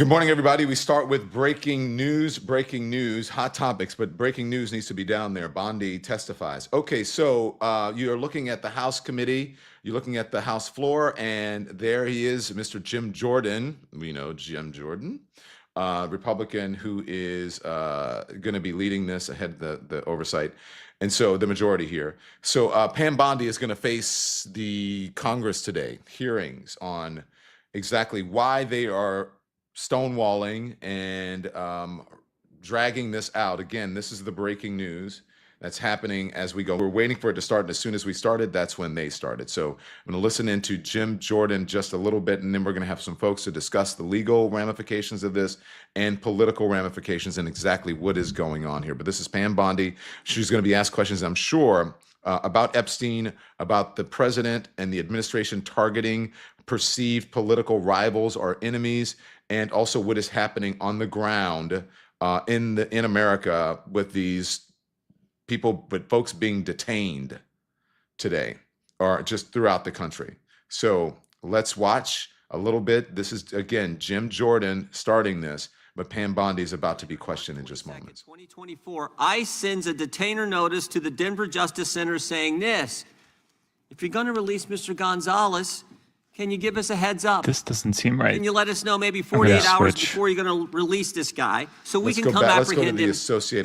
Good morning, everybody. We start with breaking news, hot topics, but breaking news needs to be down there. Bondi testifies. Okay, so you're looking at the House committee, you're looking at the House floor, and there he is, Mr. Jim Jordan. We know Jim Jordan, Republican, who is going to be leading this ahead of the oversight. And so the majority here. So Pam Bondi is going to face the Congress today, hearings on exactly why they are stonewalling and dragging this out. Again, this is the breaking news that's happening as we go. We're waiting for it to start, and as soon as we started, that's when they started. So I'm going to listen into Jim Jordan just a little bit, and then we're going to have some folks to discuss the legal ramifications of this and political ramifications and exactly what is going on here. But this is Pam Bondi. She's going to be asked questions, I'm sure, about Epstein, about the president and the administration targeting perceived political rivals or enemies, and also what is happening on the ground in America with these people, but folks being detained today or just throughout the country. So let's watch a little bit. This is, again, Jim Jordan starting this, but Pam Bondi is about to be questioned in just moments. 2024, ICE sends a detainer notice to the Denver Justice Center saying this: if you're going to release Mr. Gonzalez, can you give us a heads up? This doesn't seem right. Can you let us know maybe 48 hours before you're going to release this guy so we can come apprehend him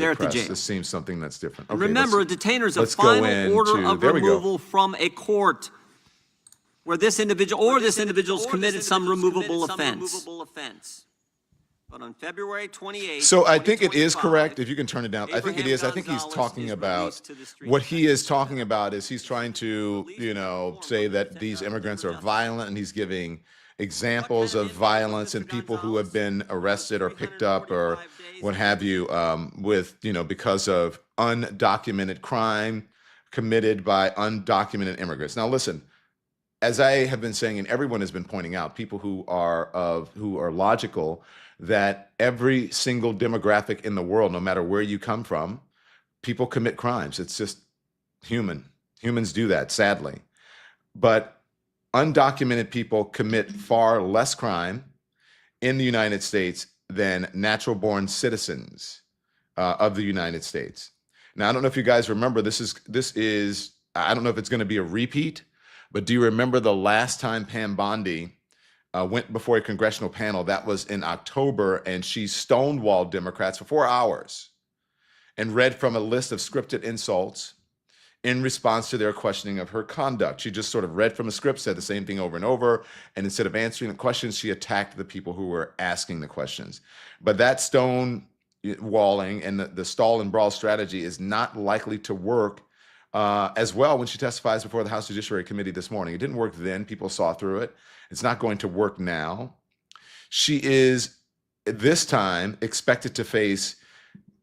there at the jail? This seems something that's different. Okay, remember, a detainer is a final order of removal from a court where this individual or this individual's committed some removable offense. But on February 28th, so I think it is correct. If you can turn it down, I think it is. I think he's talking about what he is talking about is he's trying to, say that these immigrants are violent, and he's giving examples of violence and people who have been arrested or picked up or what have you with, because of undocumented crime committed by undocumented immigrants. Now, listen, as I have been saying, and everyone has been pointing out, people who are logical, that every single demographic in the world, no matter where you come from, people commit crimes. It's just human. Humans do that, sadly. But undocumented people commit far less crime in the United States than natural-born citizens of the United States. Now, I don't know if you guys remember, this is I don't know if it's going to be a repeat, but do you remember the last time Pam Bondi went before a congressional panel? That was in October, and she stonewalled Democrats for 4 hours and read from a list of scripted insults in response to their questioning of her conduct. She just sort of read from a script, said the same thing over and over, and instead of answering the questions, she attacked the people who were asking the questions. But that stonewalling and the stall and brawl strategy is not likely to work as well when she testifies before the House Judiciary Committee this morning. It didn't work then. People saw through it. It's not going to work now. She is, this time, expected to face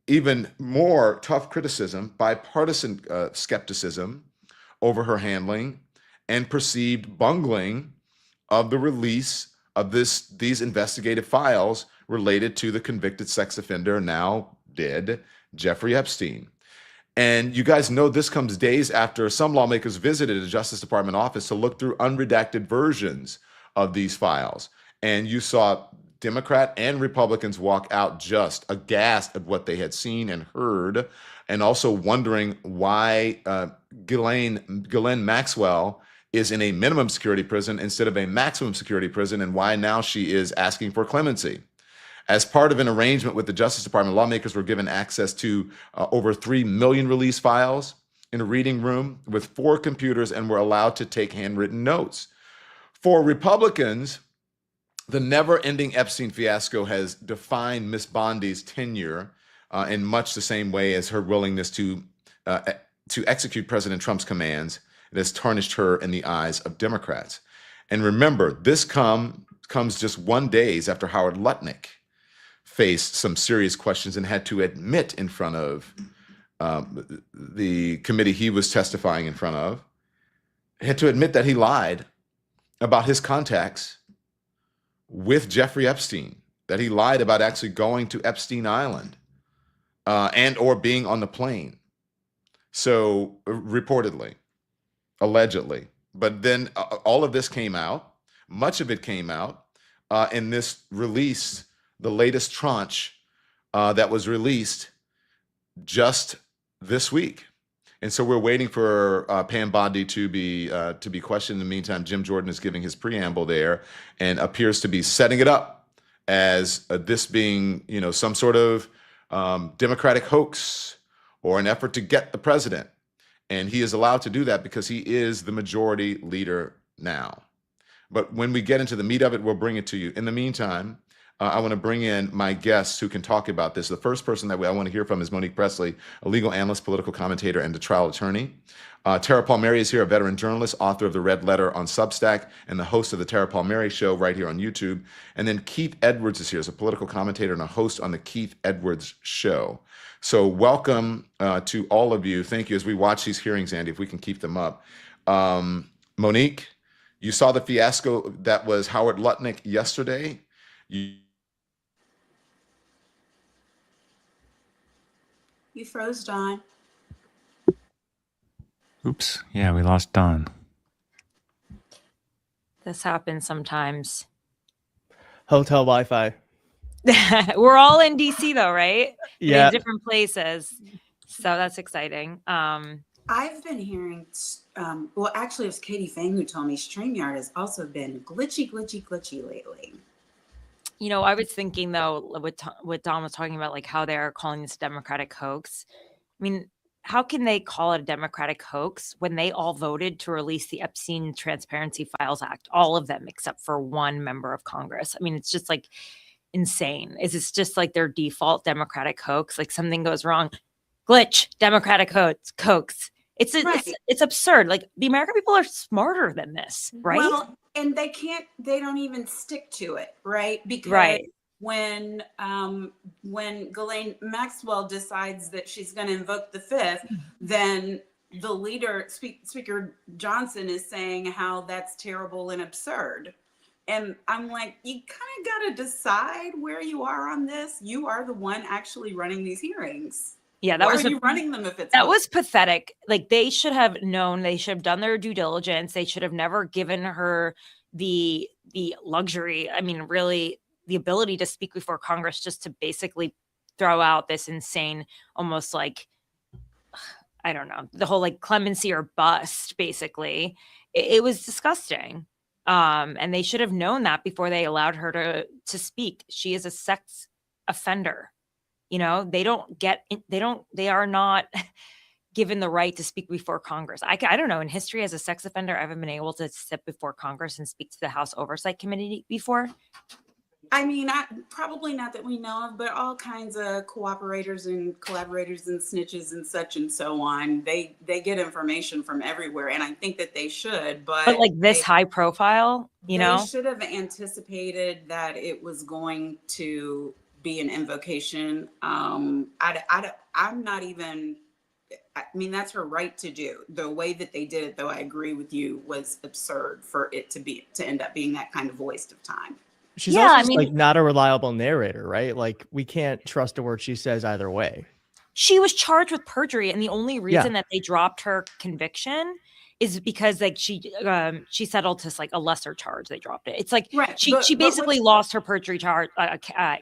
even more tough criticism, bipartisan skepticism over her handling and perceived bungling of the release of these investigative files related to the convicted sex offender, now dead, Jeffrey Epstein. And you guys know this comes days after some lawmakers visited a Justice Department office to look through unredacted versions of these files. And you saw Democrat and Republicans walk out just aghast at what they had seen and heard, and also wondering why Ghislaine Maxwell is in a minimum security prison instead of a maximum security prison, and why now she is asking for clemency. As part of an arrangement with the Justice Department, lawmakers were given access to over 3 million release files in a reading room with 4 computers and were allowed to take handwritten notes. For Republicans, the never-ending Epstein fiasco has defined Ms. Bondi's tenure in much the same way as her willingness to execute President Trump's commands. It has tarnished her in the eyes of Democrats. And remember, this comes just 1 day after Howard Lutnick faced some serious questions and had to admit in front of the committee he was testifying in front of, had to admit that he lied about his contacts with Jeffrey Epstein, that he lied about actually going to Epstein Island and or being on the plane. So reportedly, allegedly. But then all of this came out, much of it came out in this release the latest tranche that was released just this week. And so we're waiting for Pam Bondi to be questioned. In the meantime, Jim Jordan is giving his preamble there and appears to be setting it up as this being, some sort of Democratic hoax or an effort to get the president. And he is allowed to do that because he is the majority leader now. But when we get into the meat of it, we'll bring it to you. In the meantime, I want to bring in my guests who can talk about this. The first person that I want to hear from is Monique Pressley, a legal analyst, political commentator, and a trial attorney. Tara Palmeri is here, a veteran journalist, author of The Red Letter on Substack, and the host of the Tara Palmeri Show right here on YouTube. And then Keith Edwards is here as a political commentator and a host on the Keith Edwards Show. So welcome to all of you. Thank you. As we watch these hearings, Andy, if we can keep them up. Monique, you saw the fiasco that was Howard Lutnick yesterday. You froze, Don. Oops. Yeah, we lost Don. This happens sometimes. Hotel Wi-Fi. We're all in DC though, right? Yeah. In different places. So that's exciting. I've been hearing, well, actually, it was Katie Fang who told me StreamYard has also been glitchy lately. I was thinking though, what Don was talking about, like how they're calling this a Democratic hoax. I mean, how can they call it a Democratic hoax when they all voted to release the Epstein Transparency Files Act, all of them except for one member of Congress? I mean, it's just like insane. Is this just like their default Democratic hoax? Like something goes wrong, glitch, Democratic hoax. It's absurd. Like the American people are smarter than this, right? Well, and they don't even stick to it, right? Because when Ghislaine Maxwell decides that she's going to invoke the fifth, then the leader, Speaker Johnson, is saying how that's terrible and absurd. And I'm like, you kind of got to decide where you are on this. You are the one actually running these hearings. Yeah, Why are you running them if it's that was pathetic. Like they should have known, they should have done their due diligence. They should have never given her the luxury. I mean, really the ability to speak before Congress just to basically throw out this insane, almost like, I don't know, the whole like clemency or bust, basically. It was disgusting. And they should have known that before they allowed her to speak. She is a sex offender. They are not given the right to speak before Congress. I don't know. In history, as a sex offender, I haven't been able to sit before Congress and speak to the House Oversight Committee before. I mean, probably not that we know of, but all kinds of cooperators and collaborators and snitches and such and so on. They get information from everywhere, and I think that they should. But like this high profile, they should have anticipated that it was going to be an invocation. I'm not even. I mean, that's her right to do. The way that they did it, though, I agree with you, was absurd for it to end up being that kind of waste of time. She's also like not a reliable narrator, right? Like we can't trust a word she says either way. She was charged with perjury, and the only reason that they dropped her conviction is because like she settled to like a lesser charge. They dropped it. It's like she basically lost her perjury charge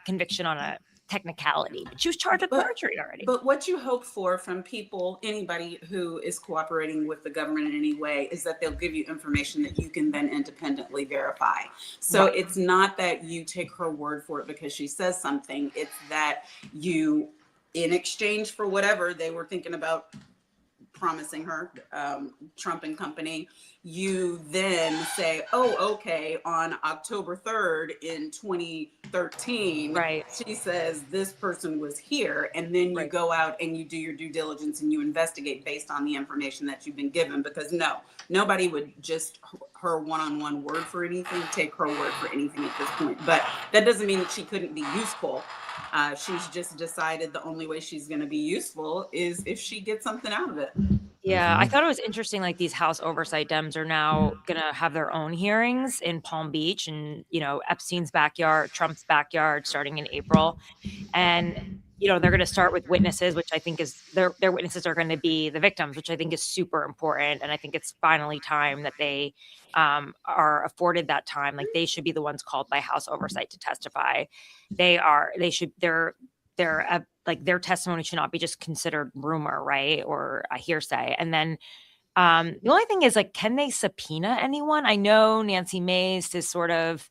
conviction on a technicality. She was charged with perjury already. But what you hope for from anybody who is cooperating with the government in any way, is that they'll give you information that you can then independently verify. So it's not that you take her word for it because she says something. It's that you, in exchange for whatever they were thinking about promising her, Trump and company, you then say, oh, okay, on October 3rd in 2013, she says this person was here. And then you go out and you do your due diligence and you investigate based on the information that you've been given, because nobody would just her one-on-one word for anything, take her word for anything at this point. But that doesn't mean that she couldn't be useful. She's just decided the only way she's going to be useful is if she gets something out of it. Yeah, I thought it was interesting. Like these House Oversight Dems are now going to have their own hearings in Palm Beach and, Epstein's backyard, Trump's backyard, starting in April. And they're going to start with witnesses, which I think is their witnesses are going to be the victims, which I think is super important. And I think it's finally time that they are afforded that time. Like they should be the ones called by House Oversight to testify. Their testimony should not be just considered rumor, right? Or a hearsay. And then the only thing is, like, can they subpoena anyone? I know Nancy Mace is sort of,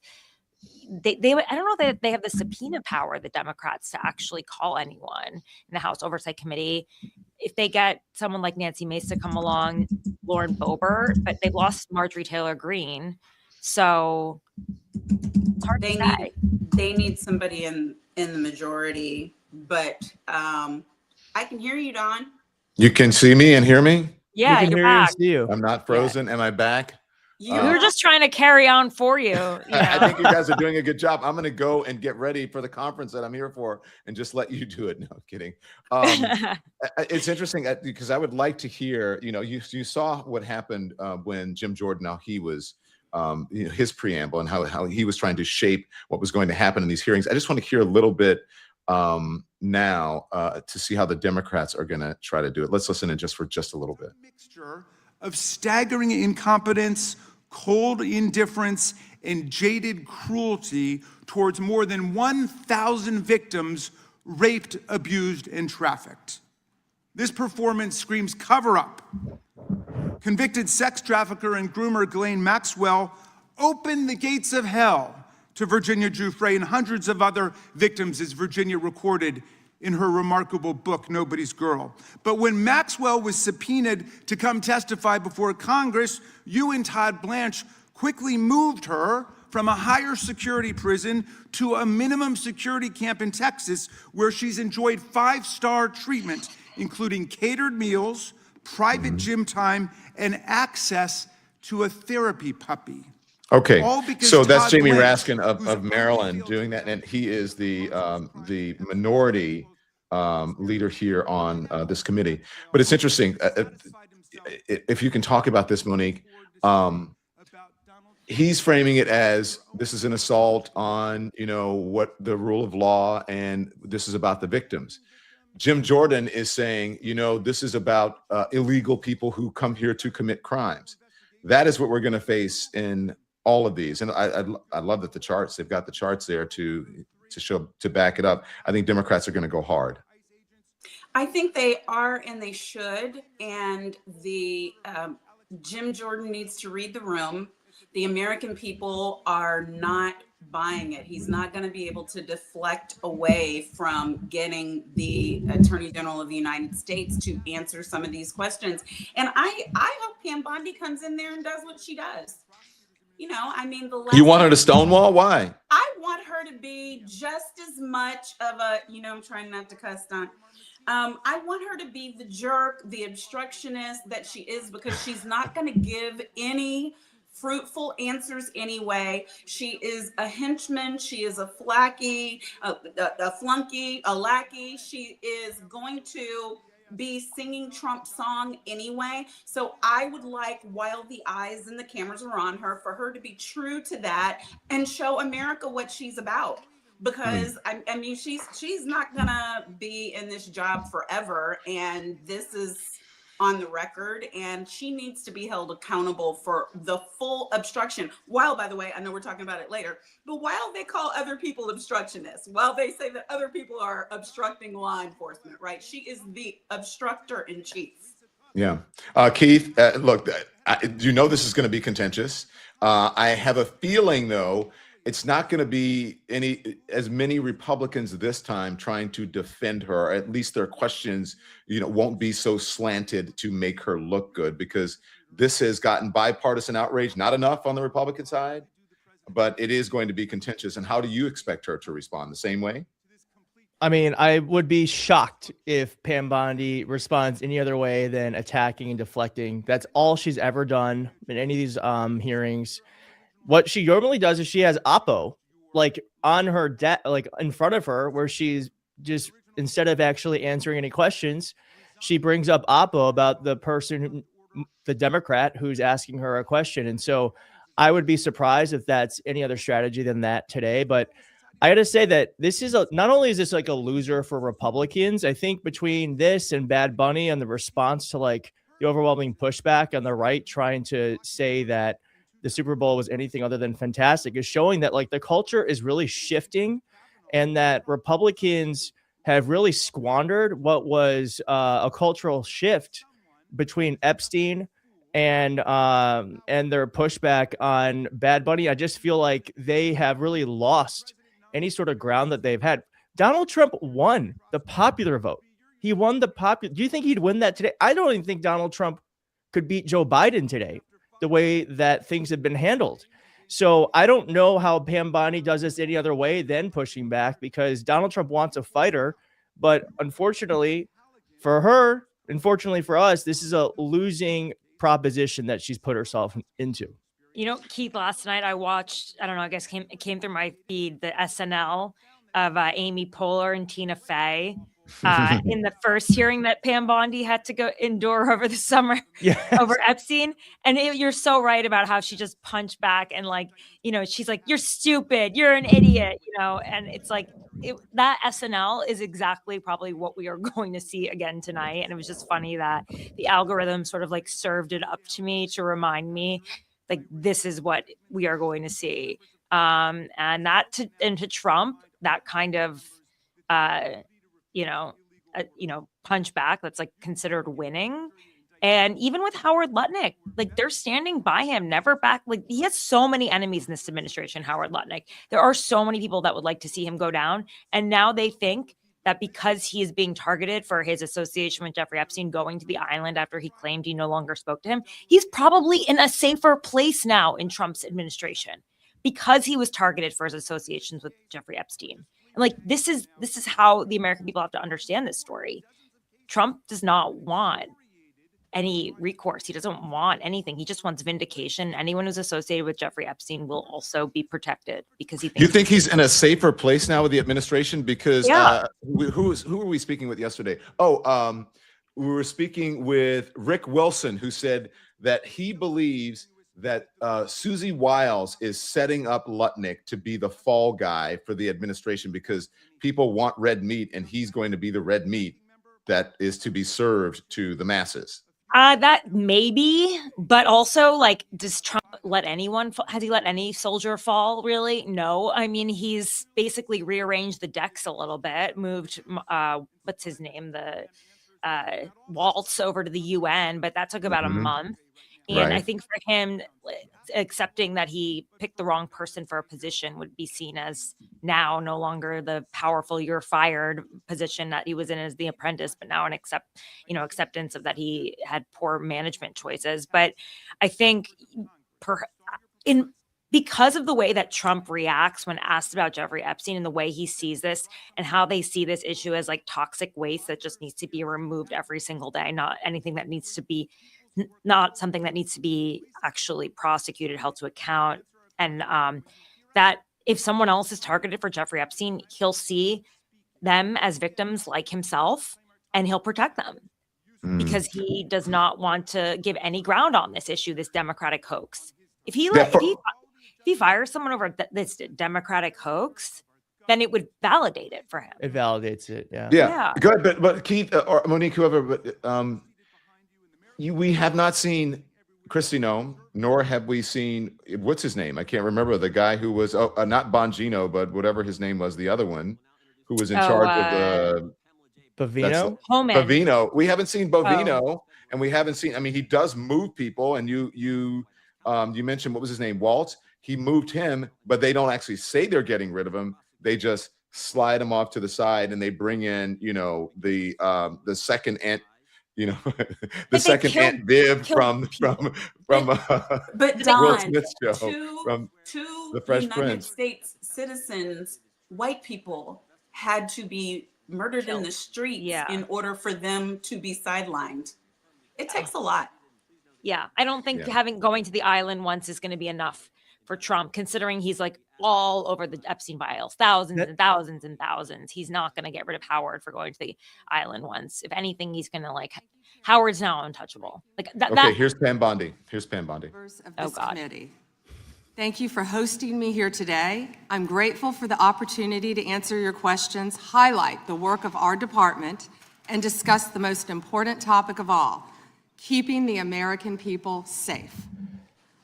I don't know that they have the subpoena power, the Democrats, to actually call anyone in the House Oversight Committee. If they get someone like Nancy Mace to come along, Lauren Boebert, but they've lost Marjorie Taylor Greene. So it's hard to say. They need somebody in the majority, but I can hear you, Don. You can see me and hear me? Yeah, you're back. I'm not frozen. Am I back? We were just trying to carry on for you. I think you guys are doing a good job. I'm going to go and get ready for the conference that I'm here for and just let you do it. No, I'm kidding. It's interesting because I would like to hear, you saw what happened when Jim Jordan, now he was, his preamble and how he was trying to shape what was going to happen in these hearings. I just want to hear a little bit now to see how the Democrats are going to try to do it. Let's listen in just a little bit. Mixture of staggering incompetence, cold indifference, and jaded cruelty towards more than 1,000 victims raped, abused, and trafficked. This performance screams cover up. Convicted sex trafficker and groomer Ghislaine Maxwell opened the gates of hell to Virginia Giuffre and hundreds of other victims, as Virginia recorded in her remarkable book, Nobody's Girl. But when Maxwell was subpoenaed to come testify before Congress, you and Todd Blanche quickly moved her from a higher security prison to a minimum security camp in Texas, where she's enjoyed 5-star treatment, including catered meals, private gym time, and access to a therapy puppy. Okay, so that's Todd Jamie Blanche, Raskin of Maryland doing that, and he is the minority leader here on this committee. But it's interesting, if you can talk about this, Monique. He's framing it as this is an assault on, what the rule of law, and this is about the victims. Jim Jordan is saying, this is about illegal people who come here to commit crimes. That is what we're going to face in all of these. And I love that they've got the charts there to back it up. I think Democrats are going to go hard. I think they are, and they should. And the Jim Jordan needs to read the room. The American people are not buying it. He's not going to be able to deflect away from getting the Attorney General of the United States to answer some of these questions. And I hope Pam Bondi comes in there and does what she does. You want her to stonewall? Why? I want her to be just as much of a, I'm trying not to cuss on. I want her to be the jerk, the obstructionist that she is, because she's not going to give any fruitful answers anyway. She is a henchman. She is a flunky, a lackey. She is going to be singing Trump's song anyway. So I would like, while the eyes and the cameras are on her, for her to be true to that and show America what she's about. Because I mean, she's not gonna be in this job forever, and this is on the record, and she needs to be held accountable for the full obstruction. While, by the way, I know we're talking about it later, but while they call other people obstructionists, while they say that other people are obstructing law enforcement, right? She is the obstructor in chief. Yeah. Keith, look, this is going to be contentious. I have a feeling, though, it's not going to be as many Republicans this time trying to defend her, or at least their questions, won't be so slanted to make her look good, because this has gotten bipartisan outrage, not enough on the Republican side, but it is going to be contentious. And how do you expect her to respond? The same way? I mean, I would be shocked if Pam Bondi responds any other way than attacking and deflecting. That's all she's ever done in any of these hearings. What she normally does is she has Oppo on her in front of her, where she's just, instead of actually answering any questions, she brings up Oppo about the person, the Democrat who's asking her a question. And so I would be surprised if that's any other strategy than that today. But I got to say that this is not only is this like a loser for Republicans, I think between this and Bad Bunny and the response to like the overwhelming pushback on the right trying to say that the Super Bowl was anything other than fantastic is showing that like the culture is really shifting and that Republicans have really squandered what was a cultural shift between Epstein and their pushback on Bad Bunny. I just feel like they have really lost any sort of ground that they've had. Donald Trump won the popular vote. He won the popular. Do you think he'd win that today? I don't even think Donald Trump could beat Joe Biden today, the way that things have been handled. So I don't know how Pam Bondi does this any other way than pushing back, because Donald Trump wants a fighter. But unfortunately for her, unfortunately for us, this is a losing proposition that she's put herself into. You know, Keith, last night I watched, I don't know, I guess it came through my feed, the SNL of Amy Poehler and Tina Fey in the first hearing that Pam Bondi had to go endure over the summer over Epstein. And you're so right about how she just punched back and like, you know, she's like, you're stupid, you're an idiot, you know, and it's like that SNL is exactly probably what we are going to see again tonight. And it was just funny that the algorithm sort of like served it up to me to remind me like this is what we are going to see. And that to Trump, that kind of punch back that's like considered winning. And even with Howard Lutnick, like they're standing by him, never back. Like he has so many enemies in this administration, Howard Lutnick. There are so many people that would like to see him go down. And now they think that because he is being targeted for his association with Jeffrey Epstein going to the island after he claimed he no longer spoke to him, he's probably in a safer place now in Trump's administration because he was targeted for his associations with Jeffrey Epstein. And like, this is how the American people have to understand this story. Trump does not want any recourse. He doesn't want anything. He just wants vindication. Anyone who's associated with Jeffrey Epstein will also be protected because he thinks. You think he's in a safer place now with the administration? Because who were we speaking with yesterday? We were speaking with Rick Wilson, who said that he believes that Susie Wiles is setting up Lutnick to be the fall guy for the administration because people want red meat, and he's going to be the red meat that is to be served to the masses. That maybe, but also like, does Trump let anyone fall? Has he let any soldier fall? Really? No. I mean, he's basically rearranged the decks a little bit, moved, what's his name? The Waltz over to the UN, but that took about a month. And I think for him, accepting that he picked the wrong person for a position would be seen as now no longer the powerful "you're fired" position that he was in as The Apprentice, but now an acceptance of that he had poor management choices. But I think because of the way that Trump reacts when asked about Jeffrey Epstein and the way he sees this and how they see this issue as like toxic waste that just needs to be removed every single day, not anything that needs to be. Not something that needs to be actually prosecuted, held to account. And that if someone else is targeted for Jeffrey Epstein, he'll see them as victims like himself, and he'll protect them because he does not want to give any ground on this issue, this Democratic hoax. If he fires someone over this Democratic hoax, then it would validate it for him. It validates it. Yeah. Good. But Keith or Monique, whoever, we have not seen Kristi Noem, nor have we seen, what's his name? I can't remember. The guy who was, not Bongino, but whatever his name was, the other one, who was in charge of the... Bovino? Bovino. We haven't seen Bovino, and we haven't seen, I mean, he does move people, and you mentioned, what was his name? Waltz. He moved him, but they don't actually say they're getting rid of him. They just slide him off to the side, and they bring in, the second Aunt, the second Aunt Viv from but Don, Will Smith's show, from The Fresh United Prince. States citizens, white people had to be murdered in the streets in order for them to be sidelined. It takes a lot. Yeah, I don't think going to the island once is going to be enough for Trump, considering he's like all over the Epstein files, thousands and thousands and thousands. He's not going to get rid of Howard for going to the island once. If anything, he's going to Howard's now untouchable. Like that. Here's Pam Bondi. Of this committee. Thank you for hosting me here today. I'm grateful for the opportunity to answer your questions, highlight the work of our department, and discuss the most important topic of all, keeping the American people safe.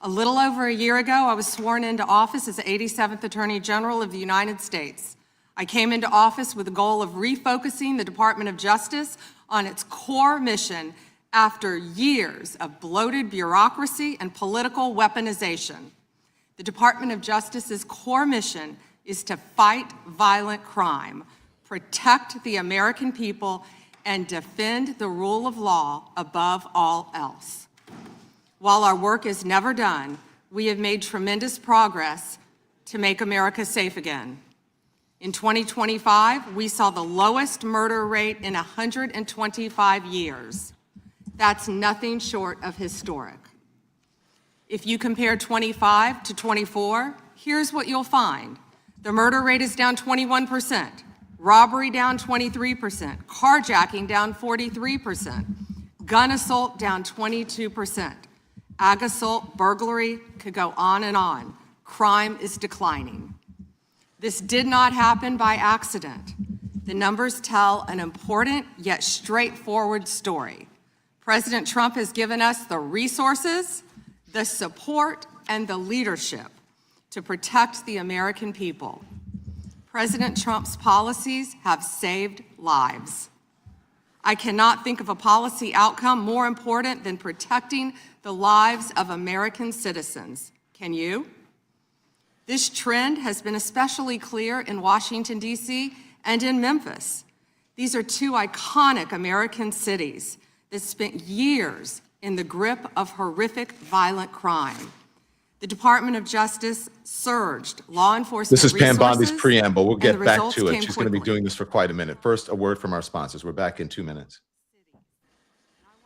A little over a year ago, I was sworn into office as the 87th Attorney General of the United States. I came into office with the goal of refocusing the Department of Justice on its core mission after years of bloated bureaucracy and political weaponization. The Department of Justice's core mission is to fight violent crime, protect the American people, and defend the rule of law above all else. While our work is never done, we have made tremendous progress to make America safe again. In 2025, we saw the lowest murder rate in 125 years. That's nothing short of historic. If you compare 25 to 24, here's what you'll find. The murder rate is down 21%, robbery down 23%, carjacking down 43%, gun assault down 22%, ag assault, burglary, could go on and on. Crime is declining. This did not happen by accident. The numbers tell an important yet straightforward story. President Trump has given us the resources, the support, and the leadership to protect the American people. President Trump's policies have saved lives. I cannot think of a policy outcome more important than protecting the lives of American citizens. Can you? This trend has been especially clear in Washington, D.C. and in Memphis. These are two iconic American cities that spent years in the grip of horrific violent crime. The Department of Justice surged law enforcement This is Pam Bondi's resources, preamble. We'll and the get back results to it. came She's going to be quickly. doing this for quite a minute. First, a word from our sponsors. We're back in 2 minutes.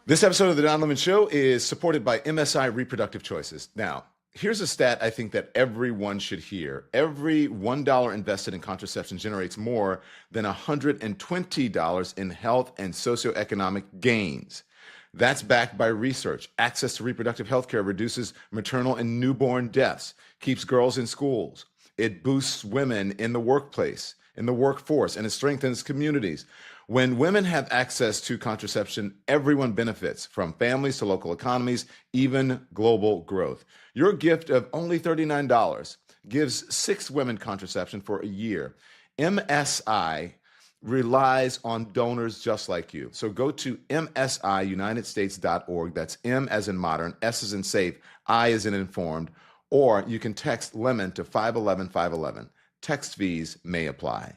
This episode of The Don Lemon Show is supported by MSI Reproductive Choices. Now, here's a stat I think that everyone should hear. Every $1 invested in contraception generates more than $120 in health and socioeconomic gains. That's backed by research. Access to reproductive health care reduces maternal and newborn deaths, keeps girls in schools. It boosts women in the workplace, in the workforce, and it strengthens communities. When women have access to contraception, everyone benefits, from families to local economies, even global growth. Your gift of only $39 gives 6 women contraception for a year. MSI relies on donors just like you. So go to msiunitedstates.org. That's M as in modern, S as in safe, I as in informed, or you can text LEMON to 511-511. Text fees may apply.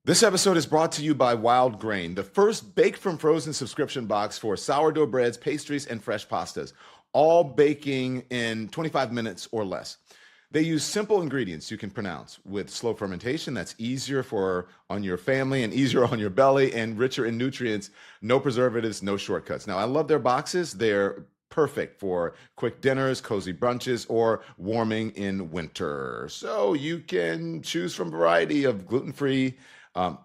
This episode is brought to you by Wild Grain, the first baked from frozen subscription box for sourdough breads, pastries, and fresh pastas, all baking in 25 minutes or less. They use simple ingredients you can pronounce with slow fermentation that's easier on your family and easier on your belly and richer in nutrients, no preservatives, no shortcuts. Now, I love their boxes. They're perfect for quick dinners, cozy brunches, or warming in winter. So you can choose from a variety of gluten-free,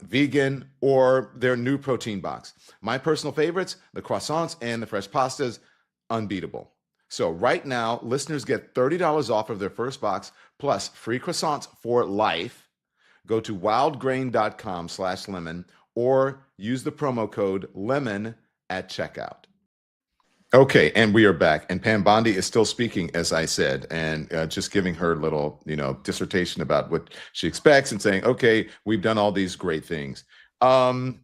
vegan, or their new protein box. My personal favorites, the croissants and the fresh pastas, unbeatable. So right now, listeners get $30 off of their first box plus free croissants for life. Go to wildgrain.com/lemon or use the promo code LEMON at checkout. Okay, and we are back. And Pam Bondi is still speaking, as I said, and just giving her little, dissertation about what she expects and saying, okay, we've done all these great things. So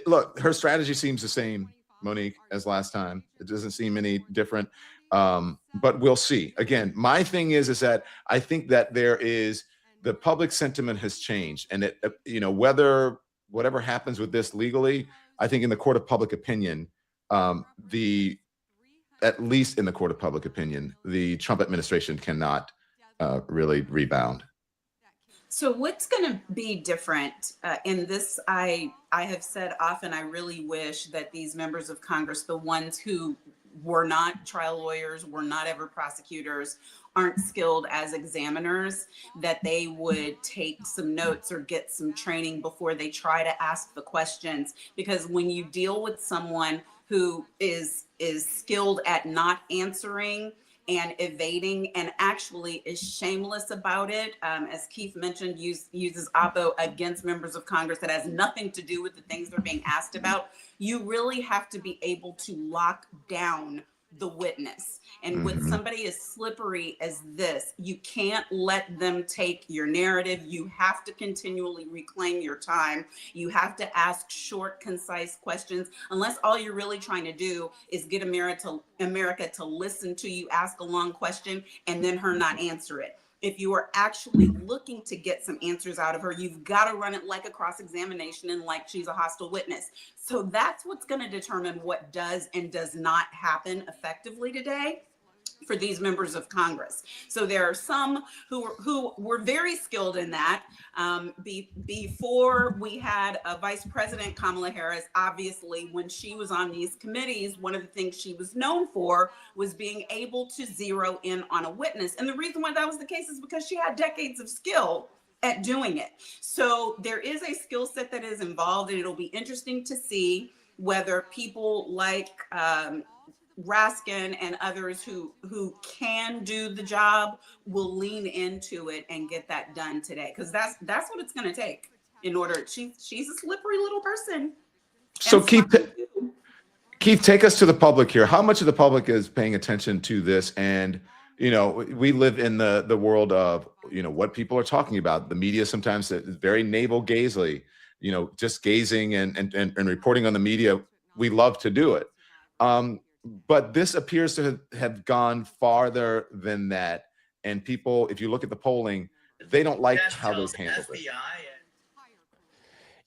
look, her strategy seems the same, Monique, as last time. It doesn't seem any different, but we'll see. Again, my thing is that I think that the public sentiment has changed, and whatever happens with this legally, I think in the court of public opinion, at least in the court of public opinion, the Trump administration cannot really rebound. So what's going to be different in this? I have said often, I really wish that these members of Congress, the ones who were not trial lawyers, were not ever prosecutors, aren't skilled as examiners, that they would take some notes or get some training before they try to ask the questions. Because when you deal with someone who is skilled at not answering and evading, and actually is shameless about it. As Keith mentioned, uses oppo against members of Congress that has nothing to do with the things they're being asked about. You really have to be able to lock down the witness. And with somebody as slippery as this, you can't let them take your narrative. You have to continually reclaim your time. You have to ask short, concise questions, unless all you're really trying to do is get America to listen to you ask a long question and then her not answer it. If you are actually looking to get some answers out of her, you've got to run it like a cross-examination and like she's a hostile witness. So that's what's going to determine what does and does not happen effectively today for these members of Congress. So there are some who were very skilled in that. Before we had Vice President Kamala Harris, obviously, when she was on these committees, one of the things she was known for was being able to zero in on a witness. And the reason why that was the case is because she had decades of skill at doing it. So there is a skill set that is involved, and it'll be interesting to see whether people like Raskin and others who can do the job will lean into it and get that done today, because that's what it's going to take in order. She's a slippery little person. So Keith, take us to the public here. How much of the public is paying attention to this? And we live in the world of what people are talking about. The media sometimes is very navel gazingly, just gazing and reporting on the media. We love to do it. But this appears to have gone farther than that. And people, if you look at the polling, they don't like how they've handled it.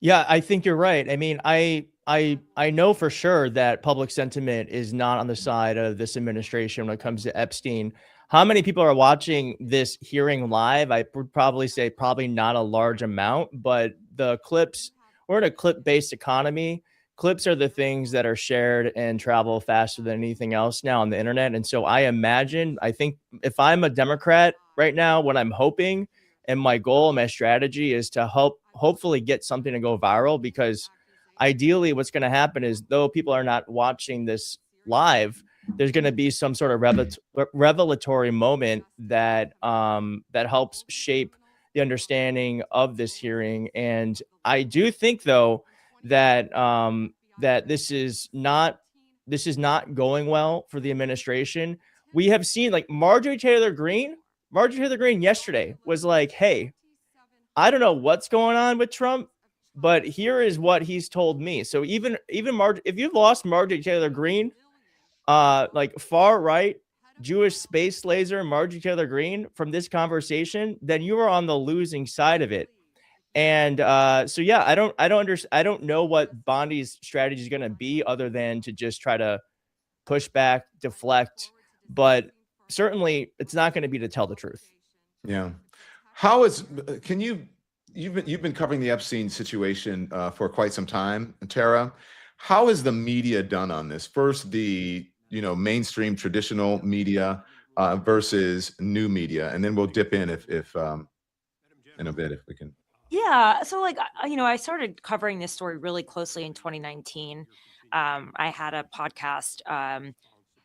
Yeah, I think you're right. I mean, I know for sure that public sentiment is not on the side of this administration when it comes to Epstein. How many people are watching this hearing live? I would probably say probably not a large amount, but the clips, we're in a clip-based economy. Clips are the things that are shared and travel faster than anything else now on the internet. And so I think if I'm a Democrat right now, what I'm hoping and my goal and my strategy is to hopefully get something to go viral, because ideally what's going to happen is, though people are not watching this live, there's going to be some sort of revelatory moment that helps shape the understanding of this hearing. And I do think, though, that this is not going well for the administration. We have seen, like, Marjorie Taylor Greene yesterday was like, hey, I don't know what's going on with Trump, but here is what he's told me. So even if you've lost Marjorie Taylor Greene, like far right Jewish space laser Marjorie Taylor Greene from this conversation, then you are on the losing side of it. And so yeah, I don't know what Bondi's strategy is going to be, other than to just try to push back, deflect, but certainly it's not going to be to tell the truth. Yeah. You've been covering the Epstein situation for quite some time, Tara. How is the media done on this? First, the mainstream traditional media versus new media, and then we'll dip in if in a bit if we can. Yeah. So I started covering this story really closely in 2019. I had a podcast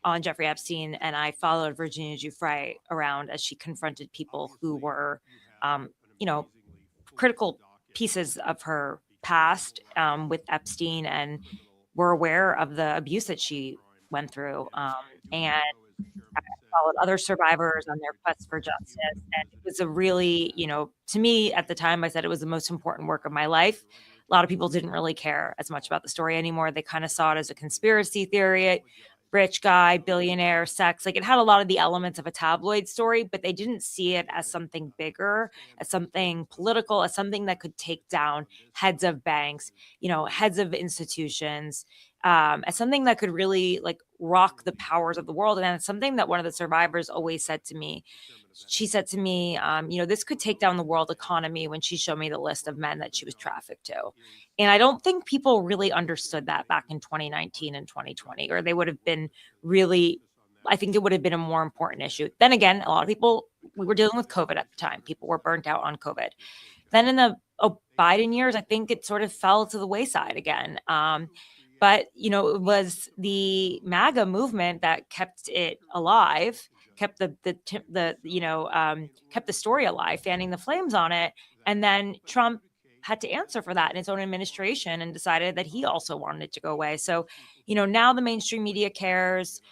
on Jeffrey Epstein, and I followed Virginia Giuffre around as she confronted people who were, critical pieces of her past with Epstein, and were aware of the abuse that she went through. And I followed other survivors on their quest for justice. And it was a really, to me at the time, I said it was the most important work of my life. A lot of people didn't really care as much about the story anymore. They kind of saw it as a conspiracy theory, rich guy, billionaire, sex. Like, it had a lot of the elements of a tabloid story, but they didn't see it as something bigger, as something political, as something that could take down heads of banks, heads of institutions, as something that could really rock the powers of the world. And it's something that one of the survivors always said to me. She said to me, this could take down the world economy, when she showed me the list of men that she was trafficked to. And I don't think people really understood that back in 2019 and 2020, or they would have been I think it would have been a more important issue. Then again, a lot of people, we were dealing with COVID at the time. People were burnt out on COVID. Then in the Biden years, I think it sort of fell to the wayside again. But, it was the MAGA movement that kept it alive, kept kept the story alive, fanning the flames on it. And then Trump had to answer for that in his own administration and decided that he also wanted it to go away. So, now the mainstream media cares.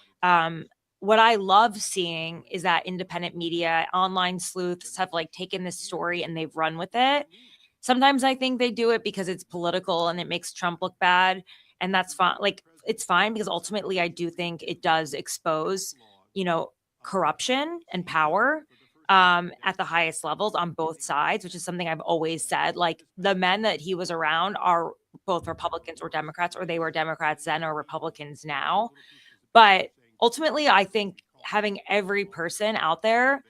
What I love seeing is that independent media, online sleuths have taken this story and they've run with it. Sometimes I think they do it because it's political and it makes Trump look bad. And that's fine. It's fine because ultimately I do think it does expose, corruption and power at the highest levels on both sides, which is something I've always said. The men that he was around are both Republicans or Democrats, or they were Democrats then or Republicans now. But ultimately, I think having every person out there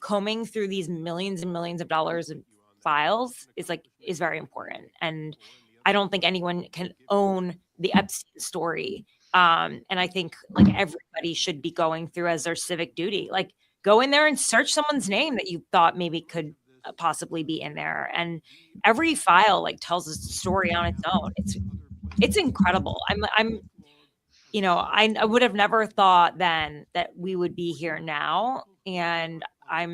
combing through these millions and millions of dollars in files is very important. And I don't think anyone can own the Epstein story. And I think everybody should be going through as their civic duty. Go in there and search someone's name that you thought maybe could possibly be in there. And every file tells a story on its own. It's incredible. I would have never thought then that we would be here now. And I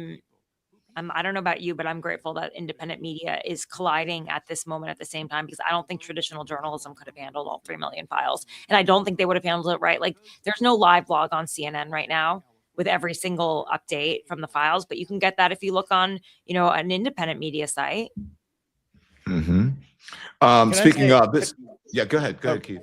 don't know about you, but I'm grateful that independent media is colliding at this moment at the same time, because I don't think traditional journalism could have handled all 3 million files. And I don't think they would have handled it right. There's no live blog on CNN right now with every single update from the files, but you can get that if you look on, an independent media site. Mm-hmm. Speaking of this, yeah, go ahead, Keith.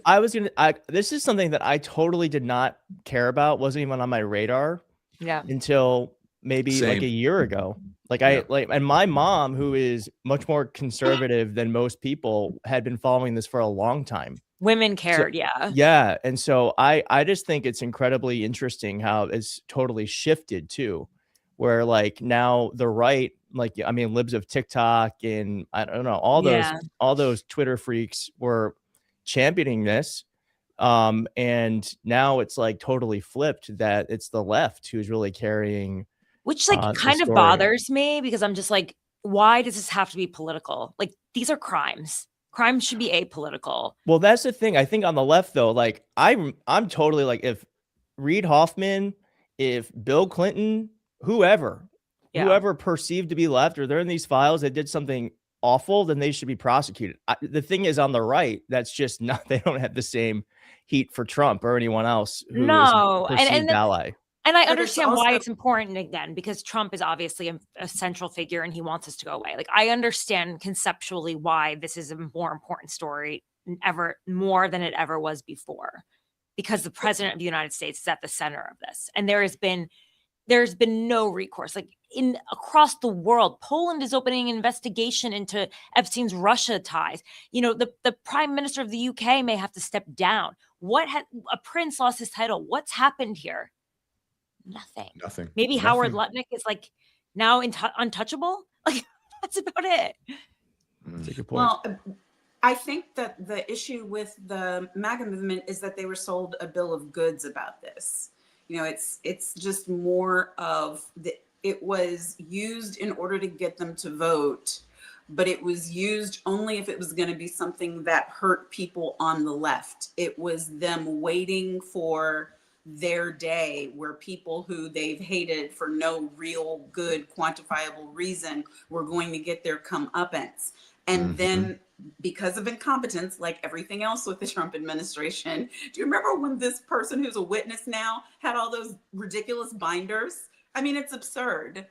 This is something that I totally did not care about, wasn't even on my radar until maybe a year ago. And my mom, who is much more conservative than most people, had been following this for a long time. Women cared, yeah. And so I just think it's incredibly interesting how it's totally shifted too, where now the right, libs of TikTok and I don't know, all those Twitter freaks were championing this. And now it's totally flipped, that it's the left who's really carrying, which kind of bothers me, because I'm just why does this have to be political? These are crimes. Crimes should be apolitical. Well, that's the thing. I think on the left, though, I'm totally if Reid Hoffman, if Bill Clinton, whoever perceived to be left, or they're in these files that did something awful, then they should be prosecuted. The thing is, on the right, that's just not, they don't have the same heat for Trump or anyone else who is a perceived ally. And I understand why it's important, again, because Trump is obviously a central figure and he wants us to go away. I understand conceptually why this is a more important story more than it ever was before, because the president of the United States is at the center of this. And there's been no recourse. Across the world, Poland is opening an investigation into Epstein's Russia ties. The prime minister of the UK may have to step down. A prince lost his title. What's happened here? Nothing. Maybe Howard Lutnick is now untouchable. That's about it. That's a good point. Well, I think that the issue with the MAGA movement is that they were sold a bill of goods about this. It's just more of it was used in order to get them to vote, but it was used only if it was going to be something that hurt people on the left. It was them waiting for their day where people who they've hated for no real good quantifiable reason were going to get their comeuppance. And then because of incompetence, like everything else with the Trump administration, do you remember when this person who's a witness now had all those ridiculous binders? I mean, it's absurd.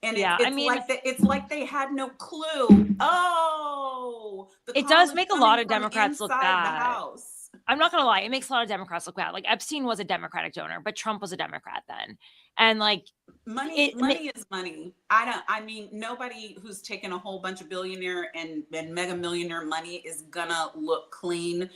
And it's like they had no clue. Oh, it does make a lot of Democrats look bad. The house. I'm not going to lie. It makes a lot of Democrats look bad. Epstein was a Democratic donor, but Trump was a Democrat then. And money is money. I mean, nobody who's taken a whole bunch of billionaire and mega millionaire money is gonna look clean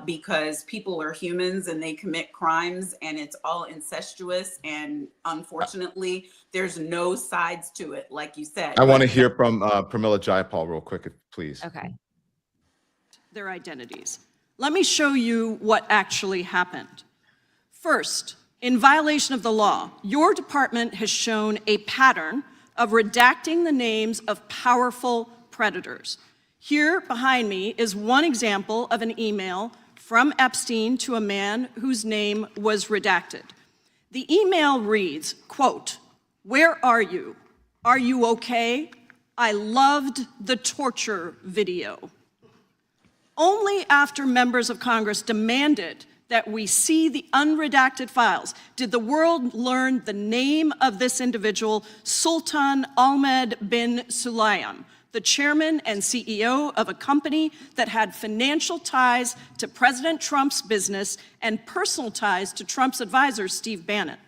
because people are humans and they commit crimes and it's all incestuous. And unfortunately, there's no sides to it, like you said. I want to hear from Pramila Jayapal real quick, please. Okay. Their identities. Let me show you what actually happened. First, in violation of the law, your department has shown a pattern of redacting the names of powerful predators. Here behind me is one example of an email from Epstein to a man whose name was redacted. The email reads, quote, "Where are you? Are you okay? I loved the torture video." Only after members of Congress demanded that we see the unredacted files did the world learn the name of this individual, Sultan Ahmed bin Sulayem, the chairman and CEO of a company that had financial ties to President Trump's business and personal ties to Trump's advisor, Steve Bannon.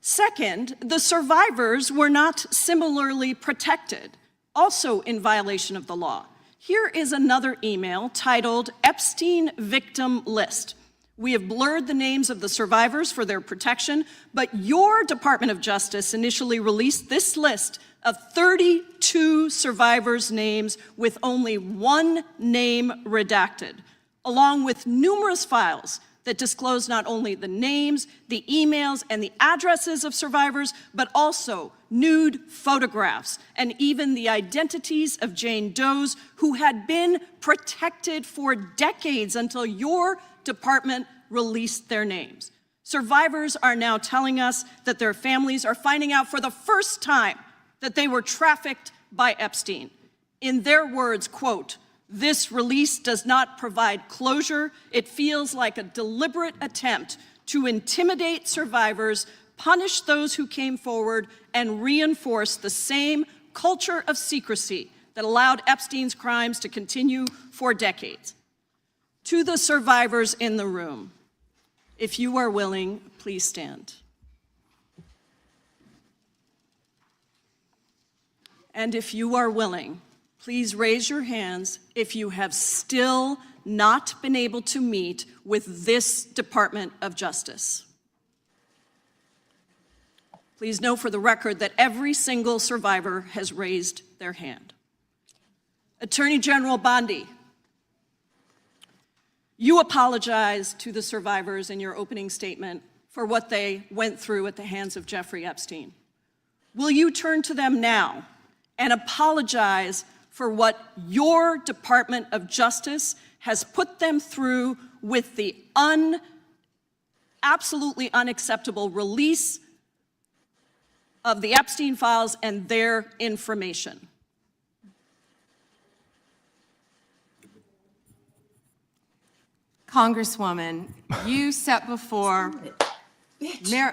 Second, the survivors were not similarly protected, also in violation of the law. Here is another email titled Epstein Victim List. We have blurred the names of the survivors for their protection, but your Department of Justice initially released this list of 32 survivors' names with only one name redacted, along with numerous files that disclose not only the names, the emails, and the addresses of survivors, but also nude photographs and even the identities of Jane Does who had been protected for decades until your department released their names. Survivors are now telling us that their families are finding out for the first time that they were trafficked by Epstein. In their words, quote, "This release does not provide closure. It feels like a deliberate attempt to intimidate survivors, punish those who came forward, and reinforce the same culture of secrecy that allowed Epstein's crimes to continue for decades." To the survivors in the room, if you are willing, please stand. And if you are willing, please raise your hands if you have still not been able to meet with this Department of Justice. Please know for the record that every single survivor has raised their hand. Attorney General Bondi, you apologized to the survivors in your opening statement for what they went through at the hands of Jeffrey Epstein. Will you turn to them now and apologize for what your Department of Justice has put them through with the absolutely unacceptable release of the Epstein files and their information? Congresswoman, you sat before,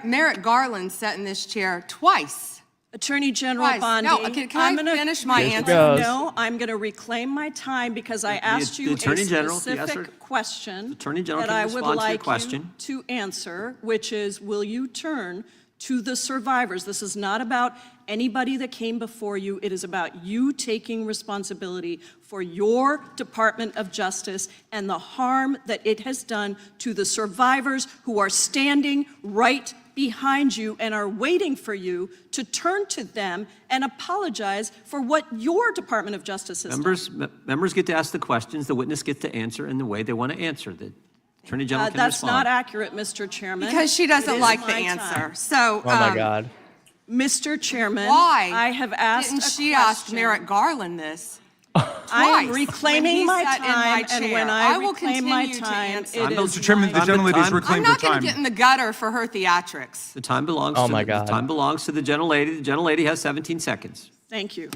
Merrick Garland sat in this chair twice. Attorney General Twice. Bondi, No, can I finish my answer? No, I'm going to reclaim my time because I asked you a specific question Attorney General that can I respond would to your like question. you to answer, which is, will you turn to the survivors? This is not about anybody that came before you. It is about you taking responsibility for your Department of Justice and the harm that it has done to the survivors who are standing right behind you and are waiting for you to turn to them and apologize for what your Department of Justice has done. Members get to ask the questions, the witness gets to answer in the way they want to answer. The Attorney General can That's respond. not accurate, Mr. Chairman. Because she doesn't It is like the my answer. time. So, Oh my God. Mr. Chairman, why I have asked didn't a she ask question. Merrick Garland this? I am Twice, reclaiming when my he sat in time, and when I will reclaim my continue to time, answer. it is Mr. Chairman, the my gentlelady's time. reclaimed I'm her not going time. to get in the gutter for her theatrics. The time belongs Oh to my the God. time belongs to the gentlelady. The gentlelady has 17 seconds. Thank you.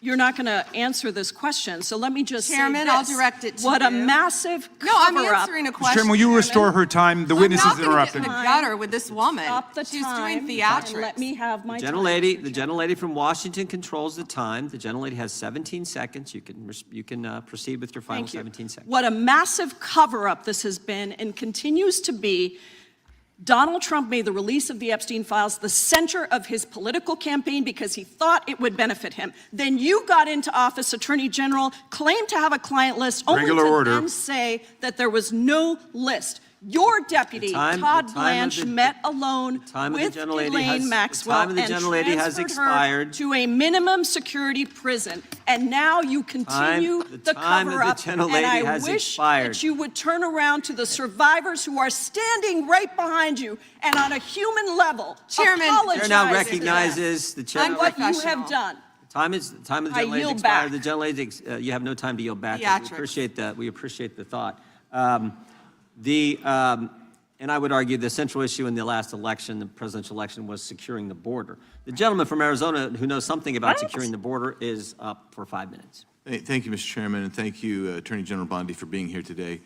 You're not going to answer this question, so let me just Chairman, say I'll this. direct it to What a you. massive No, I'm cover-up. answering a Mr. question. Chairman, will you restore her time? The witness is I'm not going to get interrupting. in the gutter with this woman. Stop the She's time doing and theatrics. let me have my The time. gentlelady from Washington controls the time. The gentlelady has 17 seconds. You can proceed with your final Thank you. 17 seconds. What a massive cover-up this has been and continues to be. Donald Trump made the release of the Epstein files the center of his political campaign because he thought it would benefit him. Then you got into office, Attorney General, claimed to have a client list, only Regular to order. then say that there was no list. Your deputy, Todd Blanche, met alone with Ghislaine Maxwell and transferred her to a minimum security prison. And now you continue the cover-up, and I wish that you would turn around to the survivors who are standing right behind you and on a human level Chairman, apologize The chair now to them recognizes the chair. on what you have done. The time of the I gentlelady yield expired. back. The gentlelady, you have no time to yield back. Theatrics. We appreciate that. We appreciate the thought. And I would argue the central issue in the last election, the presidential election, was securing the border. The gentleman from Arizona who knows something about securing the border is up for 5 minutes. Thank you, Mr. Chairman, and thank you, Attorney General Bondi, for being here today.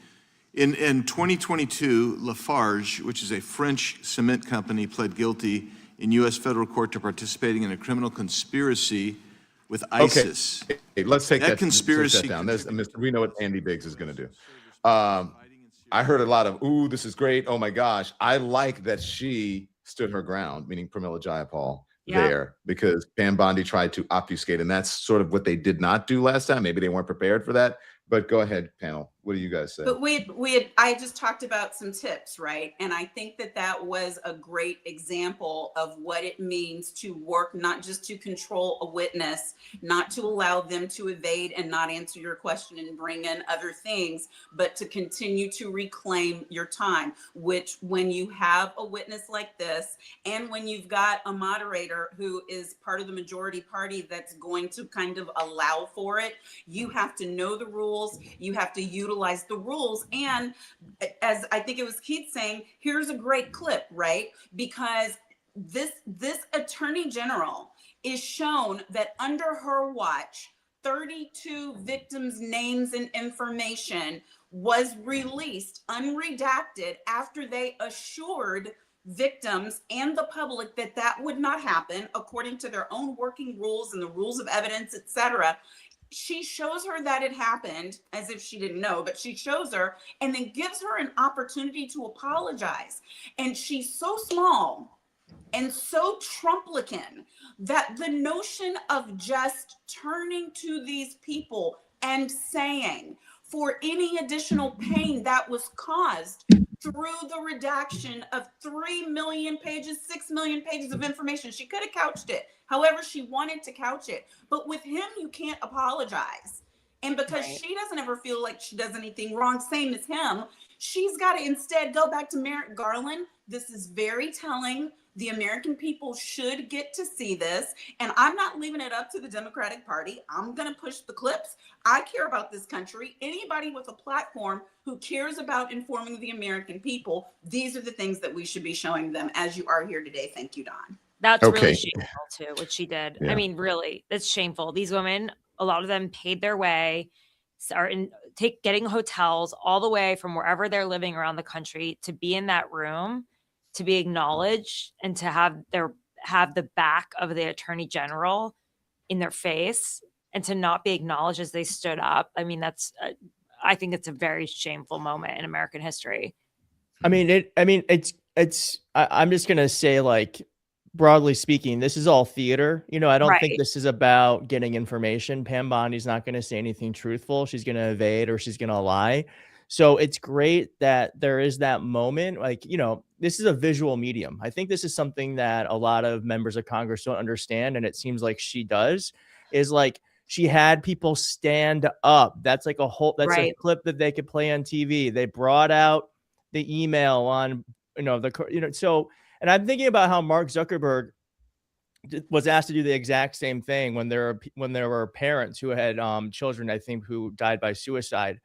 In 2022, Lafarge, which is a French cement company, pled guilty in U.S. federal court to participating in a criminal conspiracy with ISIS. Okay, hey, let's take that conspiracy down. We know what Andy Biggs is going to do. I heard a lot of, ooh, this is great. Oh my gosh. I like that she stood her ground, meaning Pramila Jayapal there, because Pam Bondi tried to obfuscate, and that's sort of what they did not do last time. Maybe they weren't prepared for that. But go ahead, panel. What do you guys say? But I just talked about some tips, right? And I think that was a great example of what it means to work, not just to control a witness, not to allow them to evade and not answer your question and bring in other things, but to continue to reclaim your time, which when you have a witness like this, and when you've got a moderator who is part of the majority party that's going to kind of allow for it, you have to know the rules. You have to utilize the rules. And as I think it was Keith saying, here's a great clip, right? Because this attorney general is shown that under her watch, 32 victims' names and information was released unredacted after they assured victims and the public that would not happen according to their own working rules and the rules of evidence, etc. She shows her that it happened as if she didn't know, but she shows her and then gives her an opportunity to apologize. And she's so small and so Trumplican that the notion of just turning to these people and saying for any additional pain that was caused through the redaction of 3 million pages, 6 million pages of information. She could have couched it however she wanted to couch it. But with him, you can't apologize. And because she doesn't ever feel like she does anything wrong, same as him, she's got to instead go back to Merrick Garland. This is very telling. The American people should get to see this. And I'm not leaving it up to the Democratic Party. I'm going to push the clips. I care about this country. Anybody with a platform who cares about informing the American people, these are the things that we should be showing them, as you are here today. Thank you, Don. That's really shameful too, what she did. Yeah. I mean, really, it's shameful. These women, a lot of them paid their way, getting hotels all the way from wherever they're living around the country to be in that room, to be acknowledged, and to have the back of the attorney general in their face, and to not be acknowledged as they stood up. I mean, I think it's a very shameful moment in American history. I'm just gonna say, like, broadly speaking, this is all theater. I don't think this is about getting information. Pam Bondi's not going to say anything truthful. She's going to evade or she's going to lie. So it's great that there is that moment. Like, this is a visual medium. I think this is something that a lot of members of Congress don't understand. And it seems like she does, is like, she had people stand up. That's like a clip that they could play on TV. They brought out the email on, and I'm thinking about how Mark Zuckerberg was asked to do the exact same thing when there were parents who had children, I think, who died by suicide.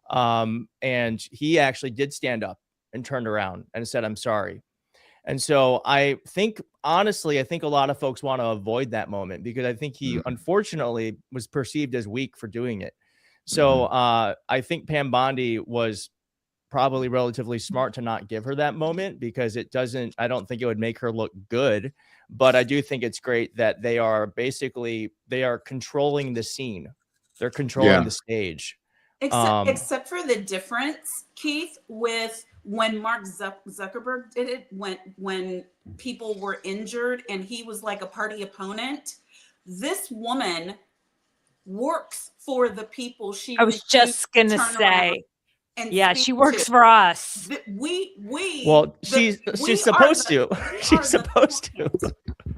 And he actually did stand up and turned around and said, "I'm sorry." And so I think, honestly, a lot of folks want to avoid that moment because I think he unfortunately was perceived as weak for doing it. So I think Pam Bondi was probably relatively smart to not give her that moment because I don't think it would make her look good. But I do think it's great that they are controlling the scene. They're controlling the stage. Except for the difference, Keith, with when Mark Zuckerberg did it, when people were injured and he was like a party opponent, this woman works for the people. I was just going to say. Yeah, she works for us. She's supposed to. She's supposed to.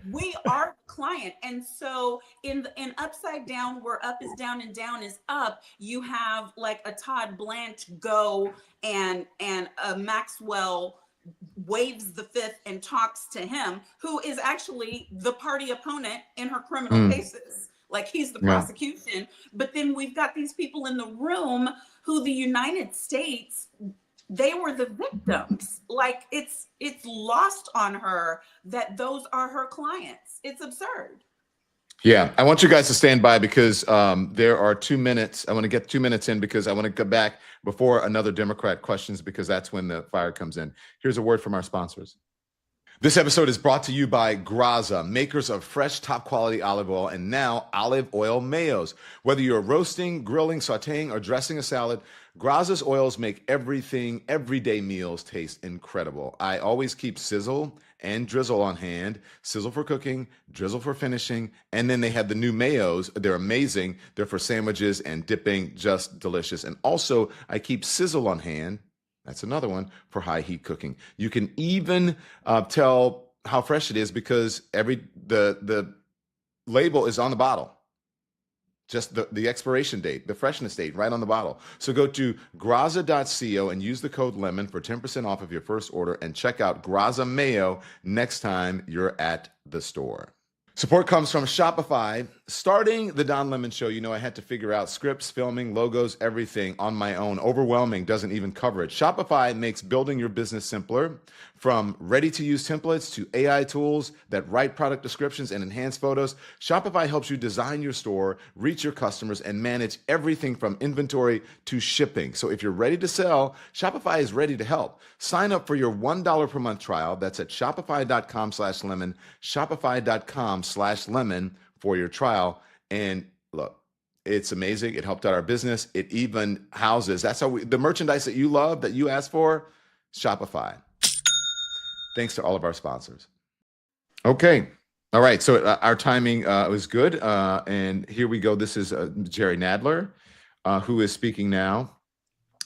We are client. And so in Upside Down, where up is down and down is up, you have like a Todd Blanche go and Maxwell waves the fifth and talks to him, who is actually the party opponent in her criminal cases. Like, he's the prosecution. But then we've got these people in the room who the United States they were the victims. Like it's lost on her that those are her clients. It's absurd. Yeah, I want you guys to stand by because there are 2 minutes. I want to get 2 minutes in because I want to go back before another Democrat questions, because that's when the fire comes in. Here's a word from our sponsors. This episode is brought to you by Graza, makers of fresh, top-quality olive oil and now olive oil mayos. Whether you're roasting, grilling, sautéing, or dressing a salad, Graza's oils make everyday meals taste incredible. I always keep sizzle and drizzle on hand. Sizzle for cooking, drizzle for finishing, and then they have the new mayos. They're amazing. They're for sandwiches and dipping, just delicious. And also, I keep sizzle on hand. That's another one for high heat cooking. You can even tell how fresh it is because the label is on the bottle. Just the expiration date, the freshness date right on the bottle. So go to graza.co and use the code LEMON for 10% off of your first order, and check out Graza Mayo next time you're at the store. Support comes from Shopify. Starting the Don Lemon Show, I had to figure out scripts, filming, logos, everything on my own. Overwhelming, doesn't even cover it. Shopify makes building your business simpler. From ready-to-use templates to AI tools that write product descriptions and enhance photos, Shopify helps you design your store, reach your customers, and manage everything from inventory to shipping. So if you're ready to sell, Shopify is ready to help. Sign up for your $1 per month trial. That's at shopify.com/lemon, shopify.com/lemon for your trial. And look, it's amazing. It helped out our business. It even houses, that's how the merchandise that you love, that you asked for, Shopify. Thanks to all of our sponsors. Okay. All right. So our timing was good. And here we go. This is Jerry Nadler, who is speaking now.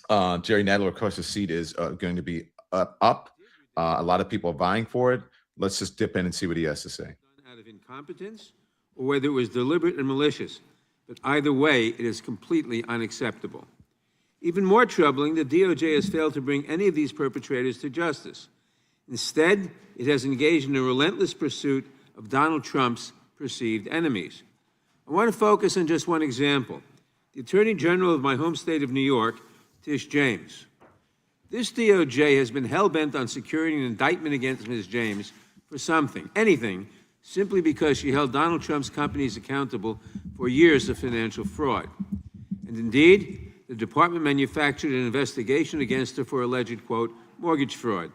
Jerry Nadler, of course, his seat is going to be up. A lot of people are vying for it. Let's just dip in and see what he has to say. Out of incompetence or whether it was deliberate and malicious. But either way, it is completely unacceptable. Even more troubling, the DOJ has failed to bring any of these perpetrators to justice. Instead, it has engaged in a relentless pursuit of Donald Trump's perceived enemies. I want to focus on just one example. The Attorney General of my home state of New York, Tish James. This DOJ has been hell-bent on securing an indictment against Ms. James for something, anything, simply because she held Donald Trump's companies accountable for years of financial fraud. And indeed, the department manufactured an investigation against her for alleged, quote, mortgage fraud.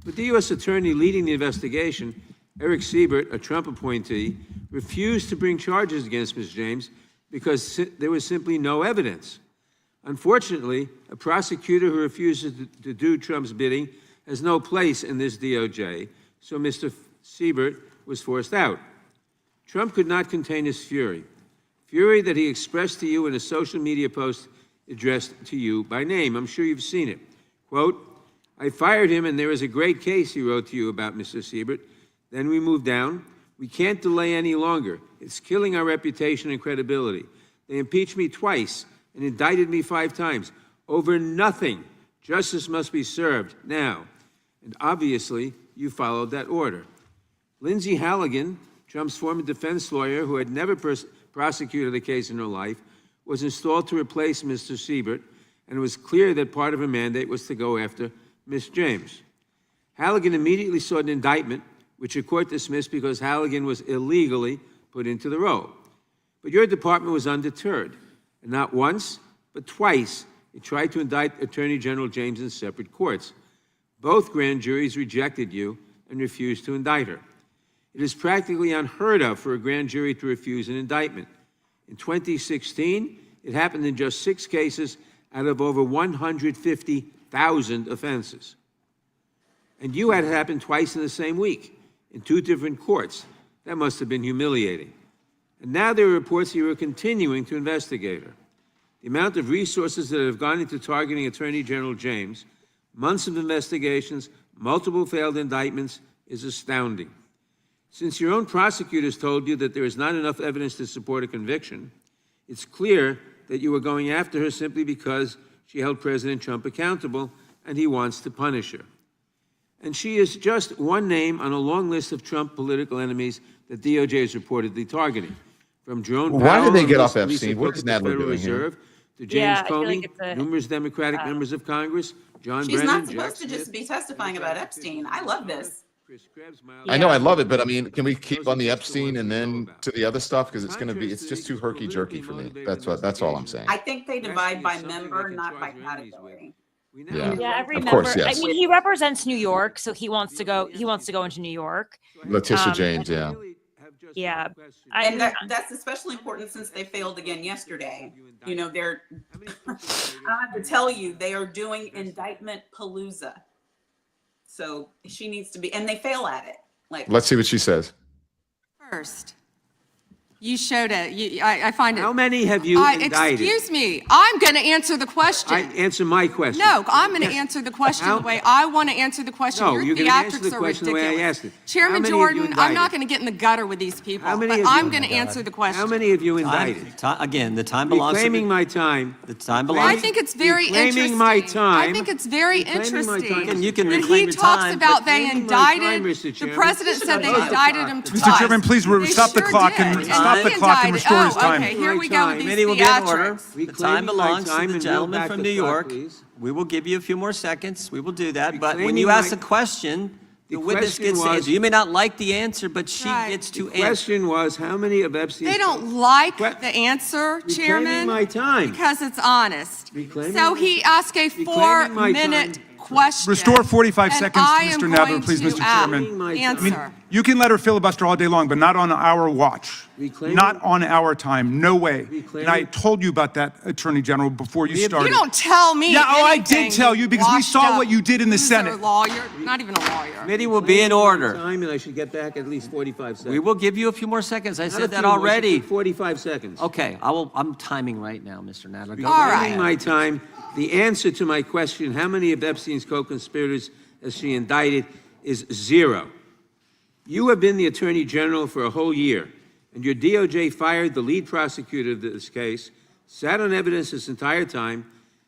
But the U.S. attorney leading the investigation, Eric Siebert, a Trump appointee, refused to bring charges against Ms. James because there was simply no evidence. Unfortunately, a prosecutor who refuses to do Trump's bidding has no place in this DOJ, so Mr. Siebert was forced out. Trump could not contain his fury that he expressed to you in a social media post addressed to you by name. I'm sure you've seen it. Quote, I fired him and there is a great case, he wrote to you about Mr. Siebert. Then we moved down. We can't delay any longer. It's killing our reputation and credibility. They impeached me twice and indicted me 5 times over nothing. Justice must be served now. And obviously, you followed that order. Lindsay Halligan, Trump's former defense lawyer who had never prosecuted a case in her life, was installed to replace Mr. Siebert, and it was clear that part of her mandate was to go after Ms. James. Halligan immediately sought an indictment, which a court dismissed because Halligan was illegally put into the role. But your department was undeterred, and not once, but twice, it tried to indict Attorney General James in separate courts. Both grand juries rejected you and refused to indict her. It is practically unheard of for a grand jury to refuse an indictment. In 2016, it happened in just 6 cases out of over 150,000 offenses. And you had it happen twice in the same week, in 2 different courts. That must have been humiliating. And now there are reports that you are continuing to investigate her. The amount of resources that have gone into targeting Attorney General James, months of investigations, multiple failed indictments, is astounding. Since your own prosecutors told you that there is not enough evidence to support a conviction, it's clear that you were going after her simply because she held President Trump accountable and he wants to punish her. And she is just one name on a long list of Trump political enemies that DOJ is reportedly targeting. From Jerome Powell, Why did they get off Lisa Epstein? Cook What is at the Nadler Federal doing Reserve, here? to James Yeah, I feel Comey, like it's a- numerous Democratic members of Congress, John She's Brennan, not supposed to just be testifying about Epstein. I love this. I know, I love it, but I mean, can we keep on the Epstein and then to the other stuff? Because it's just too herky jerky for me. That's all I'm saying. I think they divide by member, not by category. Yeah. Yeah, every Of member. course, yes. I mean, he represents New York, so he wants to go. He wants to go into New York. Letitia James, yeah. Yeah, And that's especially important since they failed again yesterday. You know, they're, I have to tell you, they are doing indictment palooza. So she needs to be, and they fail at it. Like, Let's see what she says. First, you showed it. I find it. How many have you indicted? Excuse me. I'm going to answer the question. Answer my question. No, I'm going to answer the question the way I want to answer the question. No, Your you're gonna answer theatrics the are question the way I ridiculous. asked it. How Chairman many have you Jordan, I'm not indicted? going to get in the gutter with these people, How many but have you I'm going to answer the question. How many have you indicted? Again, the time belongs to Reclaiming my time. the time I belongs. think it's very Reclaiming interesting. my time. I think it's very Reclaiming my time. interesting. And you can When reclaim he your talks time, about they reclaiming my time, indicted, Mr. the Chairman. president said they Stop the indicted him clock. twice. Mr. Chairman, please They stop the sure clock did. and stop the he clock and indicted- restore his time. Okay, here we go with these Committee will be in order. theatrics. The time Reclaiming my belongs to time the and gentleman reel from back New the clock, York. please. We will give you a few more seconds. We will do that. But when Reclaiming you ask my- a question, the The witness question gets to was- answer. You may not like the answer, but she Right. gets to The answer. question was, how many of Epstein's... They don't like Que- the answer, Reclaiming Chairman, my time. because it's honest. Reclaiming So my- he asked a Reclaiming my 4-minute time. question. Restore 45 and seconds to I am Mr. Nadler, going please, to Mr. Chairman. I mean, Answer. You can let her filibuster all day long, but not on our watch. Reclaiming- Not on our time. No way. And Reclaiming- I told you about that, Attorney General, before you started. You don't tell me Yeah, oh, I anything, did tell you because we washed saw up what you did in the loser Senate. Lawyer, not even a lawyer. Committee will be in Reclaiming my order. Time, and I should get back at least 45 seconds. We will give you a few more seconds. I Not a said that few more, already. 45 seconds. Okay, I'm timing right now, Mr. Nadler. Go All ahead. right. Reclaiming my time. The answer to my question, how many of Epstein's co-conspirators has she indicted, is 0. You have been the Attorney General for a whole year, and your DOJ fired the lead prosecutor of this case, sat on evidence this entire time,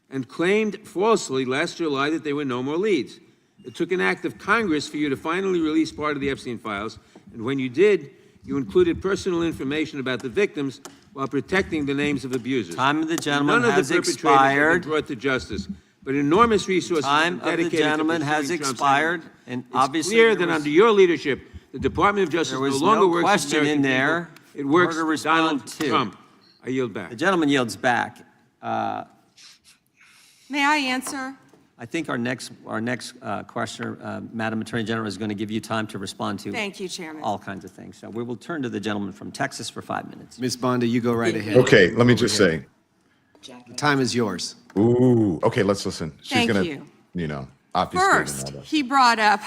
and claimed falsely last July that there were no more leads. It took an act of Congress for you to finally release part of the Epstein files, and when you did, you included personal information about the victims while protecting the names of abusers. Time of the gentleman None of has the perpetrators have expired. been brought to justice, but enormous resources Time have been of the dedicated to gentleman has pursuing Trump's expired, enemies. and It's obviously clear there that was- under your leadership, the Department of Justice There no was longer no works for question American in there people. It works for her to for Donald respond to. Trump. I yield back. The gentleman yields back. May I answer? I think our next questioner, Madam Attorney General, is going to give you time to respond to Thank you, Chairman. all kinds of things. So we will turn to the gentleman from Texas for 5 minutes. Ms. Bondi, you go right ahead. Okay, let me just say. The time is yours. Ooh, okay, let's listen. She's Thank gonna, you. obfuscate and all First, that. he brought up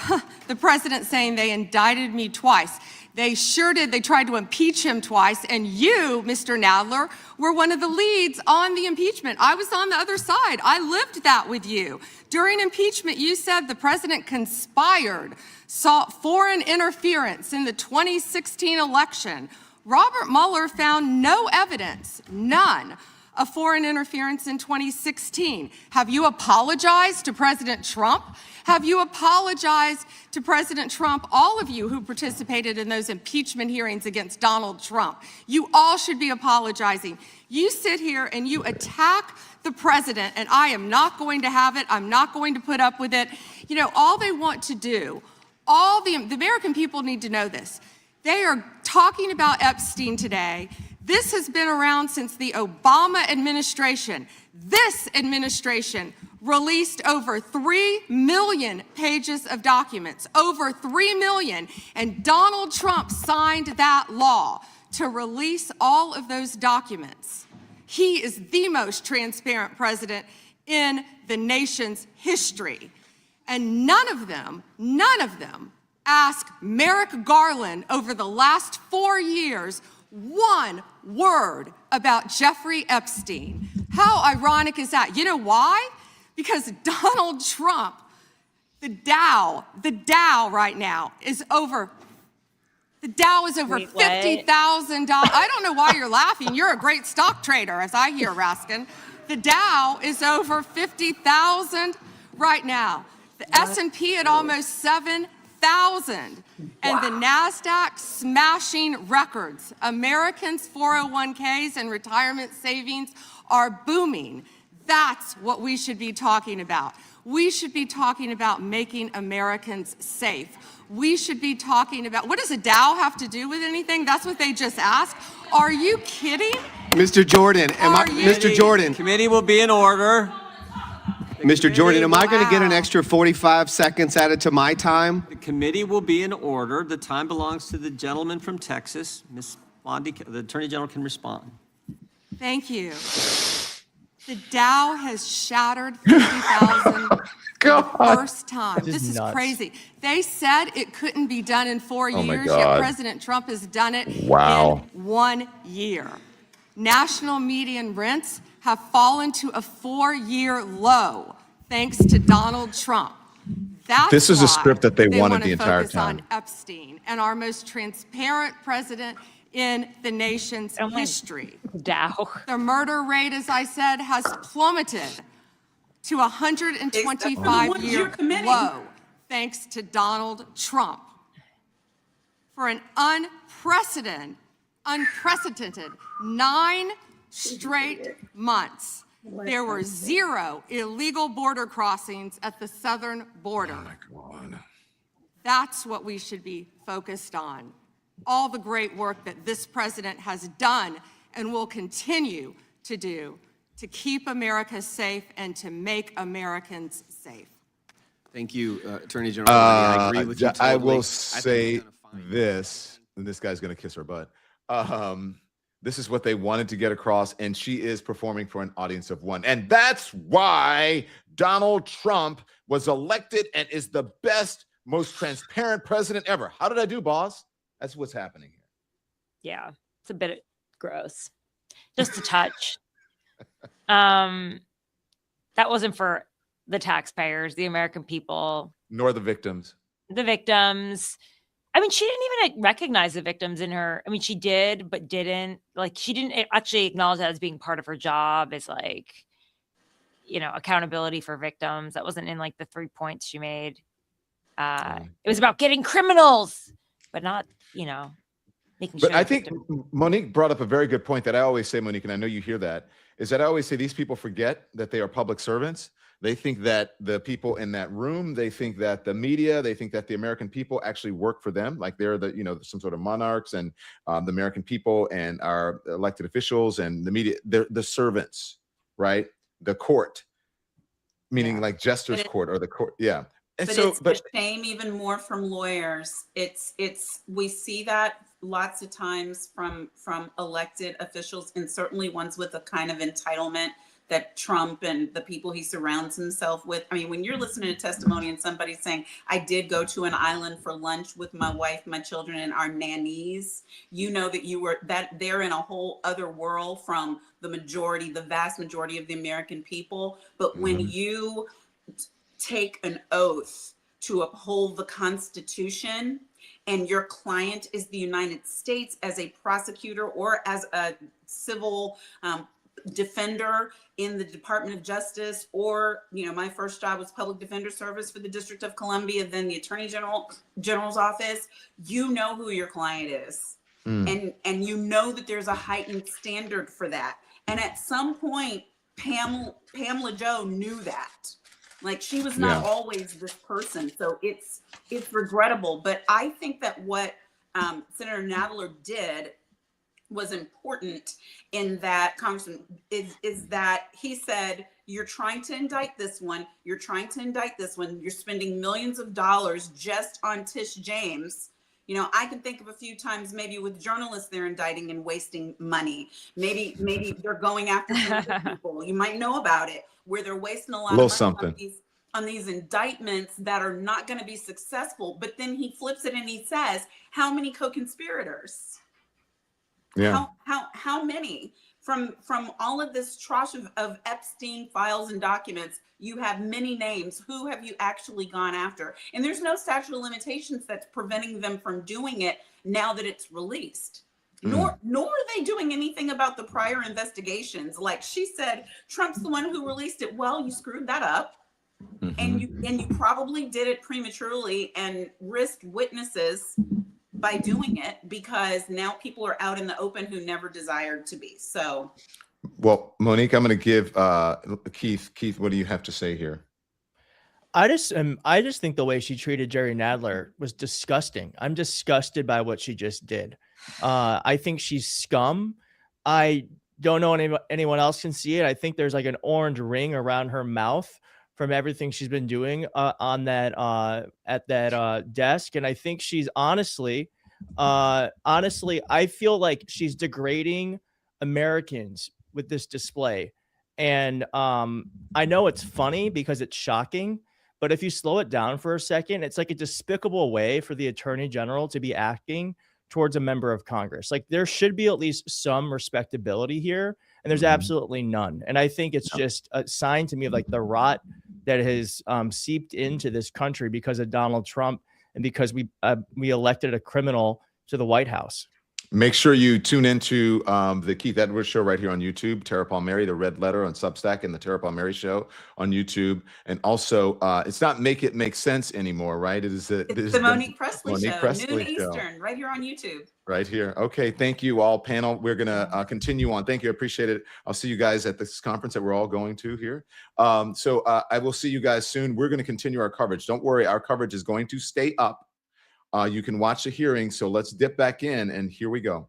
the president saying they indicted me twice. They sure did. They tried to impeach him twice. And you, Mr. Nadler, were one of the leads on the impeachment. I was on the other side. I lived that with you. During impeachment, you said the president conspired, sought foreign interference in the 2016 election. Robert Mueller found no evidence, none, of foreign interference in 2016. Have you apologized to President Trump? Have you apologized to President Trump, all of you who participated in those impeachment hearings against Donald Trump? You all should be apologizing. You sit here and you attack the president, and I am not going to have it. I'm not going to put up with it. You know, all they want to do, the American people need to know this. They are talking about Epstein today. This has been around since the Obama administration. This administration released over 3 million pages of documents, over 3 million, and Donald Trump signed that law to release all of those documents. He is the most transparent president in the nation's history. And none of them asked Merrick Garland over the last 4 years one word about Jeffrey Epstein. How ironic is that? You know why? Because Donald Trump, the Dow right now is over, the Dow is over Wait, what? $50,000. I don't know why you're laughing. You're a great stock trader, as I hear, Raskin. The Dow is over 50,000 right now. The S&P at almost 7,000. And the NASDAQ smashing records. Americans' 401ks and retirement savings are booming. That's what we should be talking about. We should be talking about making Americans safe. We should be talking about, what does a Dow have to do with anything? That's what they just asked. Are you kidding? Mr. Jordan, Mr. Jordan, Committee will be in order. Mr. Jordan, am I going to get an extra 45 seconds added to my time? The committee will be in order. The time belongs to the gentleman from Texas. Ms. Bondi, the Attorney General can respond. Thank you. The Dow has shattered 50,000 for the first time. This is nuts. crazy. They said it couldn't be done in 4 Oh my years, God. yet President Trump has done it Wow. in 1 year. National median rents have fallen to a 4-year low thanks to Donald Trump. That's This is a why script that they wanted wanna the entire focus time. on Epstein and our most transparent president in the nation's history. Dow. The murder rate, as I said, has plummeted to a Except for the ones you're 125-year committing. low, thanks to Donald Trump. For an unprecedented 9 straight months, there were 0 illegal border crossings at the southern border. That's what we should be focused on. All the great work that this president has done and will continue to do to keep America safe and to make Americans safe. Thank you, Attorney General. I agree with you totally. I will think say we're gonna find- this, and this guy's going to kiss her butt. This is what they wanted to get across, and she is performing for an audience of one. And that's why Donald Trump was elected and is the best, most transparent president ever. How did I do, boss? That's what's happening here. Yeah, it's a bit gross. Just a touch. That wasn't for the taxpayers, the American people, Nor the victims. the victims. I mean, she didn't even recognize the victims in her. I mean, she did, but didn't. Like, she didn't actually acknowledge that as being part of her job. As like, you know, accountability for victims. That wasn't in like the 3 points she made. It was about getting criminals, but not, you know, making sure. But I think Monique brought up a very good point that I always say, Monique, and I know you hear that, is that I always say these people forget that they are public servants. They think that the people in that room, they think that the media, they think that the American people actually work for them. Like they're the, you know, some sort of monarchs, and the American people and our elected officials and the media, they're the servants, right? The court, meaning like jester's court or the court. Yeah. And But so, it's a shame even more from lawyers. We see that lots of times from elected officials, and certainly ones with a kind of entitlement that Trump and the people he surrounds himself with. I mean, when you're listening to testimony and somebody's saying, I did go to an island for lunch with my wife, my children, and our nannies, you know that they're in a whole other world from the vast majority of the American people. But when you take an oath to uphold the Constitution, and your client is the United States as a prosecutor or as a civil defender in the Department of Justice, or, you know, my first job was public defender service for the District of Columbia, then the Attorney General's office, you know who your client is. And you know that there's a heightened standard for that. And at some point, Pamela Joe knew that. Like, she was not always this person. So it's regrettable. But I think that what Senator Nadler did was important in that, Congressman, is that he said, you're trying to indict this one. You're trying to indict this one. You're spending millions of dollars just on Tish James. You know, I can think of a few times maybe with journalists they're indicting and wasting money. Maybe they're going after some other people. You might know about it, where they're wasting a lot of money on these indictments that are not going to be successful. But then he flips it and he says, how many co-conspirators? yeah. How many from all of this trash of Epstein files and documents? You have many names. Who have you actually gone after? And there's no statute of limitations that's preventing them from doing it now that it's released. Nor are they doing anything about the prior investigations. Like she said, Trump's the one who released it. Well, you screwed that up. And you probably did it prematurely and risked witnesses by doing it, because now people are out in the open who never desired to be. So Well, Monique, I'm going to give Keith. Keith, what do you have to say here? I just think the way she treated Jerry Nadler was disgusting. I'm disgusted by what she just did. I think she's scum. I don't know anyone else can see it. I think there's like an orange ring around her mouth from everything she's been doing on that at that desk, and I think she's honestly, I feel like she's degrading Americans with this display. And I know it's funny because it's shocking, but if you slow it down for a second, it's like a despicable way for the attorney general to be acting towards a member of Congress. Like there should be at least some respectability here, and there's absolutely none. And I think it's just a sign to me of like the rot that has seeped into this country because of Donald Trump and because we elected a criminal to the White House. Make sure you tune into the Keith Edwards Show right here on YouTube, Tara Palmeri, The Red Letter on Substack, and the Tara Palmeri Show on YouTube. And also, it's not Make It Make Sense anymore, right? It's the Monique Pressley Show, noon Eastern, right here on YouTube. Right here. Okay, thank you all, panel. We're going to continue on. Thank you. I appreciate it. I'll see you guys at this conference that we're all going to here. So I will see you guys soon. We're going to continue our coverage. Don't worry, our coverage is going to stay up. You can watch the hearing, so let's dip back in, and here we go.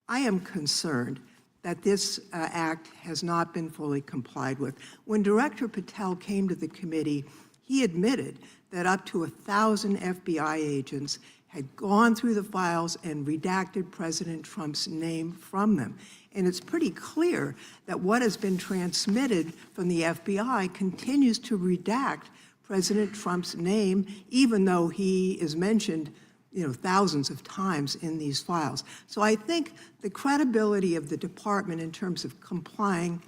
I am concerned that this act has not been fully complied with. When Director Patel came to the committee, he admitted that up to 1,000 FBI agents had gone through the files and redacted President Trump's name from them. And it's pretty clear that what has been transmitted from the FBI continues to redact President Trump's name, even though he is mentioned, thousands of times in these files. So I think the credibility of the department in terms of complying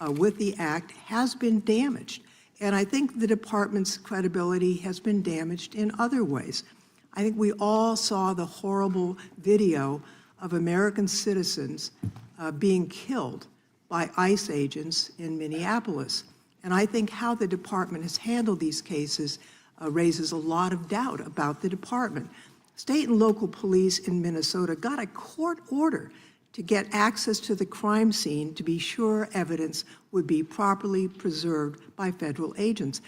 with the act has been damaged. And I think the department's credibility has been damaged in other ways. I think we all saw the horrible video of American citizens being killed by ICE agents in Minneapolis. And I think how the department has handled these cases raises a lot of doubt about the department. State and local police in Minnesota got a court order to get access to the crime scene to be sure evidence would be properly preserved by federal agents.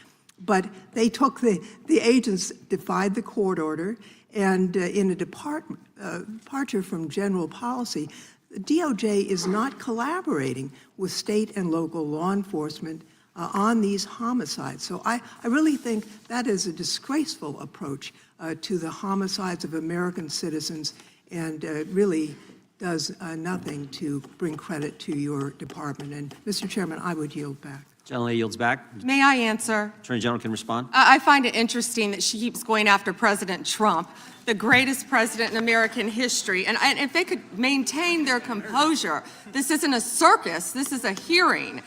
But they took the agents defied the court order, and in a departure from general policy, the DOJ is not collaborating with state and local law enforcement on these homicides. So I really think that is a disgraceful approach to the homicides of American citizens, and really does nothing to bring credit to your department. And Mr. Chairman, I would yield back. Gentlelady yields back. May I answer? Attorney General can respond. I find it interesting that she keeps going after President Trump, the greatest president in American history. And if they could maintain their composure, this isn't a circus, this is a hearing.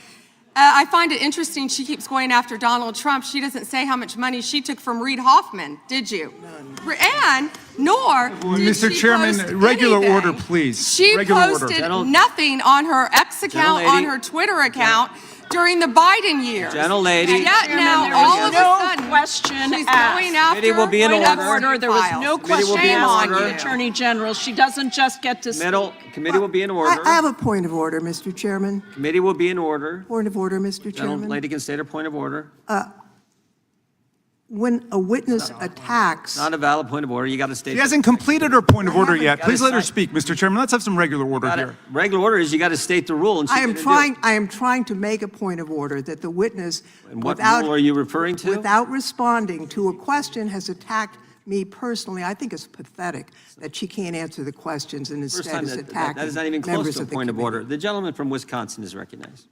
I find it interesting she keeps going after Donald Trump. She doesn't say how much money she took from Reid Hoffman, did you? None. And nor did Mr. she Chairman, post regular anything. order, please. She Regular posted order. nothing on her X account, on her Twitter account during the Biden years. Gentlelady. Yet now, there all was of no a sudden, question she's asked. going after Committee will be in order. There was no Committee will be in question asked order. the Attorney General. She doesn't just get to speak. Committee will be in order. I have a point of order, Mr. Chairman. Committee will be in order. Point of order, Mr. Chairman. Gentlelady can state her point of order. When a witness attacks, Not a valid point of order. You got to state. She hasn't completed her point of order yet. Gotta Please let her cite- speak, Mr. Chairman. Let's have some regular order here. Regular order is you got to state the rule. And she I am didn't do it. trying to make a point of order that the witness, And what rule are you referring to? without responding to a question, has attacked me personally. I think it's pathetic that she can't answer the questions and First instead time is that attacking is not even close members to a of the point of committee. order. The gentleman from Wisconsin is recognized.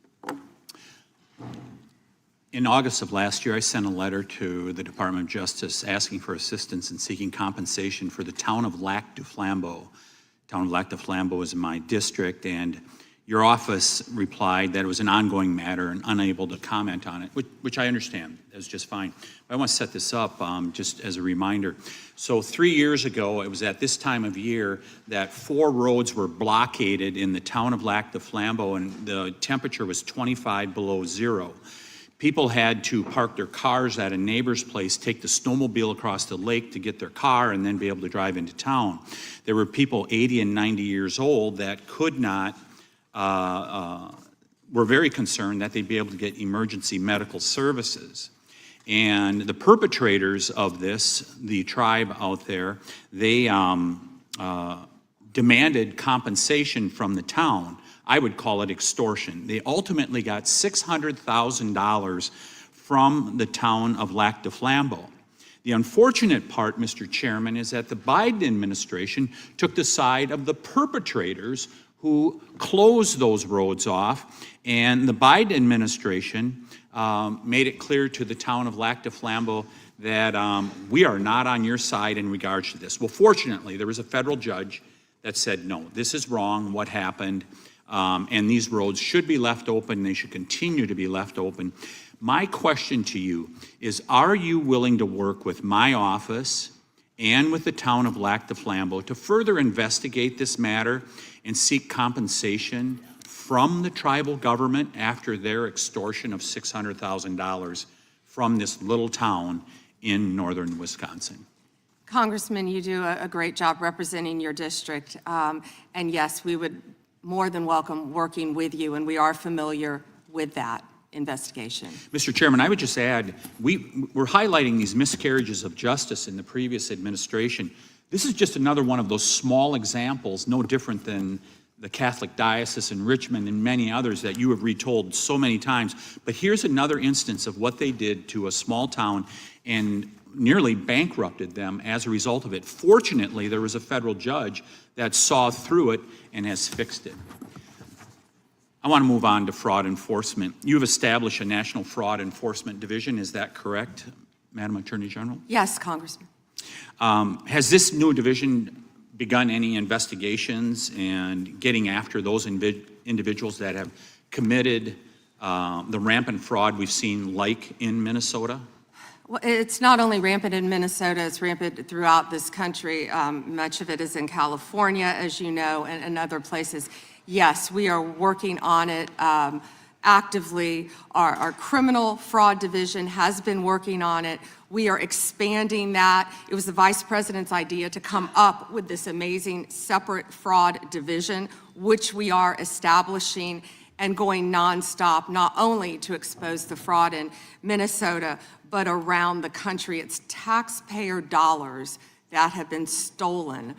In August of last year, I sent a letter to the Department of Justice asking for assistance in seeking compensation for the town of Lac du Flambeau. Town of Lac du Flambeau is in my district, and your office replied that it was an ongoing matter and unable to comment on it, which I understand is just fine. But I want to set this up just as a reminder. So 3 years ago, it was at this time of year that 4 roads were blockaded in the town of Lac du Flambeau, and the temperature was 25 below zero. People had to park their cars at a neighbor's place, take the snowmobile across the lake to get their car, and then be able to drive into town. There were people 80 and 90 years old that could not were very concerned that they'd be able to get emergency medical services. And the perpetrators of this, the tribe out there, they demanded compensation from the town. I would call it extortion. They ultimately got $600,000 from the town of Lac du Flambeau. The unfortunate part, Mr. Chairman, is that the Biden administration took the side of the perpetrators who closed those roads off, and the Biden administration made it clear to the town of Lac du Flambeau that we are not on your side in regards to this. Well, fortunately, there was a federal judge that said, no, this is wrong, what happened, and these roads should be left open, they should continue to be left open. My question to you is, are you willing to work with my office and with the town of Lac du Flambeau to further investigate this matter and seek compensation from the tribal government after their extortion of $600,000 from this little town in northern Wisconsin? Congressman, you do a great job representing your district. And yes, we would more than welcome working with you, and we are familiar with that investigation. Mr. Chairman, I would just add, we're highlighting these miscarriages of justice in the previous administration. This is just another one of those small examples, no different than the Catholic Diocese in Richmond and many others that you have retold so many times. But here's another instance of what they did to a small town and nearly bankrupted them as a result of it. Fortunately, there was a federal judge that saw through it and has fixed it. I want to move on to fraud enforcement. You have established a National Fraud Enforcement Division, is that correct, Madam Attorney General? Yes, Congressman. Has this new division begun any investigations and getting after those individuals that have committed the rampant fraud we've seen, like in Minnesota? Well, it's not only rampant in Minnesota, it's rampant throughout this country. Much of it is in California, as you know, and other places. Yes, we are working on it actively. Our criminal fraud division has been working on it. We are expanding that. It was the Vice President's idea to come up with this amazing separate fraud division, which we are establishing and going nonstop, not only to expose the fraud in Minnesota, but around the country. It's taxpayer dollars that have been stolen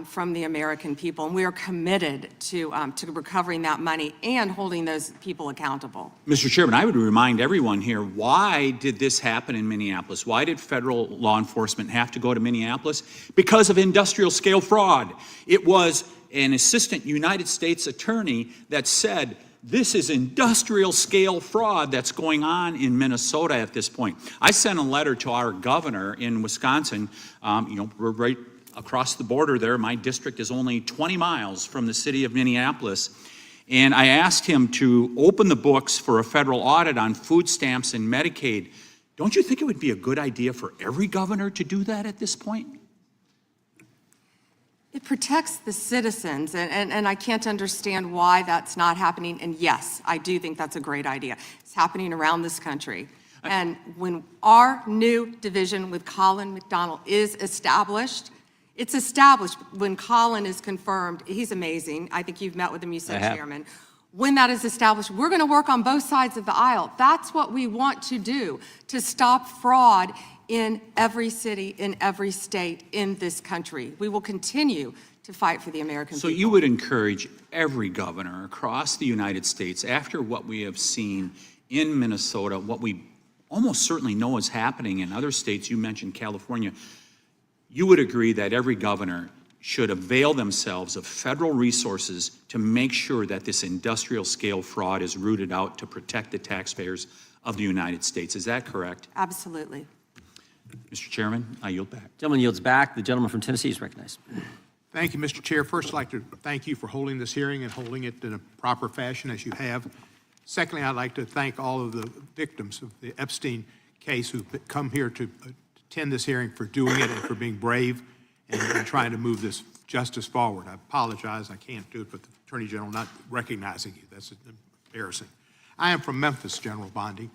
from the American people, and we are committed to recovering that money and holding those people accountable. Mr. Chairman, I would remind everyone here, why did this happen in Minneapolis? Why did federal law enforcement have to go to Minneapolis? Because of industrial scale fraud. It was an assistant United States attorney that said, this is industrial scale fraud that's going on in Minnesota at this point. I sent a letter to our governor in Wisconsin. We're right across the border there. My district is only 20 miles from the city of Minneapolis. And I asked him to open the books for a federal audit on food stamps and Medicaid. Don't you think it would be a good idea for every governor to do that at this point? It protects the citizens, and I can't understand why that's not happening. And yes, I do think that's a great idea. It's happening around this country. And when our new division with Colin McDonald is established, it's established when Colin is confirmed. He's amazing. I think you've met with him, you said, Chairman. When that is established, we're going to work on both sides of the aisle. That's what we want to do, to stop fraud in every city, in every state in this country. We will continue to fight for the American people. So you would encourage every governor across the United States, after what we have seen in Minnesota, what we almost certainly know is happening in other states, you mentioned California, you would agree that every governor should avail themselves of federal resources to make sure that this industrial scale fraud is rooted out to protect the taxpayers of the United States. Is that correct? Absolutely. Mr. Chairman, I yield back. Gentleman yields back. The gentleman from Tennessee is recognized. Thank you, Mr. Chair. First, I'd like to thank you for holding this hearing and holding it in a proper fashion as you have. Secondly, I'd like to thank all of the victims of the Epstein case who've come here to attend this hearing, for doing it and for being brave and trying to move this justice forward. I apologize, I can't do it, but the Attorney General not recognizing you, that's embarrassing. I am from Memphis, General Bondi,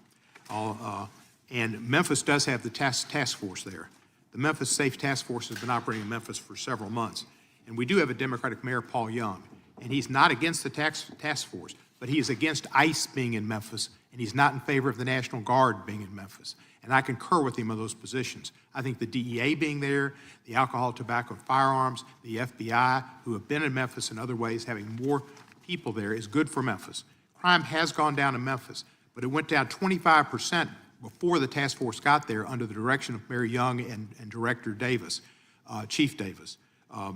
and Memphis does have the task force there. The Memphis Safe Task Force has been operating in Memphis for several months, and we do have a Democratic mayor, Paul Young, and he's not against the task force, but he is against ICE being in Memphis, and he's not in favor of the National Guard being in Memphis. And I concur with him on those positions. I think the DEA being there, the alcohol, tobacco, and firearms, the FBI, who have been in Memphis in other ways, having more people there is good for Memphis. Crime has gone down in Memphis, but it went down 25% before the task force got there under the direction of Mayor Young and Director Davis, Chief Davis.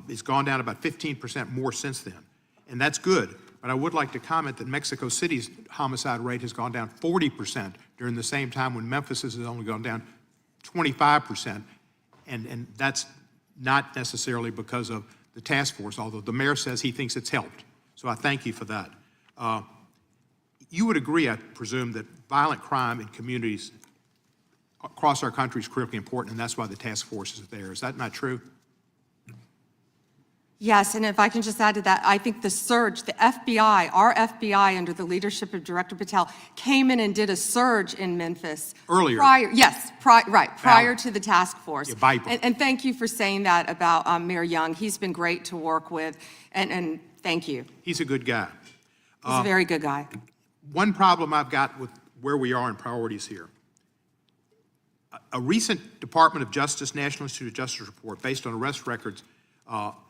It's gone down about 15% more since then, and that's good. But I would like to comment that Mexico City's homicide rate has gone down 40% during the same time when Memphis has only gone down 25%, and that's not necessarily because of the task force, although the mayor says he thinks it's helped. So I thank you for that. You would agree, I presume, that violent crime in communities across our country is critically important, and that's why the task force is there. Is that not true? Yes, and if I can just add to that, I think the surge, the FBI, our FBI under the leadership of Director Patel, came in and did a surge in Memphis. Earlier. Prior to the task force. Yeah, and thank you for saying that about Mayor Young. He's been great to work with, and thank you. He's a good guy. He's a very good guy. One problem I've got with where we are in priorities here. A recent Department of Justice, National Institute of Justice report based on arrest records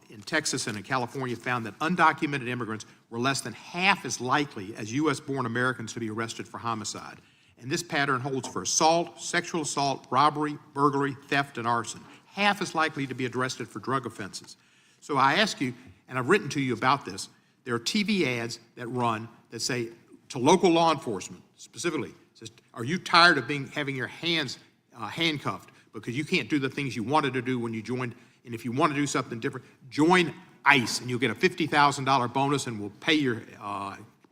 in Texas and in California found that undocumented immigrants were less than half as likely as U.S.-born Americans to be arrested for homicide. And this pattern holds for assault, sexual assault, robbery, burglary, theft, and arson. Half as likely to be arrested for drug offenses. So I ask you, and I've written to you about this, there are TV ads that run that say to local law enforcement, specifically, says, are you tired of having your hands handcuffed because you can't do the things you wanted to do when you joined? And if you want to do something different, join ICE, and you'll get a $50,000 bonus, and we'll pay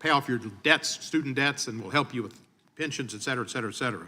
off your debts, student debts, and we'll help you with pensions, et cetera, et cetera, et cetera.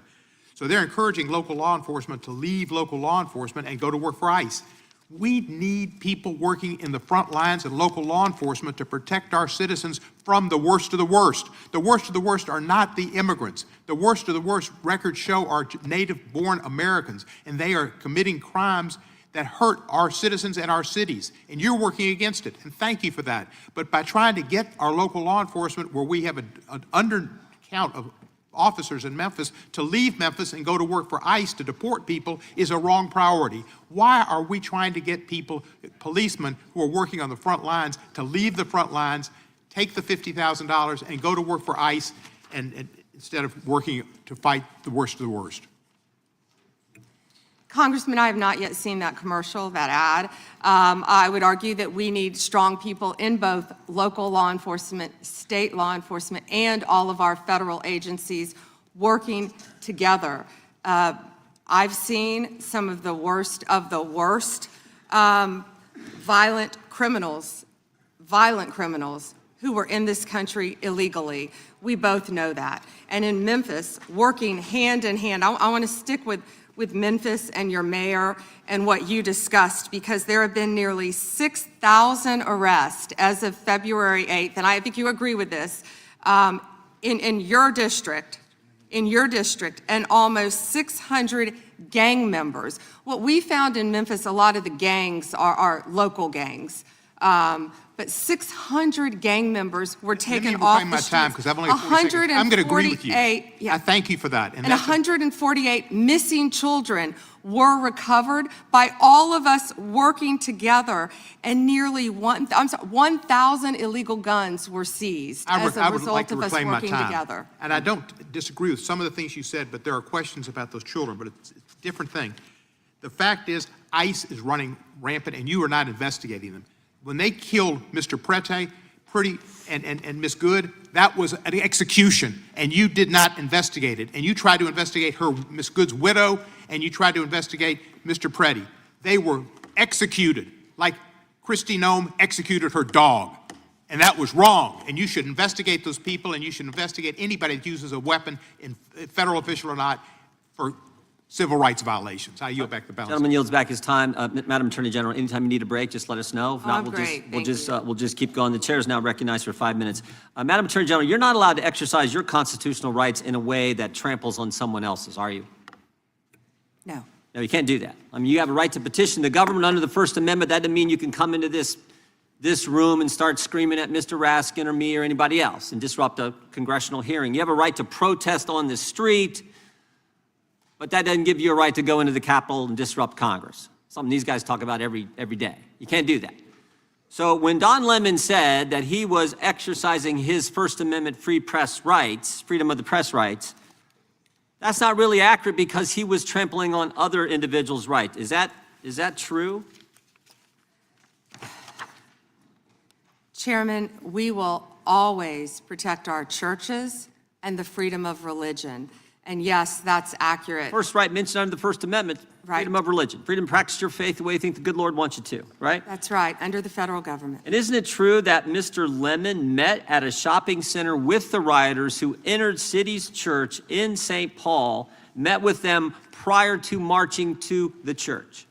So they're encouraging local law enforcement to leave local law enforcement and go to work for ICE. We need people working in the front lines and local law enforcement to protect our citizens from the worst of the worst. The worst of the worst are not the immigrants. The worst of the worst records show are native-born Americans, and they are committing crimes that hurt our citizens and our cities, and you're working against it, and thank you for that. But by trying to get our local law enforcement, where we have an undercount of officers in Memphis, to leave Memphis and go to work for ICE to deport people is a wrong priority. Why are we trying to get people, policemen who are working on the front lines, to leave the front lines, take the $50,000 and go to work for ICE and instead of working to fight the worst of the worst? Congressman, I have not yet seen that commercial, that ad. I would argue that we need strong people in both local law enforcement, state law enforcement, and all of our federal agencies working together. I've seen some of the worst violent criminals who were in this country illegally. We both know that. And in Memphis, working hand in hand, I want to stick with Memphis and your mayor and what you discussed, because there have been nearly 6,000 arrests as of February 8th, and I think you agree with this, in your district, and almost 600 gang members. What we found in Memphis, a lot of the gangs are local gangs. But 600 gang members were taken off the streets. Time, because I've only 40 seconds. I'm going to agree with you. Yeah. I thank you for that. And 148 missing children were recovered by all of us working together, and nearly 1,000 illegal guns were seized as a result of us working together. And I don't disagree with some of the things you said, but there are questions about those children, but it's a different thing. The fact is, ICE is running rampant, and you are not investigating them. When they killed Mr. Pretty and Miss Good, that was an execution, and you did not investigate it. And you tried to investigate Miss Good's widow, and you tried to investigate Mr. Pretty. They were executed, like Kristi Noem executed her dog. And that was wrong. And you should investigate those people, and you should investigate anybody that uses a weapon, federal official or not, for civil rights violations. I yield back the balance. Gentleman yields back his time. Madam Attorney General, anytime you need a break, just let us know. If not, we'll just keep going. The chair is now recognized for 5 minutes. Madam Attorney General, you're not allowed to exercise your constitutional rights in a way that tramples on someone else's, are you? No. No, you can't do that. I mean, you have a right to petition the government under the First Amendment. That doesn't mean you can come into this this room and start screaming at Mr. Raskin or me or anybody else and disrupt a congressional hearing. You have a right to protest on the street, but that doesn't give you a right to go into the Capitol and disrupt Congress. Something these guys talk about every day. You can't do that. So when Don Lemon said that he was exercising his First Amendment free press rights, freedom of the press rights, that's not really accurate because he was trampling on other individuals' rights. Is that true? Chairman, we will always protect our churches and the freedom of religion. And yes, that's accurate. First right mentioned under the First Amendment, freedom of religion, freedom to practice your faith the way you think the good Lord wants you to, right? That's right, under the federal government. And isn't it true that Mr. Lemon met at a shopping center with the rioters who entered City's church in St. Paul, met with them prior to marching to the church?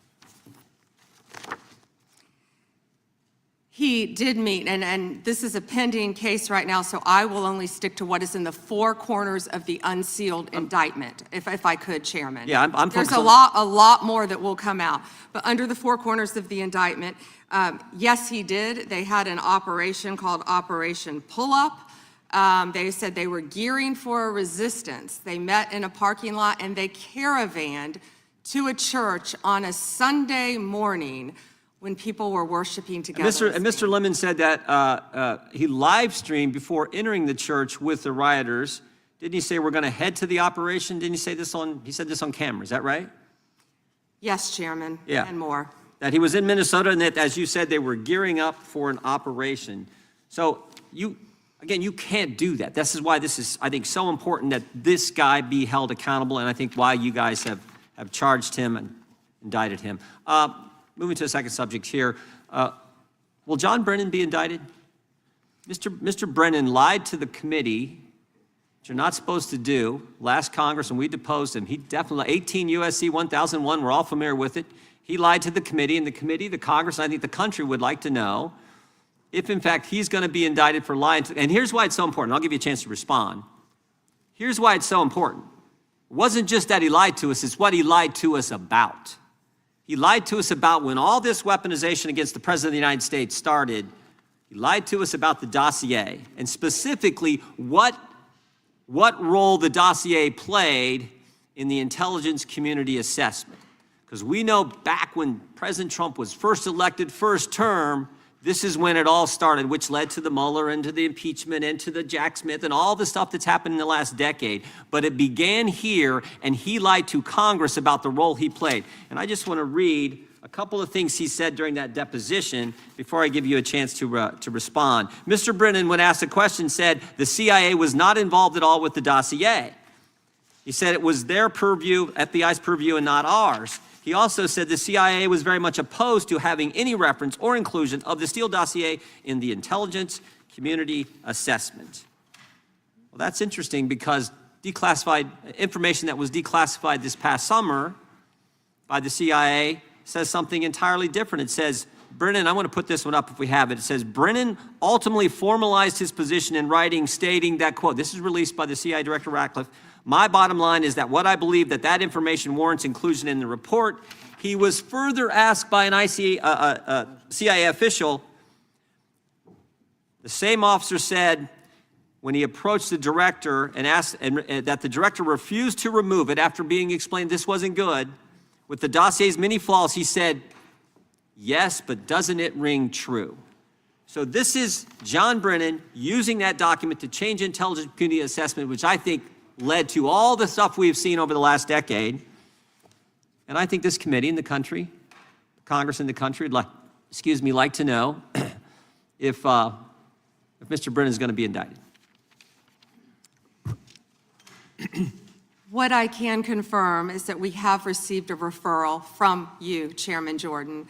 He did meet, and this is a pending case right now, so I will only stick to what is in the four corners of the unsealed indictment, if I could, Chairman. Yeah, I'm There's focused a lot more that will come out. But under the four corners of the indictment, yes, he did. They had an operation called Operation Pull-Up. They said they were gearing for a resistance. They met in a parking lot, and they caravanned to a church on a Sunday morning when people were worshiping together. And Mr. Lemon said that he live streamed before entering the church with the rioters. Didn't he say we're going to head to the operation? Didn't he say this he said this on camera, is that right? Yes, Chairman, Yeah. and more. That he was in Minnesota and that, as you said, they were gearing up for an operation. So you can't do that. This is why this is, I think, so important that this guy be held accountable, and I think why you guys have charged him and indicted him. Moving to a second subject here. Will John Brennan be indicted? Mr. Brennan lied to the committee, which you're not supposed to do, last Congress, and we deposed him. He definitely, 18 U.S.C. 1001, we're all familiar with it. He lied to the committee, and the committee, the Congress, and I think the country would like to know if, in fact, he's going to be indicted for lying. And here's why it's so important. I'll give you a chance to respond. Here's why it's so important. It wasn't just that he lied to us, it's what he lied to us about. He lied to us about when all this weaponization against the President of the United States started. He lied to us about the dossier, and specifically what role the dossier played in the intelligence community assessment. Because we know back when President Trump was first elected, first term, this is when it all started, which led to the Mueller and to the impeachment and to the Jack Smith and all the stuff that's happened in the last decade. But it began here, and he lied to Congress about the role he played. And I just want to read a couple of things he said during that deposition before I give you a chance to respond. Mr. Brennan, when asked a question, said the CIA was not involved at all with the dossier. He said it was their purview, FBI's purview, and not ours. He also said the CIA was very much opposed to having any reference or inclusion of the Steele dossier in the intelligence community assessment. Well, that's interesting because declassified information that was declassified this past summer by the CIA says something entirely different. It says, Brennan, I want to put this one up if we have it. It says, Brennan ultimately formalized his position in writing, stating that, quote, this is released by the CIA Director Ratcliffe, my bottom line is that what I believe that information warrants inclusion in the report. He was further asked by an CIA official. The same officer said when he approached the director and asked that the director refused to remove it after being explained this wasn't good, with the dossier's many flaws, he said, yes, but doesn't it ring true? So this is John Brennan using that document to change intelligence community assessment, which I think led to all the stuff we've seen over the last decade. And I think this committee in the country, Congress in the country, would like to know if Mr. Brennan is going to be indicted. What I can confirm is that we have received a referral from you, Chairman Jordan,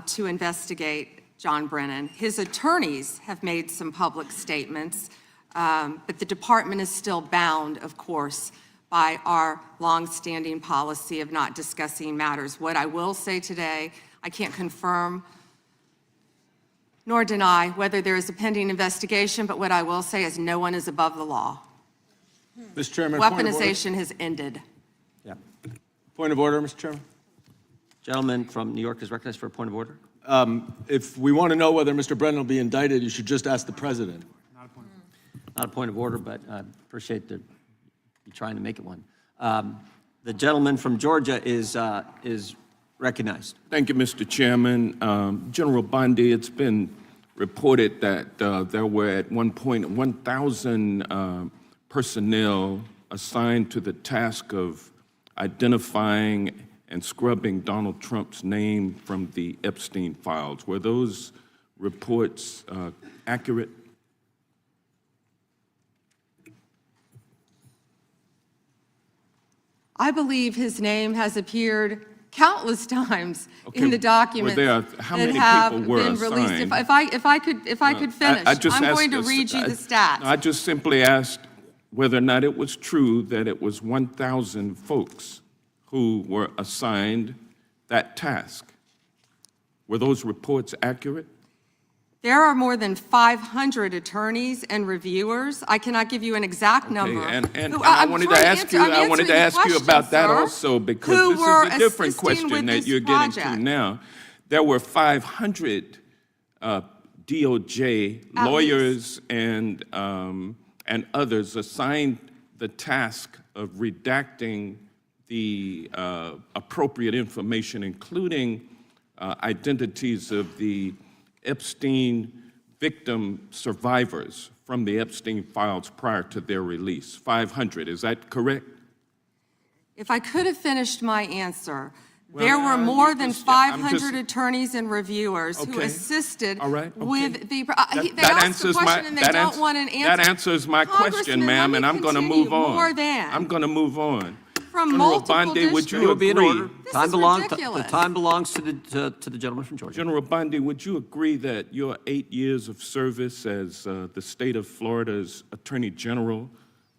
to investigate John Brennan. His attorneys have made some public statements, but the department is still bound, of course, by our longstanding policy of not discussing matters. What I will say today, I can't confirm nor deny whether there is a pending investigation, but what I will say is no one is above the law. Mr. Chairman, Weaponization has ended. Yeah. Point of order, Mr. Chairman. Gentleman from New York is recognized for a point of order. If we want to know whether Mr. Brennan will be indicted, you should just ask the president. Not a point of order, but I appreciate you trying to make it one. The gentleman from Georgia is recognized. Thank you, Mr. Chairman. General Bondi, it's been reported that there were at one point 1,000 personnel assigned to the task of identifying and scrubbing Donald Trump's name from the Epstein files. Were those reports accurate? I believe his name has appeared countless times in the documents how that many have people were been released. assigned? If I could finish, I'm going to read you the stats. I just simply asked whether or not it was true that it was 1,000 folks who were assigned that task. Were those reports accurate? There are more than 500 attorneys and reviewers. I cannot give you an exact number. And I wanted to ask you about that also, because this is a different question that you're getting to now. There were 500 DOJ lawyers and others assigned the task of redacting the appropriate information, including identities of the Epstein victim survivors from the Epstein files prior to their release. 500, is that correct? If I could have finished my answer, there were more than 500 attorneys and reviewers who assisted with the. They asked the question and they don't want an answer. That answers my question, ma'am, and I'm going to move on. I'm going to move on. From General multiple Bondi, would you Be in agree? order. The time belongs to the gentleman from Georgia. General Bondi, would you agree that your 8 years of service as the state of Florida's Attorney General,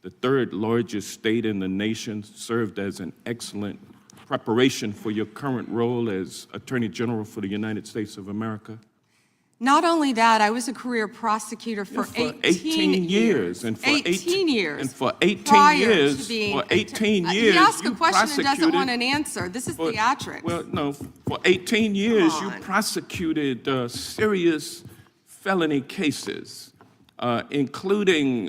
the third largest state in the nation, served as an excellent preparation for your current role as Attorney General for the United States of America? Not only that, I was a career prosecutor for 18 years. And for 18 years. And for 18 prior years, to being, for 18 years, he asked a you question and doesn't want prosecuted- an answer. This is theatrics. Well, no, for 18 years, you prosecuted serious felony cases, including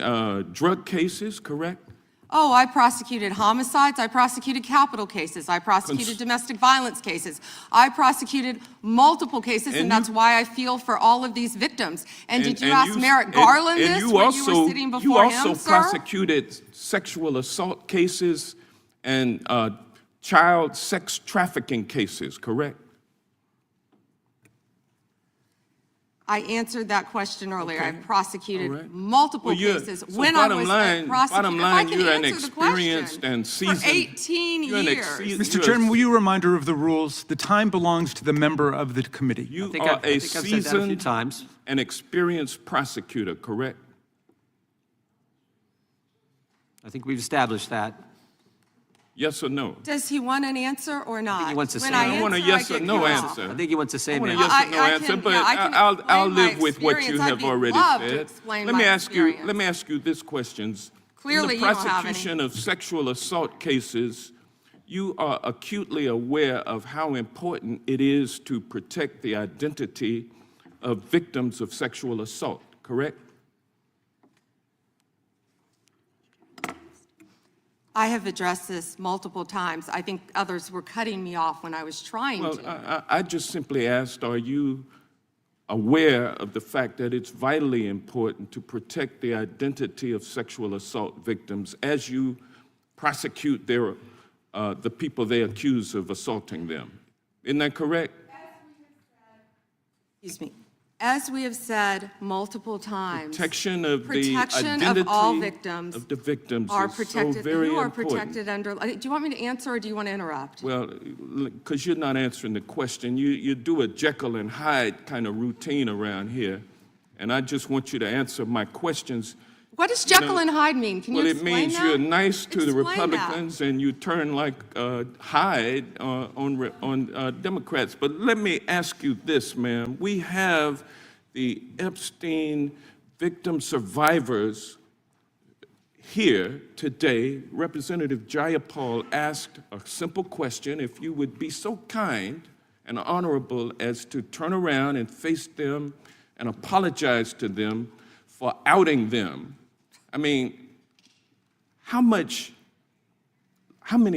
drug cases, correct? Oh, I prosecuted homicides. I prosecuted capital cases. I prosecuted domestic violence cases. I prosecuted multiple cases, and that's why I feel for all of these victims. And did you ask Merrick Garland this when you were sitting before him, sir? You also prosecuted sexual assault cases and child sex trafficking cases, correct? I answered that question earlier. I prosecuted multiple cases when I was a prosecutor. Bottom line, you're an experienced and seasoned. For 18 years. Mr. Chairman, will you remind her of the rules? The time belongs to the member of the committee. You are a seasoned and experienced prosecutor, correct? I think we've established that. Yes or no? Does he want an answer or not? I think he wants to say I want a yes or no answer. I think he wants to say I want a no. yes or no answer, but I'll live with what you have already said. Let me ask you this question. Clearly, in the prosecution of sexual assault cases, you are acutely aware of how important it is to protect the identity of victims of sexual assault, correct? I have addressed this multiple times. I think others were cutting me off when I was trying to. Well, I just simply asked, are you aware of the fact that it's vitally important to protect the identity of sexual assault victims as you prosecute the people they accuse of assaulting them? Isn't that correct? Excuse me. As we have said multiple times, protection of the identity of all victims of the victims are is protected. so very You are important. protected under. Do you want me to answer or do you want to interrupt? Well, because you're not answering the question. You do a Jekyll and Hyde kind of routine around here, and I just want you to answer my questions. What does Jekyll and Hyde mean? Can you explain it means that? you're nice to the Explain Republicans and you turn like Hyde on Democrats. But let me ask you this, ma'am. We have the Epstein victim survivors here today. Representative Jayapal asked a simple question. If you would be so kind and honorable as to turn around and face them and apologize to them for outing them. I mean, how many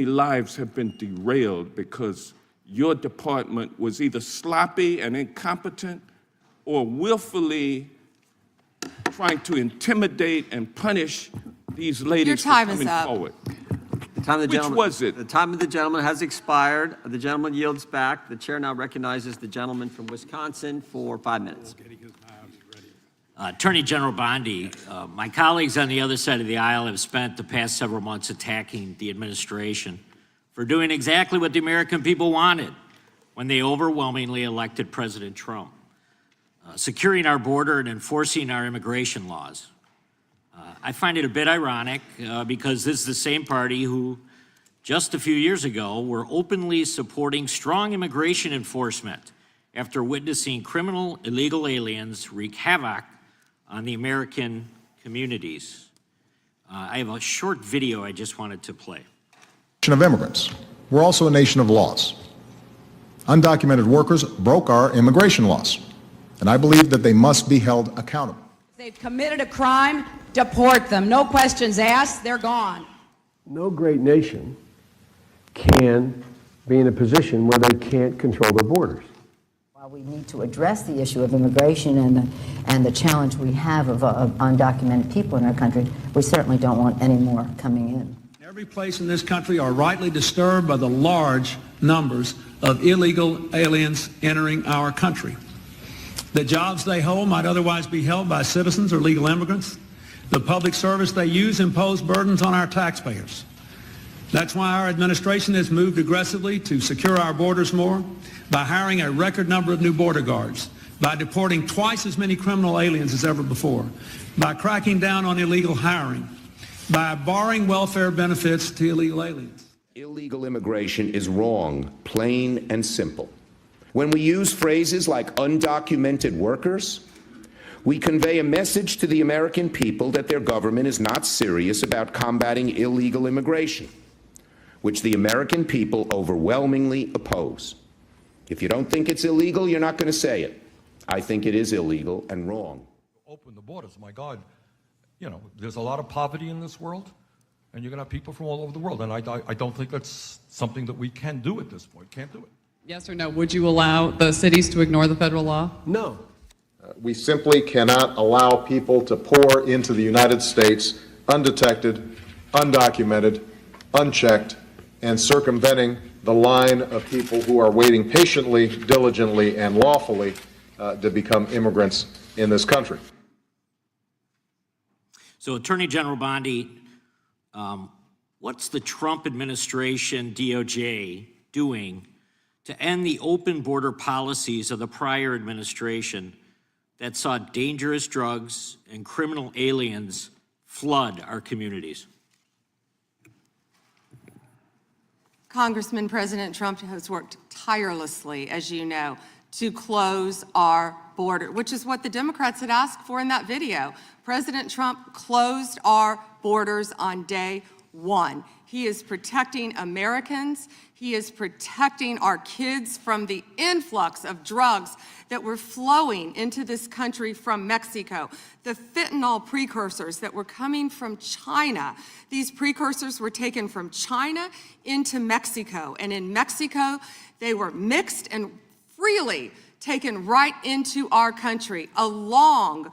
lives have been derailed because your department was either sloppy and incompetent or willfully trying to intimidate and punish these ladies for coming forward? Which was it? The time of the gentleman has expired. The gentleman yields back. The chair now recognizes the gentleman from Wisconsin for 5 minutes. Attorney General Bondi, my colleagues on the other side of the aisle have spent the past several months attacking the administration for doing exactly what the American people wanted when they overwhelmingly elected President Trump, securing our border and enforcing our immigration laws. I find it a bit ironic because this is the same party who just a few years ago were openly supporting strong immigration enforcement after witnessing criminal illegal aliens wreak havoc on the American communities. I have a short video I just wanted to play. Of immigrants. We're also a nation of laws. Undocumented workers broke our immigration laws, and I believe that they must be held accountable. They've committed a crime, deport them. No questions asked, they're gone. No great nation can be in a position where they can't control their borders. While we need to address the issue of immigration and the challenge we have of undocumented people in our country, we certainly don't want any more coming in. Every place in this country are rightly disturbed by the large numbers of illegal aliens entering our country. The jobs they hold might otherwise be held by citizens or legal immigrants. The public service they use impose burdens on our taxpayers. That's why our administration has moved aggressively to secure our borders more by hiring a record number of new border guards, by deporting twice as many criminal aliens as ever before, by cracking down on illegal hiring, by barring welfare benefits to illegal aliens. Illegal immigration is wrong, plain and simple. When we use phrases like undocumented workers, we convey a message to the American people that their government is not serious about combating illegal immigration, which the American people overwhelmingly oppose. If you don't think it's illegal, you're not going to say it. I think it is illegal and wrong. Open the borders, my God. You know, there's a lot of poverty in this world, and you're going to have people from all over the world, and I don't think that's something that we can do at this point. Can't do it. Yes or no? Would you allow the cities to ignore the federal law? No. We simply cannot allow people to pour into the United States undetected, undocumented, unchecked, and circumventing the line of people who are waiting patiently, diligently, and lawfully to become immigrants in this country. So, Attorney General Bondi, what's the Trump administration, DOJ, doing to end the open border policies of the prior administration that saw dangerous drugs and criminal aliens flood our communities? Congressman, President Trump has worked tirelessly, as you know, to close our border, which is what the Democrats had asked for in that video. President Trump closed our borders on day one. He is protecting Americans. He is protecting our kids from the influx of drugs that were flowing into this country from Mexico. The fentanyl precursors that were coming from China. These precursors were taken from China into Mexico. And in Mexico, they were mixed and freely taken right into our country, along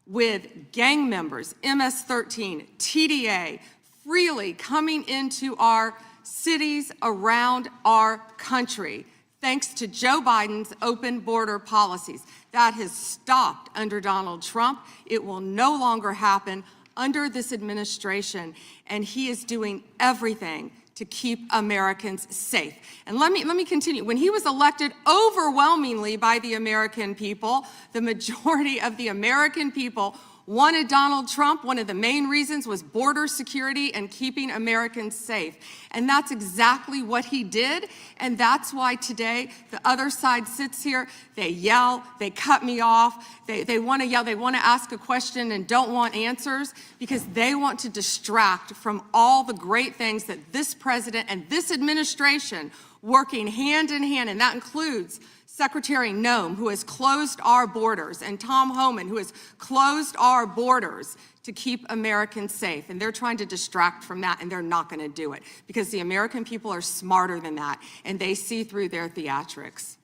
with gang members, MS-13, TDA, freely coming into our cities around our country, thanks to Joe Biden's open border policies. That has stopped under Donald Trump. It will no longer happen under this administration, and he is doing everything to keep Americans safe. And let me continue. When he was elected overwhelmingly by the American people, the majority of the American people wanted Donald Trump. One of the main reasons was border security and keeping Americans safe. And that's exactly what he did. And that's why today the other side sits here, they yell, they cut me off, they want to yell, they want to ask a question and don't want answers because they want to distract from all the great things that this president and this administration working hand in hand, and that includes Secretary Noem, who has closed our borders, and Tom Homan, who has closed our borders to keep Americans safe. And they're trying to distract from that, and they're not going to do it because the American people are smarter than that, and they see through their theatrics.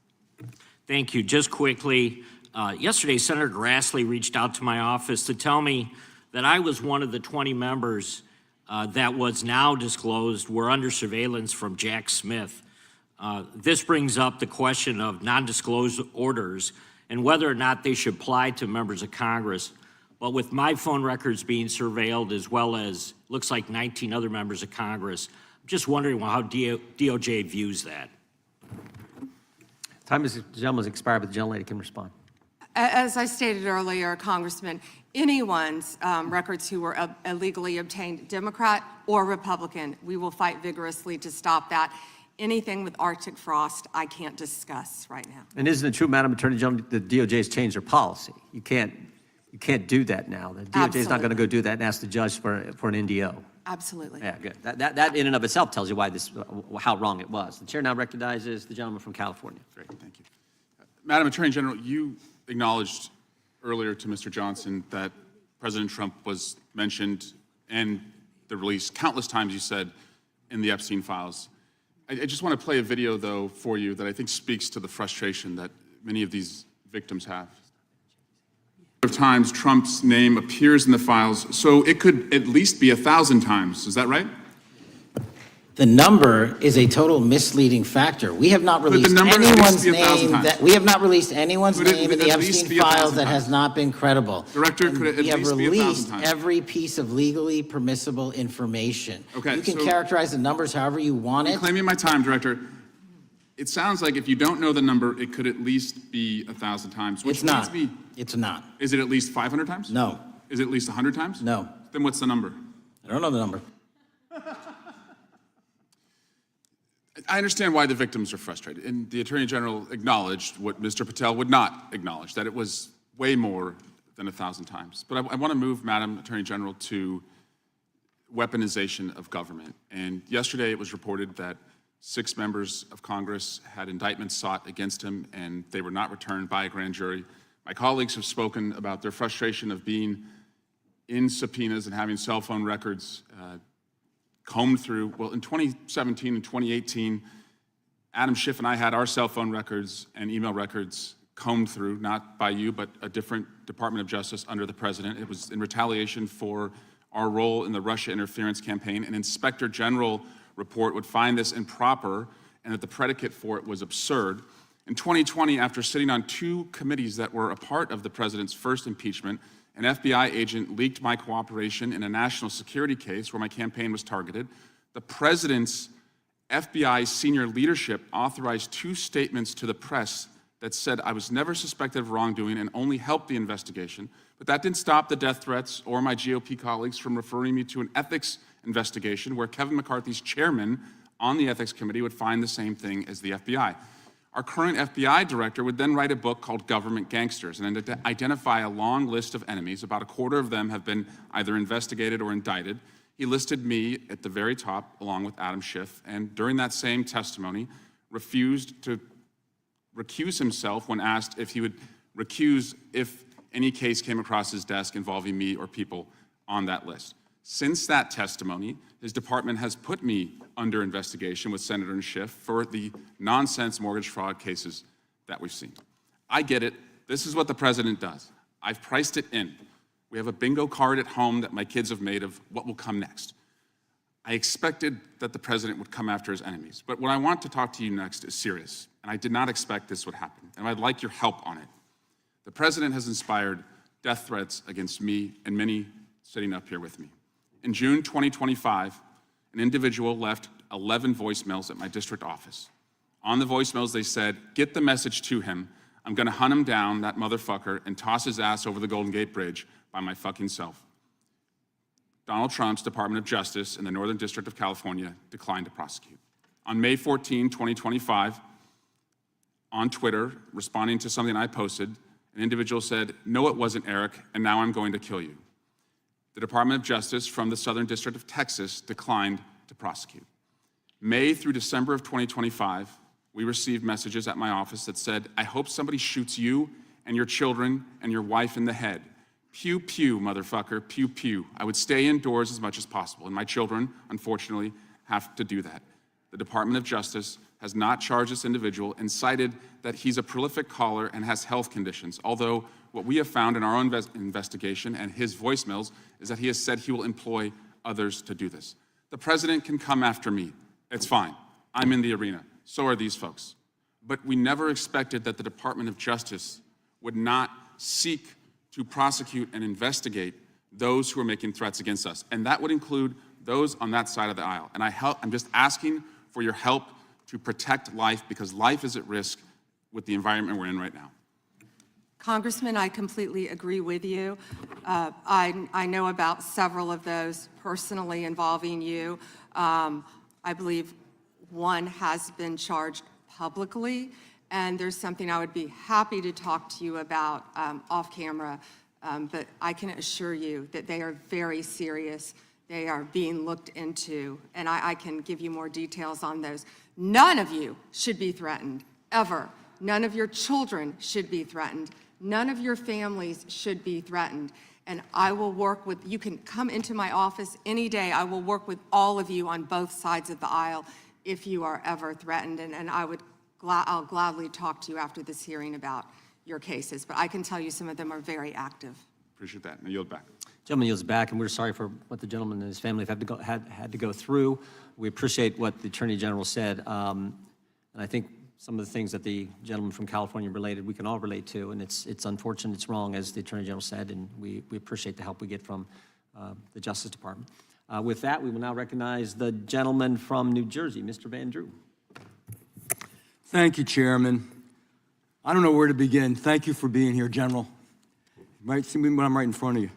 Thank you. Just quickly, yesterday, Senator Grassley reached out to my office to tell me that I was one of the 20 members that was now disclosed were under surveillance from Jack Smith. This brings up the question of non-disclosed orders and whether or not they should apply to members of Congress. But with my phone records being surveilled, as well as looks like 19 other members of Congress, I'm just wondering how DOJ views that. Time is, the gentleman's expired, but the gentlelady can respond. As I stated earlier, Congressman, anyone's records who were illegally obtained, Democrat or Republican, we will fight vigorously to stop that. Anything with Arctic frost, I can't discuss right now. And isn't it true, Madam Attorney General, the DOJ has changed their policy? You can't do that now. The DOJ is not going to go do that and ask the judge for an NDO. Absolutely. Yeah, good. That in and of itself tells you why how wrong it was. The chair now recognizes the gentleman from California. Great, thank you. Madam Attorney General, you acknowledged earlier to Mr. Johnson that President Trump was mentioned and the release countless times, you said, in the Epstein files. I just want to play a video, though, for you that I think speaks to the frustration that many of these victims have. Of times Trump's name appears in the files, so it could at least be 1,000 times. Is that right? The number is a total misleading factor. We have not released anyone's name in the Epstein files that has not been credible. Director, could it at we have least be 1,000 released times? every piece of legally permissible information. Okay, you can so- characterize the numbers however you want it. Claiming my time, Director. It sounds like if you don't know the number, it could at least be 1,000 times. Which It's not. leads me- It's not. Is it at least 500 times? No. Is it at least 100 times? No. Then what's the number? I don't know the number. I understand why the victims are frustrated, and the Attorney General acknowledged what Mr. Patel would not acknowledge, that it was way more than 1,000 times. But I want to move, Madam Attorney General, to weaponization of government. And yesterday it was reported that 6 members of Congress had indictments sought against him, and they were not returned by a grand jury. My colleagues have spoken about their frustration of being in subpoenas and having cell phone records combed through. Well, in 2017 and 2018, Adam Schiff and I had our cell phone records and email records combed through, not by you, but a different Department of Justice under the President. It was in retaliation for our role in the Russia interference campaign. An Inspector General report would find this improper and that the predicate for it was absurd. In 2020, after sitting on 2 committees that were a part of the President's first impeachment, an FBI agent leaked my cooperation in a national security case where my campaign was targeted. The President's FBI senior leadership authorized 2 statements to the press that said I was never suspected of wrongdoing and only helped the investigation. But that didn't stop the death threats or my GOP colleagues from referring me to an ethics investigation where Kevin McCarthy's chairman on the ethics committee would find the same thing as the FBI. Our current FBI director would then write a book called Government Gangsters and identify a long list of enemies. About a quarter of them have been either investigated or indicted. He listed me at the very top, along with Adam Schiff, and during that same testimony, refused to recuse himself when asked if he would recuse if any case came across his desk involving me or people on that list. Since that testimony, his department has put me under investigation with Senator Schiff for the nonsense mortgage fraud cases that we've seen. I get it. This is what the President does. I've priced it in. We have a bingo card at home that my kids have made of what will come next. I expected that the President would come after his enemies. But what I want to talk to you next is serious, and I did not expect this would happen, and I'd like your help on it. The President has inspired death threats against me and many sitting up here with me. In June 2025, an individual left 11 voicemails at my district office. On the voicemails, they said, "Get the message to him. I'm going to hunt him down, that motherfucker, and toss his ass over the Golden Gate Bridge by my fucking self." Donald Trump's Department of Justice in the Northern District of California declined to prosecute. On May 14, 2025, on Twitter, responding to something I posted, an individual said, "No, it wasn't Eric, and now I'm going to kill you." The Department of Justice from the Southern District of Texas declined to prosecute. May through December of 2025, we received messages at my office that said, I hope somebody shoots you and your children and your wife in the head. Pew, pew, motherfucker, pew, pew. I would stay indoors as much as possible, and my children, unfortunately, have to do that. The Department of Justice has not charged this individual and cited that he's a prolific caller and has health conditions, although what we have found in our own investigation and his voicemails is that he has said he will employ others to do this. The president can come after me. It's fine. I'm in the arena. So are these folks. But we never expected that the Department of Justice would not seek to prosecute and investigate those who are making threats against us. And that would include those on that side of the aisle. And I'm just asking for your help to protect life, because life is at risk with the environment we're in right now. Congressman, I completely agree with you. I know about several of those personally involving you. I believe one has been charged publicly, and there's something I would be happy to talk to you about off camera, but I can assure you that they are very serious. They are being looked into, and I can give you more details on those. None of you should be threatened, ever. None of your children should be threatened. None of your families should be threatened. And I will work with, you can come into my office any day. I will work with all of you on both sides of the aisle if you are ever threatened. And I'll gladly talk to you after this hearing about your cases. But I can tell you some of them are very active. Appreciate that. And I yield back. Gentleman yields back, and we're sorry for what the gentleman and his family have had to go through. We appreciate what the Attorney General said, and I think some of the things that the gentleman from California related, we can all relate to, and it's unfortunate, it's wrong, as the Attorney General said, and we appreciate the help we get from the Justice Department. With that, we will now recognize the gentleman from New Jersey, Mr. Van Drew. Thank you, Chairman. I don't know where to begin. Thank you for being here, General. You might see me when I'm right in front of you.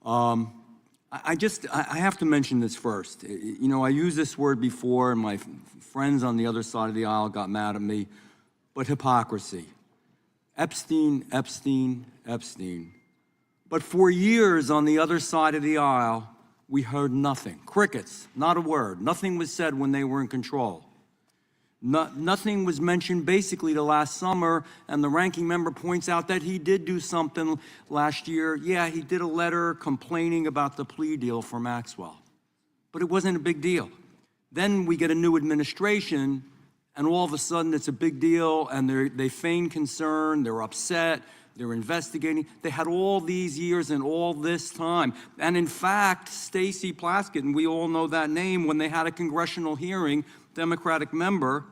I have to mention this first. You know, I used this word before, and my friends on the other side of the aisle got mad at me, but hypocrisy. Epstein, Epstein, Epstein. But for years on the other side of the aisle, we heard nothing. Crickets, not a word. Nothing was said when they were in control. Nothing was mentioned basically till last summer, and the ranking member points out that he did do something last year. Yeah, he did a letter complaining about the plea deal for Maxwell, but it wasn't a big deal. Then we get a new administration, and all of a sudden it's a big deal, and they feign concern, they're upset, they're investigating. They had all these years and all this time. And in fact, Stacey Plaskett, and we all know that name, when they had a congressional hearing, Democratic member,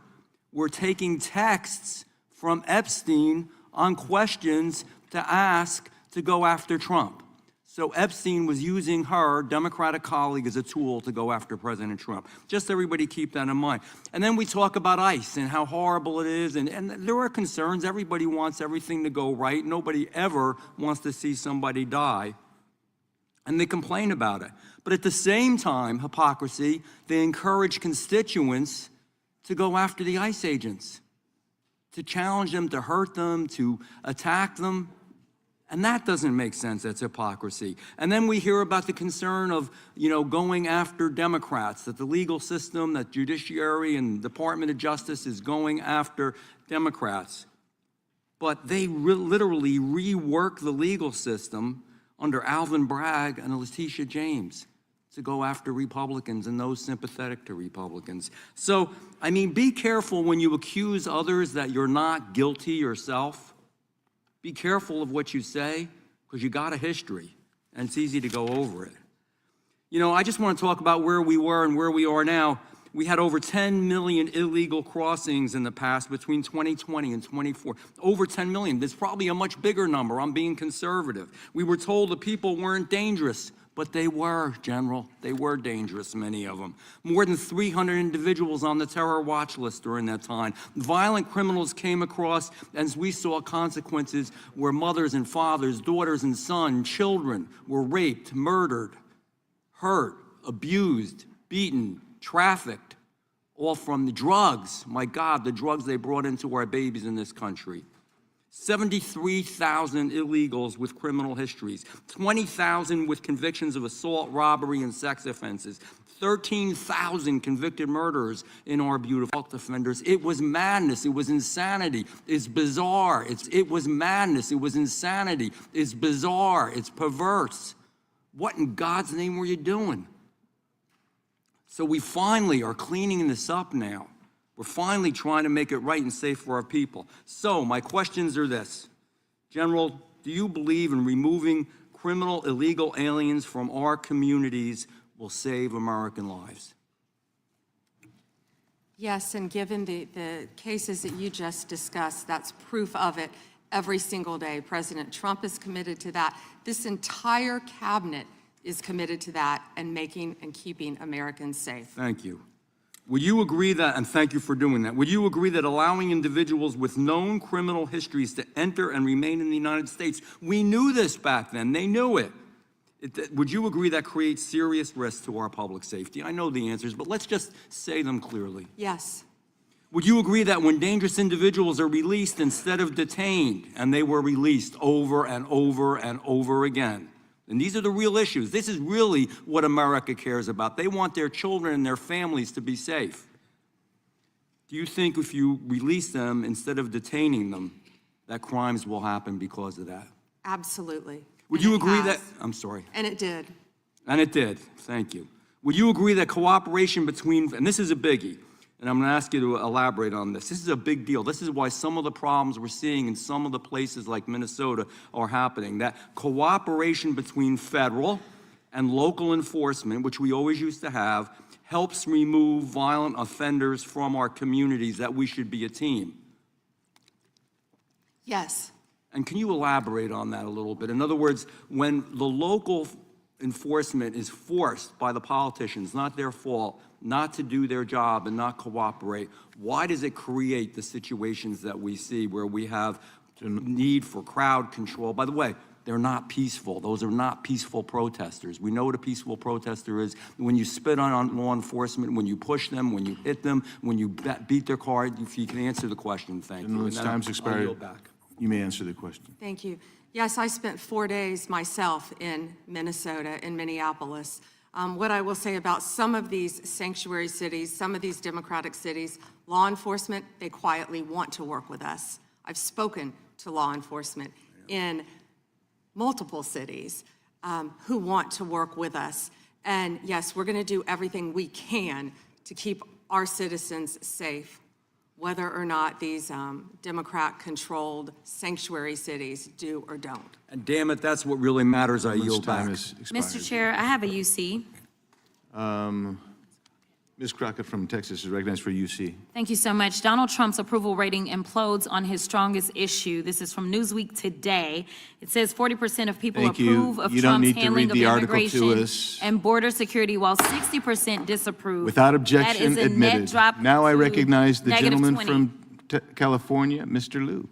were taking texts from Epstein on questions to ask to go after Trump. So Epstein was using her Democratic colleague as a tool to go after President Trump. Just everybody keep that in mind. And then we talk about ICE and how horrible it is, and there are concerns. Everybody wants everything to go right. Nobody ever wants to see somebody die. And they complain about it. But at the same time, hypocrisy, they encourage constituents to go after the ICE agents, to challenge them, to hurt them, to attack them. And that doesn't make sense. That's hypocrisy. And then we hear about the concern of, going after Democrats, that the legal system, that judiciary and Department of Justice is going after Democrats. But they literally rework the legal system under Alvin Bragg and Letitia James to go after Republicans and those sympathetic to Republicans. So, be careful when you accuse others that you're not guilty yourself. Be careful of what you say, because you got a history, and it's easy to go over it. I just want to talk about where we were and where we are now. We had over 10 million illegal crossings in the past between 2020 and 24. Over 10 million. There's probably a much bigger number. I'm being conservative. We were told the people weren't dangerous, but they were, General. They were dangerous, many of them. More than 300 individuals on the terror watch list during that time. Violent criminals came across, and we saw consequences where mothers and fathers, daughters and sons, children were raped, murdered, hurt, abused, beaten, trafficked, all from the drugs. My God, the drugs they brought into our babies in this country. 73,000 illegals with criminal histories, 20,000 with convictions of assault, robbery, and sex offenses, 13,000 convicted murderers in our beautiful offenders. It was madness. It was insanity. It's bizarre. It was madness. It was insanity. It's bizarre. It's perverse. What in God's name were you doing? So we finally are cleaning this up now. We're finally trying to make it right and safe for our people. So my questions are this. General, do you believe in removing criminal illegal aliens from our communities will save American lives? Yes, and given the cases that you just discussed, that's proof of it every single day. President Trump is committed to that. This entire cabinet is committed to that and making and keeping Americans safe. Thank you. Would you agree that, and thank you for doing that, would you agree that allowing individuals with known criminal histories to enter and remain in the United States, we knew this back then, they knew it. Would you agree that creates serious risk to our public safety? I know the answers, but let's just say them clearly. Yes. Would you agree that when dangerous individuals are released instead of detained, and they were released over and over and over again, and these are the real issues. This is really what America cares about. They want their children and their families to be safe. Do you think if you release them instead of detaining them, that crimes will happen because of that? Absolutely. Would you agree that, I'm sorry. And it did. And it did, thank you. Would you agree that cooperation between, and this is a biggie, and I'm gonna ask you to elaborate on this. This is a big deal. This is why some of the problems we're seeing in some of the places like Minnesota are happening. That cooperation between federal and local enforcement, which we always used to have, helps remove violent offenders from our communities, that we should be a team. Yes. And can you elaborate on that a little bit? In other words, when the local enforcement is forced by the politicians, not their fault, not to do their job and not cooperate, why does it create the situations that we see where we have need for crowd control? By the way, they're not peaceful. Those are not peaceful protesters. We know what a peaceful protester is. When you spit on law enforcement, when you push them, when you hit them, when you beat their car, if you can answer the question, thank you. Gentleman's time's expired. You may answer the question. Thank you. Yes, I spent 4 days myself in Minnesota, in Minneapolis. What I will say about some of these sanctuary cities, some of these democratic cities, law enforcement, they quietly want to work with us. I've spoken to law enforcement in multiple cities who want to work with us. And yes, we're going to do everything we can to keep our citizens safe, whether or not these Democrat-controlled sanctuary cities do or don't. And damn it, that's what really matters. I yield back. Mr. Chair, I have a UC. Ms. Crockett from Texas is recognized for UC. Thank you so much. Donald Trump's approval rating implodes on his strongest issue. This is from Newsweek today. It says 40% of people approve of Trump's handling of immigration and border security, while 60% disapprove. Without objection, that is a admitted. net drop Now I to recognize the gentleman -20. from California, Mr. Liu.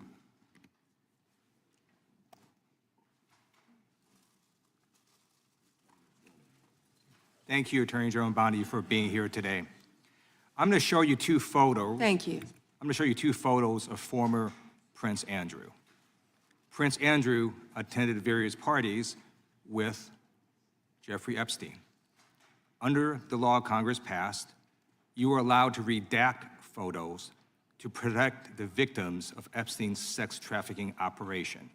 Thank you, Attorney General Bondi, for being here today. I'm going to show you two photos. Thank you. I'm going to show you two photos of former Prince Andrew. Prince Andrew attended various parties with Jeffrey Epstein. Under the law Congress passed, you were allowed to redact photos to protect the victims of Epstein's sex trafficking operation.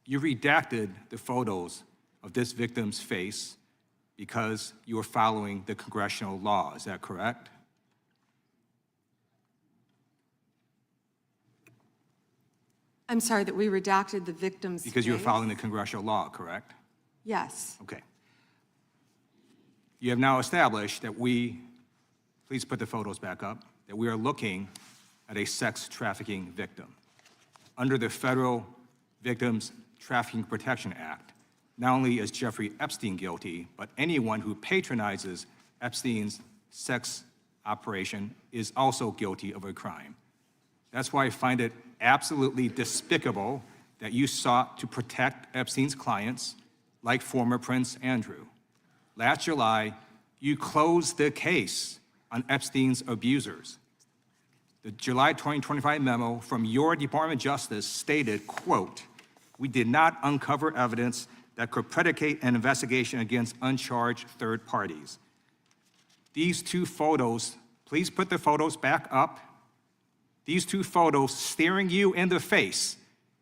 You redacted the photos of this victim's face because you were following the congressional law. Is that correct? I'm sorry, that we redacted the victim's Because you were face? following the congressional law, correct? Yes. Okay. You have now established that please put the photos back up, that we are looking at a sex trafficking victim. Under the Federal Victims Trafficking Protection Act, not only is Jeffrey Epstein guilty, but anyone who patronizes Epstein's sex operation is also guilty of a crime. That's why I find it absolutely despicable that you sought to protect Epstein's clients, like former Prince Andrew. Last July, you closed the case on Epstein's abusers. The July 2025 memo from your Department of Justice stated, quote, "We did not uncover evidence that could predicate an investigation against uncharged third parties." These two photos, please put the photos back up. These two photos staring you in the face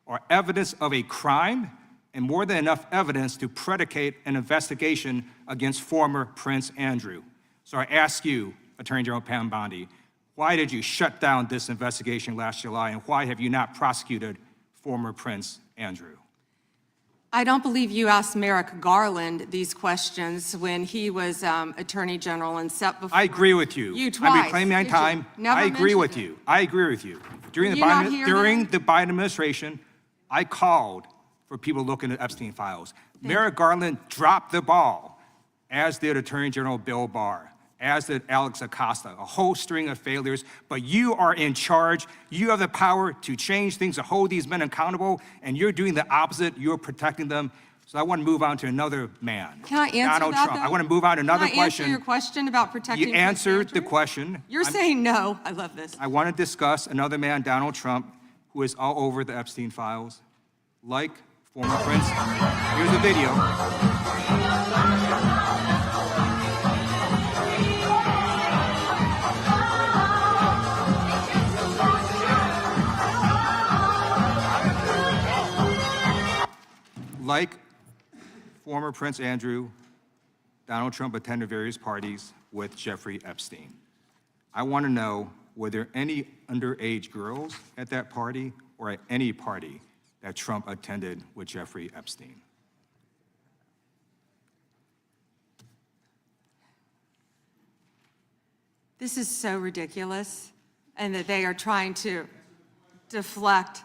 are evidence of a crime and more than enough evidence to predicate an investigation against former Prince Andrew. So I ask you, Attorney General Pam Bondi, why did you shut down this investigation last July, and why have you not prosecuted former Prince Andrew? I don't believe you asked Merrick Garland these questions when he was Attorney General and set before. I agree with you. You twice. I'm reclaiming my time. Never I agree with mentioned you. I agree with you. During Were you not here then? the Biden administration, I called for people looking at Epstein files. Merrick Garland dropped the ball, as did Attorney General Bill Barr, as did Alex Acosta, a whole string of failures. But you are in charge. You have the power to change things, to hold these men accountable, and you're doing the opposite. You're protecting them. So I want to move on to another man. Can I answer Donald that, Trump. though? I want to move on to another Can I answer question. your question about protecting You Prince answered the Andrew? question. You're saying no. I love this. I want to discuss another man, Donald Trump, who is all over the Epstein files, like former Prince. Here's a video. Like former Prince Andrew, Donald Trump attended various parties with Jeffrey Epstein. I want to know, were there any underage girls at that party or at any party that Trump attended with Jeffrey Epstein? This is so ridiculous, and that they are trying to deflect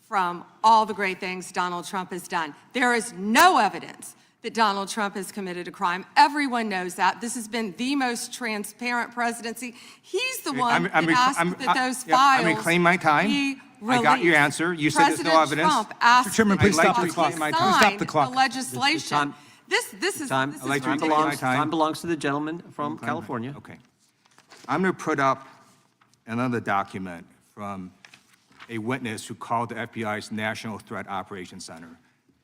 from all the great things Donald Trump has done. There is no evidence that Donald Trump has committed a crime. Everyone knows that. This has been the most transparent presidency. He's the one that asked that those files I'm reclaiming my time. be I got your released. answer. You said there's no President evidence. Trump asked Mr. Chairman, please stop the clock. Stop the clock. The legislation. This is Time. this I'd like is to reclaim ridiculous. my time. Time belongs to the gentleman from California. Okay. I'm going to put up another document from a witness who called the FBI's National Threat Operations Center,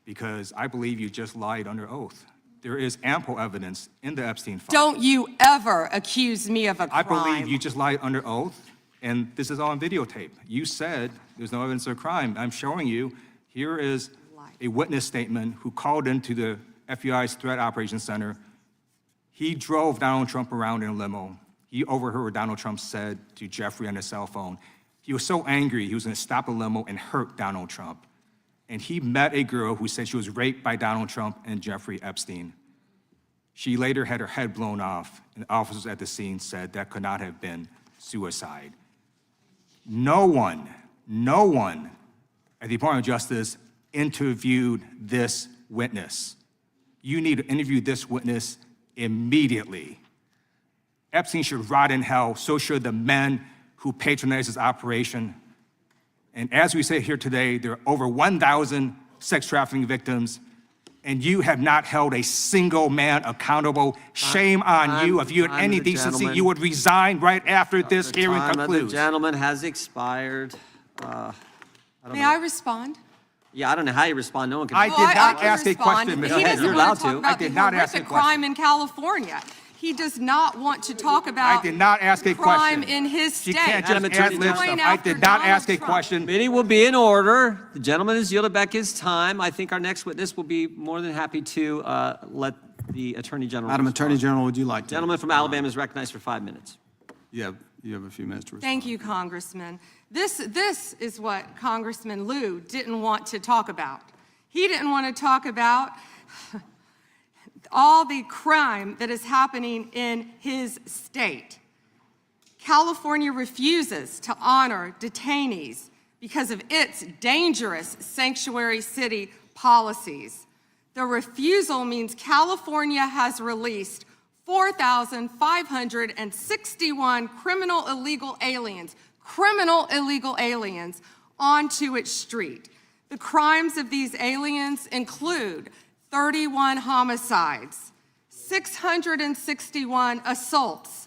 because I believe you just lied under oath. There is ample evidence in the Epstein file. Don't you ever accuse me of a crime. I believe you just lied under oath, and this is all on videotape. You said there's no evidence of a crime. I'm showing you, here is a witness statement who called into the FBI's Threat Operations Center. He drove Donald Trump around in a limo. He overheard what Donald Trump said to Jeffrey on his cell phone. He was so angry, he was going to stop the limo and hurt Donald Trump. And he met a girl who said she was raped by Donald Trump and Jeffrey Epstein. She later had her head blown off, and officers at the scene said that could not have been suicide. No one at the Department of Justice interviewed this witness. You need to interview this witness immediately. Epstein should rot in hell, so should the men who patronized his operation. And as we say here today, there are over 1,000 sex trafficking victims, and you have not held a single man accountable. Shame on you. If you had any decency, you would resign right after this hearing concludes. The gentleman has expired. May I respond? Yeah, I don't know how you respond. No one can. I did not ask a respond. question, He Mr. doesn't You're want allowed to talk to. about I did the not ask a horrific question. crime in California. He does not want to talk about I did not ask a crime question. in his She state. can't just Madam ad Attorney lib General. stuff. I did not ask a Donald Trump. question. Meeting will be in order. The gentleman has yielded back his time. I think our next witness will be more than happy to let the Attorney General Madam respond. Attorney General, would you like to? Gentleman from Alabama is recognized for 5 minutes. You have a few minutes to respond. Thank you, Congressman. This is what Congressman Liu didn't want to talk about. He didn't want to talk about all the crime that is happening in his state. California refuses to honor detainees because of its dangerous sanctuary city policies. The refusal means California has released 4,561 criminal illegal aliens onto its street. The crimes of these aliens include 31 homicides, 661 assaults,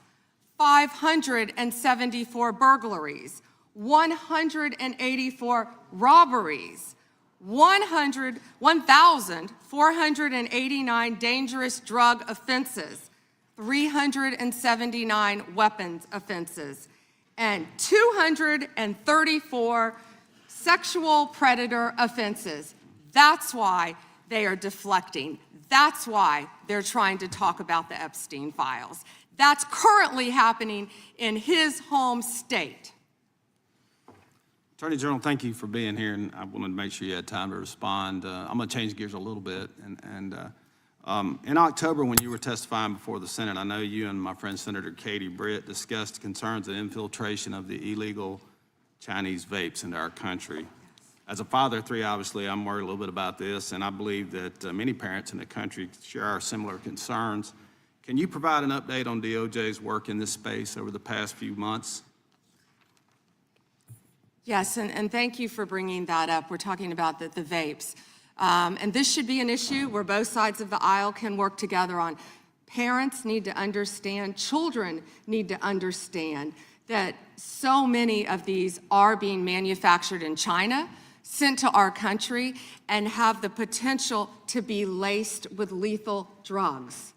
574 burglaries, 184 robberies, 1,489 dangerous drug offenses, 379 weapons offenses, and 234 sexual predator offenses. That's why they are deflecting. That's why they're trying to talk about the Epstein files. That's currently happening in his home state. Attorney General, thank you for being here, and I wanted to make sure you had time to respond. I'm going to change gears a little bit. In October, when you were testifying before the Senate, I know you and my friend Senator Katie Britt discussed concerns of infiltration of the illegal Chinese vapes into our country. As a father of three, obviously, I'm worried a little bit about this, and I believe that many parents in the country share our similar concerns. Can you provide an update on DOJ's work in this space over the past few months? Yes, and thank you for bringing that up. We're talking about the vapes. And this should be an issue where both sides of the aisle can work together on. Parents need to understand, children need to understand that so many of these are being manufactured in China, sent to our country, and have the potential to be laced with lethal drugs.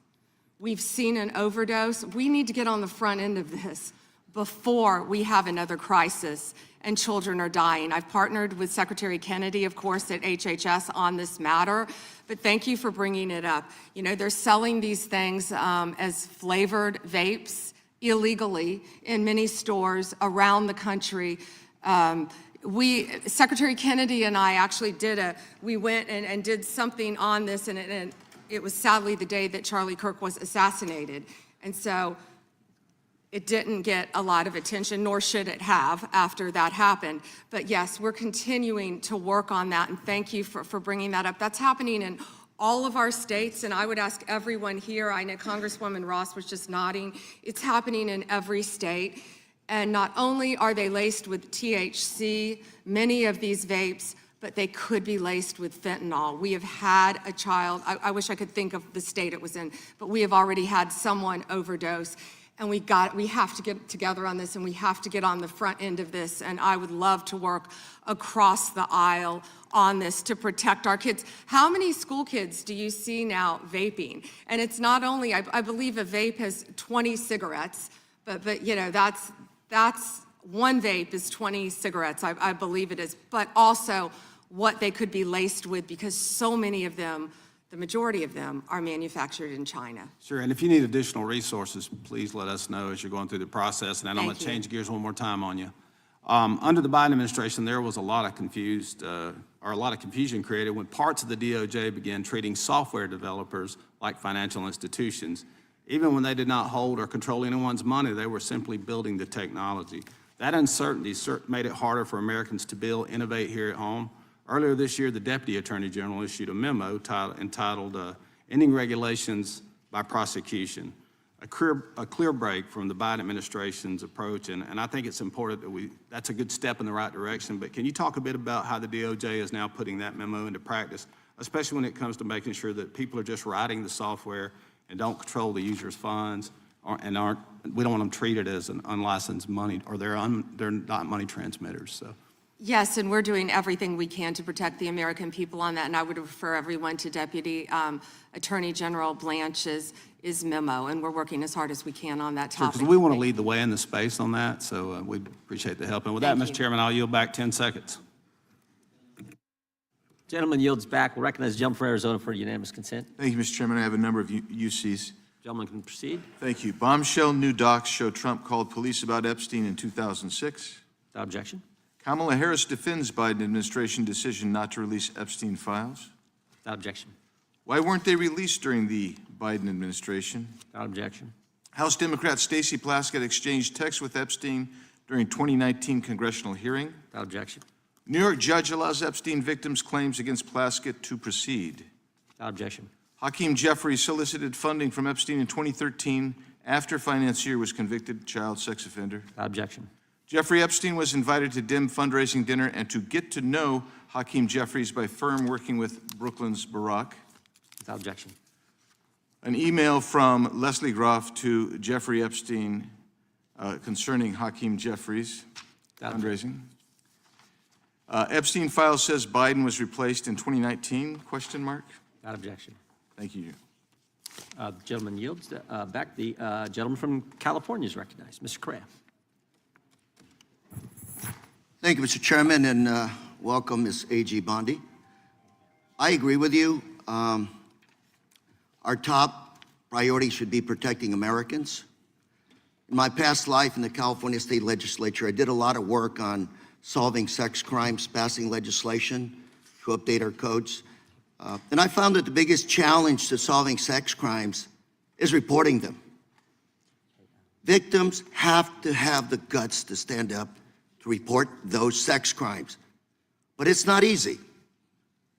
We've seen an overdose. We need to get on the front end of this before we have another crisis and children are dying. I've partnered with Secretary Kennedy, of course, at HHS on this matter, but thank you for bringing it up. You know, they're selling these things as flavored vapes illegally in many stores around the country. Secretary Kennedy and I actually we went and did something on this, and it was sadly the day that Charlie Kirk was assassinated. And so it didn't get a lot of attention, nor should it have after that happened. But yes, we're continuing to work on that, and thank you for bringing that up. That's happening in all of our states, and I would ask everyone here, I know Congresswoman Ross was just nodding, it's happening in every state. And not only are they laced with THC, many of these vapes, but they could be laced with fentanyl. We have had a child, I wish I could think of the state it was in, but we have already had someone overdose. And we have to get together on this, and we have to get on the front end of this. And I would love to work across the aisle on this to protect our kids. How many school kids do you see now vaping? And it's not only, I believe a vape has 20 cigarettes, but you know, that's one vape is 20 cigarettes, I believe it is, but also what they could be laced with, because so many of them, the majority of them, are manufactured in China. Sure, and if you need additional resources, please let us know as you're going through the process. And then I'm going to change gears one more time on you. Under the Biden administration, there was a lot of confusion created when parts of the DOJ began treating software developers like financial institutions. Even when they did not hold or control anyone's money, they were simply building the technology. That uncertainty made it harder for Americans to build, innovate here at home. Earlier this year, the Deputy Attorney General issued a memo entitled Ending Regulations by Prosecution, a clear break from the Biden administration's approach, and I think it's important that that's a good step in the right direction, but can you talk a bit about how the DOJ is now putting that memo into practice, especially when it comes to making sure that people are just writing the software and don't control the user's funds, we don't want them treated as an unlicensed money, or they're not money transmitters, so. Yes, and we're doing everything we can to protect the American people on that, and I would refer everyone to Deputy Attorney General Blanche's memo, and we're working as hard as we can on that topic. Because we want to lead the way in the space on that, so we'd appreciate the help. And with that, Mr. Chairman, I'll yield back 10 seconds. Gentleman yields back. We'll recognize the gentleman from Arizona for unanimous consent. Thank you, Mr. Chairman. I have a number of UCs. Gentleman can proceed. Thank you. Bombshell new docs show Trump called police about Epstein in 2006. Without objection. Kamala Harris defends Biden administration decision not to release Epstein files. Without objection. Why weren't they released during the Biden administration? Without objection. House Democrat Stacey Plaskett exchanged texts with Epstein during 2019 congressional hearing. Without objection. New York judge allows Epstein victims' claims against Plaskett to proceed. Without objection. Hakeem Jeffries solicited funding from Epstein in 2013 after financier was convicted child sex offender. Without objection. Jeffrey Epstein was invited to dim fundraising dinner and to get to know Hakeem Jeffries by firm working with Brooklyn's Barack. Without objection. An email from Leslie Groff to Jeffrey Epstein concerning Hakeem Jeffries fundraising. Epstein file says Biden was replaced in 2019, question mark? Without objection. Thank you. The gentleman yields back. The gentleman from California is recognized. Mr. Correa. Thank you, Mr. Chairman, and welcome, Ms. A.G. Bondi. I agree with you. Our top priority should be protecting Americans. In my past life in the California State Legislature, I did a lot of work on solving sex crimes, passing legislation to update our codes. And I found that the biggest challenge to solving sex crimes is reporting them. Victims have to have the guts to stand up to report those sex crimes. But it's not easy.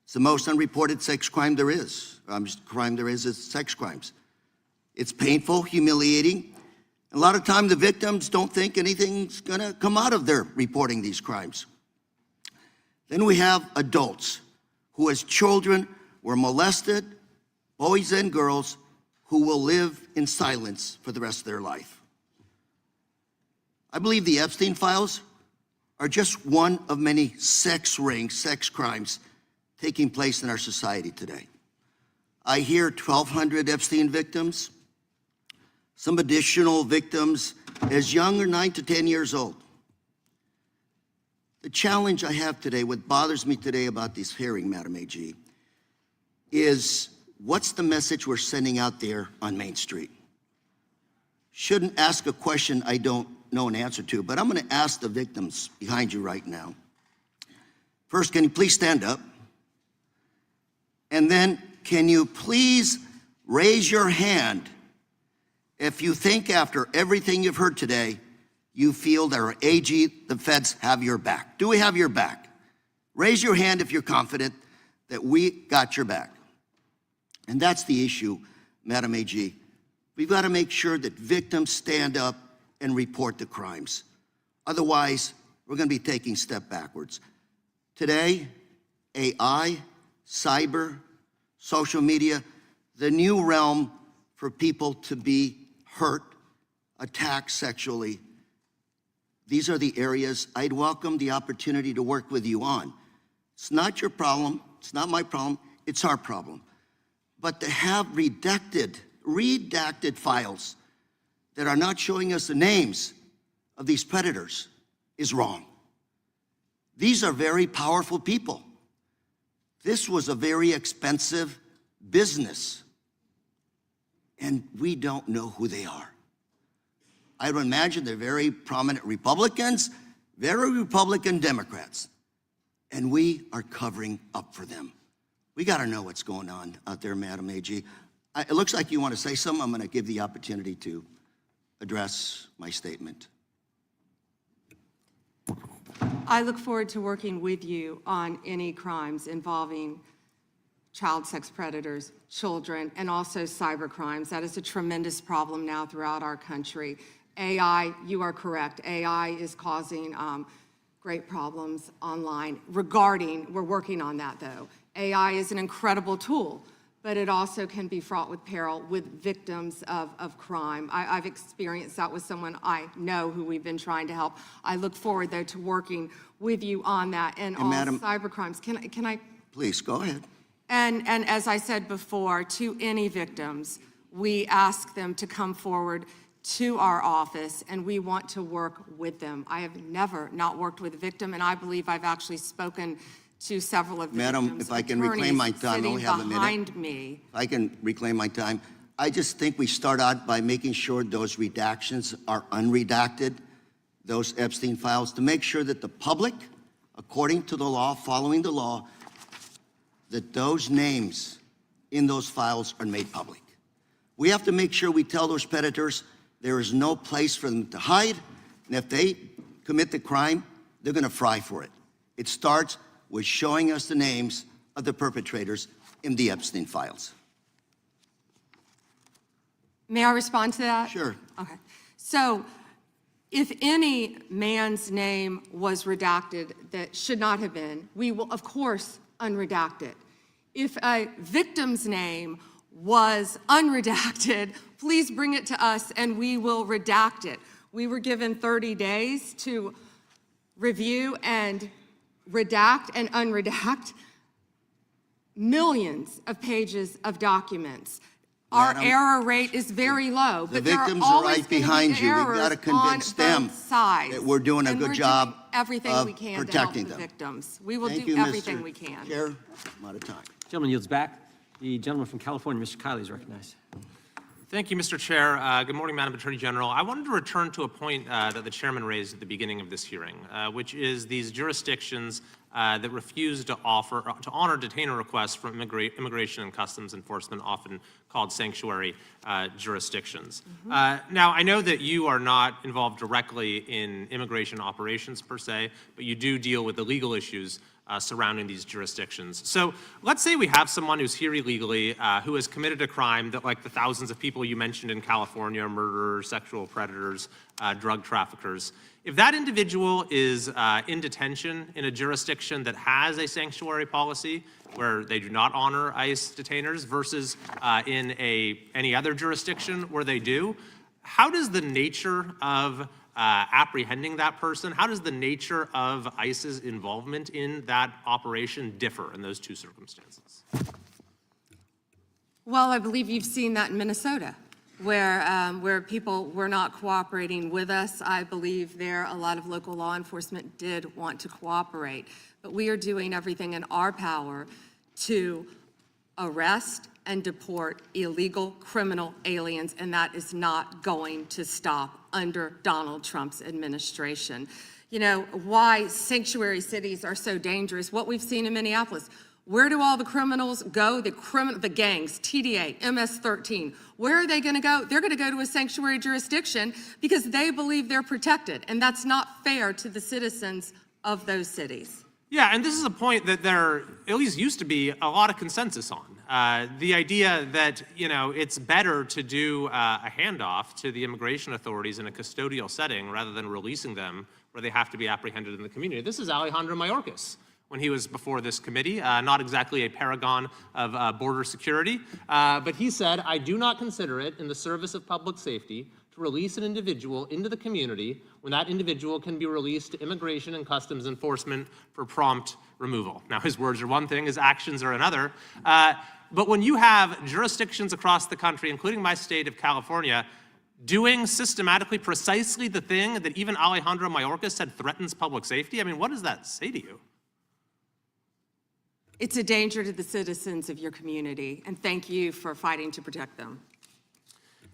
It's the most unreported sex crime there is. Crime there is sex crimes. It's painful, humiliating. A lot of time the victims don't think anything's gonna come out of their reporting these crimes. Then we have adults who as children were molested, boys and girls who will live in silence for the rest of their life. I believe the Epstein files are just one of many sex rings, sex crimes taking place in our society today. I hear 1,200 Epstein victims, some additional victims as young as 9 to 10 years old. The challenge I have today, what bothers me today about this hearing, Madam AG, is what's the message we're sending out there on Main Street? Shouldn't ask a question I don't know an answer to, but I'm gonna ask the victims behind you right now. First, can you please stand up? And then, can you please raise your hand if you think after everything you've heard today, you feel that our AG, the feds, have your back? Do we have your back? Raise your hand if you're confident that we got your back. And that's the issue, Madam AG. We've got to make sure that victims stand up and report the crimes. Otherwise, we're going to be taking a step backwards. Today, AI, cyber, social media, the new realm for people to be hurt, attacked sexually. These are the areas I'd welcome the opportunity to work with you on. It's not your problem, it's not my problem, it's our problem. But to have redacted files that are not showing us the names of these predators is wrong. These are very powerful people. This was a very expensive business, and we don't know who they are. I would imagine they're very prominent Republicans, very Republican Democrats, and we are covering up for them. We got to know what's going on out there, Madam AG. It looks like you want to say something. I'm going to give the opportunity to address my statement. I look forward to working with you on any crimes involving child sex predators, children, and also cyber crimes. That is a tremendous problem now throughout our country. AI, you are correct. AI is causing great problems online we're working on that though. AI is an incredible tool, but it also can be fraught with peril with victims of crime. I've experienced that with someone I know who we've been trying to help. I look forward though to working with you on that and all Madam, cyber crimes. Can I? Please, go ahead. And as I said before, to any victims, we ask them to come forward to our office, and we want to work with them. I have never not worked with a victim, and I believe I've actually spoken to several of the Madam, if I can reclaim my time, I only have a minute. Behind me. If I can reclaim my time. I just think we start out by making sure those redactions are unredacted, those Epstein files, to make sure that the public, according to the law, following the law, that those names in those files are made public. We have to make sure we tell those predators there is no place for them to hide, and if they commit the crime, they're gonna fry for it. It starts with showing us the names of the perpetrators in the Epstein files. May I respond to that? Sure. Okay. So if any man's name was redacted that should not have been, we will, of course, unredact it. If a victim's name was unredacted, please bring it to us and we will redact it. We were given 30 days to review and redact and unredact millions of pages of documents. Our Madam, error rate is very low, The but there are victims are always right going to behind be you. We've errors got to convince them on both sides. that we're doing a And good we're job doing everything of we can to help protecting the them. victims. We will Thank do you, everything Mr. we can. Chair, I'm out of time. Gentleman yields back. The gentleman from California, Mr. Kiley, is recognized. Thank you, Mr. Chair. Good morning, Madam Attorney General. I wanted to return to a point that the chairman raised at the beginning of this hearing, which is these jurisdictions that refuse to honor detainer requests from Immigration and Customs Enforcement, often called sanctuary jurisdictions. Now, I know that you are not involved directly in immigration operations per se, but you do deal with the legal issues surrounding these jurisdictions. So let's say we have someone who's here illegally, who has committed a crime that, like the thousands of people you mentioned in California, murderers, sexual predators, drug traffickers. If that individual is in detention in a jurisdiction that has a sanctuary policy where they do not honor ICE detainers versus in any other jurisdiction where they do, how does the nature of apprehending that person, how does the nature of ICE's involvement in that operation differ in those two circumstances? Well, I believe you've seen that in Minnesota, where people were not cooperating with us. I believe there a lot of local law enforcement did want to cooperate, but we are doing everything in our power to arrest and deport illegal criminal aliens, and that is not going to stop under Donald Trump's administration. You know, why sanctuary cities are so dangerous, what we've seen in Minneapolis. Where do all the criminals go? The gangs, TDA, MS-13, where are they gonna go? They're gonna go to a sanctuary jurisdiction because they believe they're protected, and that's not fair to the citizens of those cities. Yeah, and this is a point that there at least used to be a lot of consensus on. The idea that, you know, it's better to do a handoff to the immigration authorities in a custodial setting rather than releasing them where they have to be apprehended in the community. This is Alejandro Mayorkas when he was before this committee, not exactly a paragon of border security, but he said, "I do not consider it in the service of public safety to release an individual into the community when that individual can be released to Immigration and Customs Enforcement for prompt removal." Now, his words are one thing, his actions are another. But when you have jurisdictions across the country, including my state of California, doing systematically precisely the thing that even Alejandro Mayorkas said threatens public safety, I mean, what does that say to you? It's a danger to the citizens of your community, and thank you for fighting to protect them.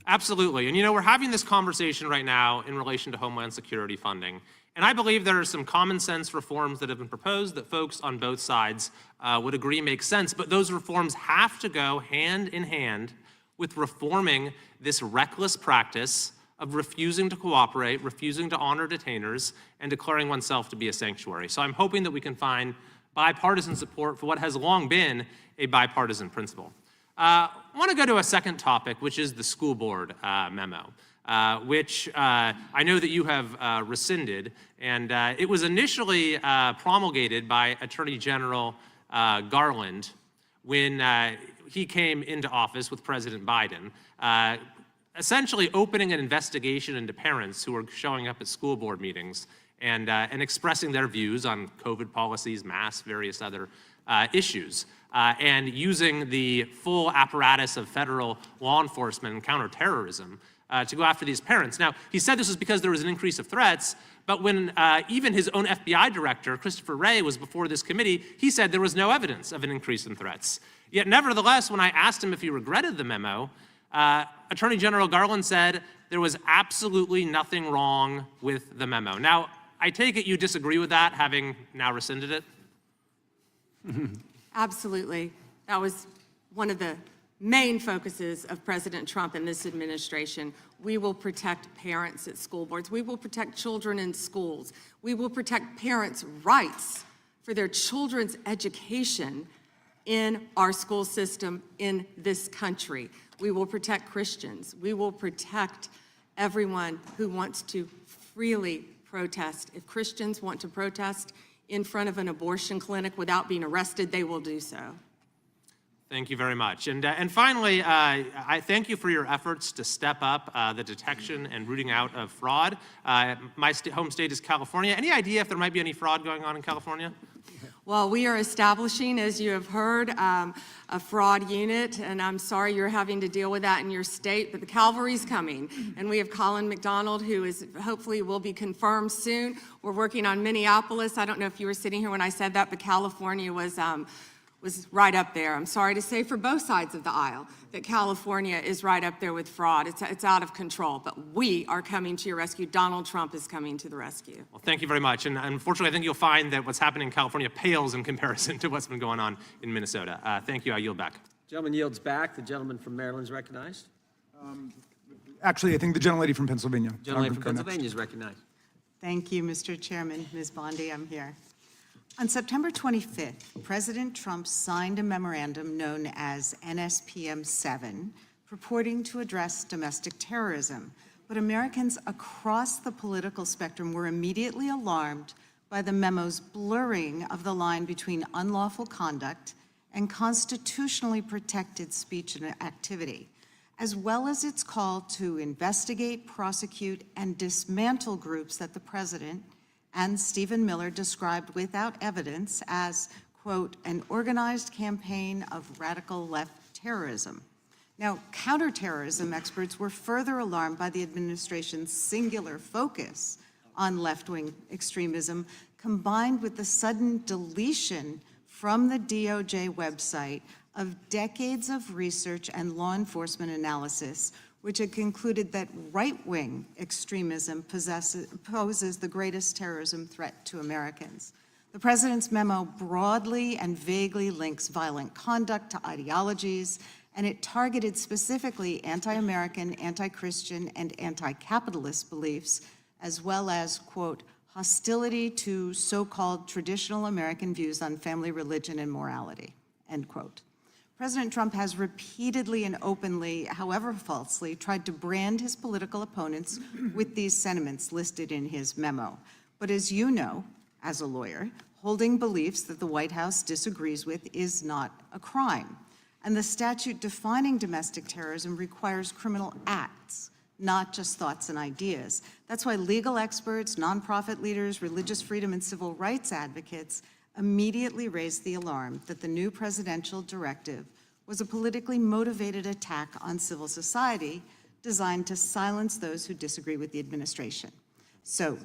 Absolutely. And you know, we're having this conversation right now in relation to Homeland Security funding. And I believe there are some common sense reforms that have been proposed that folks on both sides would agree make sense. But those reforms have to go hand in hand with reforming this reckless practice of refusing to cooperate, refusing to honor detainers, and declaring oneself to be a sanctuary. So I'm hoping that we can find bipartisan support for what has long been a bipartisan principle. I want to go to a second topic, which is the school board memo, which I know that you have rescinded. And it was initially promulgated by Attorney General Garland when he came into office with President Biden, essentially opening an investigation into parents who were showing up at school board meetings and expressing their views on COVID policies, masks, various other issues, and using the full apparatus of federal law enforcement and counterterrorism to go after these parents. Now, he said this was because there was an increase of threats, but when even his own FBI director, Christopher Wray, was before this committee, he said there was no evidence of an increase in threats. Yet, nevertheless, when I asked him if he regretted the memo, Attorney General Garland said there was absolutely nothing wrong with the memo. Now, I take it you disagree with that, having now rescinded it? Absolutely. That was one of the main focuses of President Trump and this administration. We will protect parents at school boards. We will protect children in schools. We will protect parents' rights for their children's education in our school system in this country. We will protect Christians. We will protect everyone who wants to freely protest. If Christians want to protest in front of an abortion clinic without being arrested, they will do so. Thank you very much. And finally, I thank you for your efforts to step up the detection and rooting out of fraud. My home state is California. Any idea if there might be any fraud going on in California? Well, we are establishing, as you have heard, a fraud unit, and I'm sorry you're having to deal with that in your state, but the cavalry's coming. And we have Colin McDonald, who is hopefully will be confirmed soon. We're working on Minneapolis. I don't know if you were sitting here when I said that, but California was right up there. I'm sorry to say for both sides of the aisle that California is right up there with fraud. It's out of control, but we are coming to your rescue. Donald Trump is coming to the rescue. Well, thank you very much. And unfortunately, I think you'll find that what's happening in California pales in comparison to what's been going on in Minnesota. Thank you. I yield back. Gentleman yields back. The gentleman from Maryland is recognized. Actually, I think the gentlelady from Pennsylvania. Gentleman from Pennsylvania is recognized. Thank you, Mr. Chairman. Ms. Bondi, I'm here. On September 25th, President Trump signed a memorandum known as NSPM 7, purporting to address domestic terrorism. But Americans across the political spectrum were immediately alarmed by the memo's blurring of the line between unlawful conduct and constitutionally protected speech and activity, as well as its call to investigate, prosecute, and dismantle groups that the president and Stephen Miller described without evidence as, quote, an organized campaign of radical left terrorism. Now, counterterrorism experts were further alarmed by the administration's singular focus on left-wing extremism, combined with the sudden deletion from the DOJ website of decades of research and law enforcement analysis, which had concluded that right-wing extremism poses the greatest terrorism threat to Americans. The president's memo broadly and vaguely links violent conduct to ideologies, and it targeted specifically anti-American, anti-Christian, and anti-capitalist beliefs, as well as, quote, hostility to so-called traditional American views on family, religion, and morality, end quote. President Trump has repeatedly and openly, however falsely, tried to brand his political opponents with these sentiments listed in his memo. But as you know, as a lawyer, holding beliefs that the White House disagrees with is not a crime. And the statute defining domestic terrorism requires criminal acts, not just thoughts and ideas. That's why legal experts, nonprofit leaders, religious freedom, and civil rights advocates immediately raised the alarm that the new presidential directive was a politically motivated attack on civil society designed to silence those who disagree with the administration. So,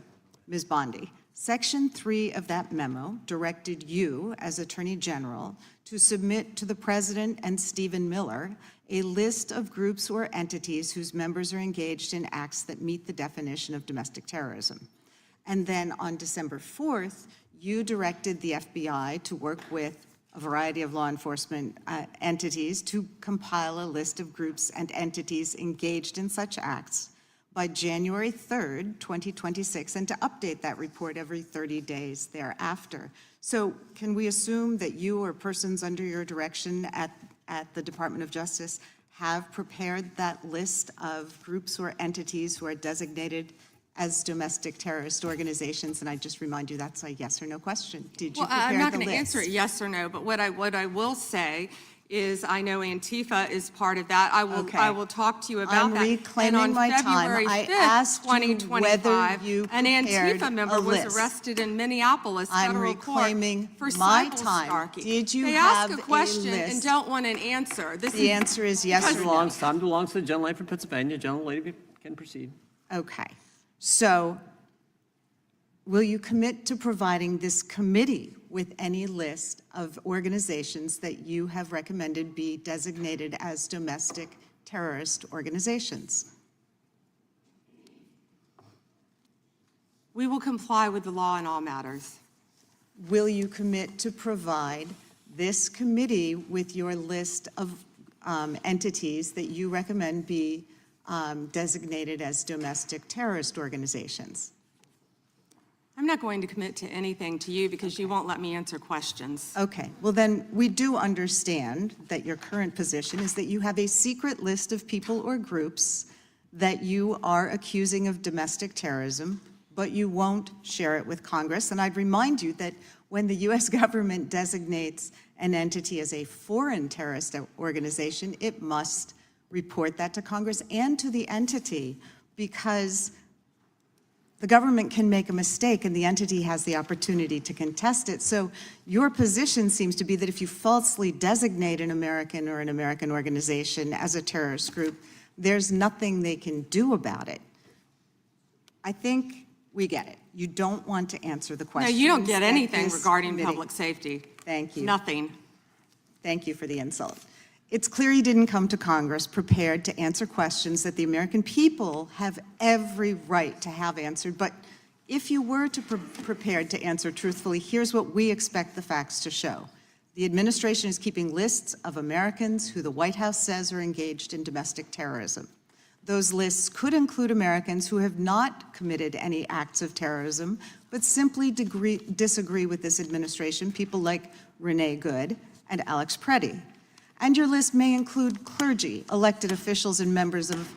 Ms. Bondi, Section 3 of that memo directed you, as Attorney General, to submit to the President and Stephen Miller a list of groups or entities whose members are engaged in acts that meet the definition of domestic terrorism. And then on December 4th, you directed the FBI to work with a variety of law enforcement entities to compile a list of groups and entities engaged in such acts by January 3rd, 2026, and to update that report every 30 days thereafter. So can we assume that you or persons under your direction at the Department of Justice have prepared that list of groups or entities who are designated as domestic terrorist organizations? And I just remind you that's a yes or no question. Did you prepare the list? I'm not going to answer it yes or no, but what I will say is I know Antifa is part of that. I will talk to you about that. I'm reclaiming my time. I asked you whether you an prepared Antifa member a was list. arrested in Minneapolis I'm federal reclaiming court for my cyber time. stalking. Did you they have ask a question list? and don't want an answer. The answer is yes or no. Time belongs to the gentlelady from Pennsylvania. Gentlelady can proceed. Okay. So will you commit to providing this committee with any list of organizations that you have recommended be designated as domestic terrorist organizations? We will comply with the law in all matters. Will you commit to provide this committee with your list of entities that you recommend be designated as domestic terrorist organizations? I'm not going to commit to anything to you because you won't let me answer questions. Okay, well then, we do understand that your current position is that you have a secret list of people or groups that you are accusing of domestic terrorism, but you won't share it with Congress. And I'd remind you that When the U.S. government designates an entity as a foreign terrorist organization, it must report that to Congress and to the entity, because the government can make a mistake and the entity has the opportunity to contest it. So your position seems to be that if you falsely designate an American or an American organization as a terrorist group, there's nothing they can do about it. I think we get it. You don't want to answer the No, question. you don't get anything regarding public safety. Thank you. Nothing. Thank you for the insult. It's clear you didn't come to Congress prepared to answer questions that the American people have every right to have answered. But if you were to prepared to answer truthfully, here's what we expect the facts to show. The administration is keeping lists of Americans who the White House says are engaged in domestic terrorism. Those lists could include Americans who have not committed any acts of terrorism, but simply disagree with this administration, people like Renee Good and Alex Preddy. And your list may include clergy, elected officials, and members of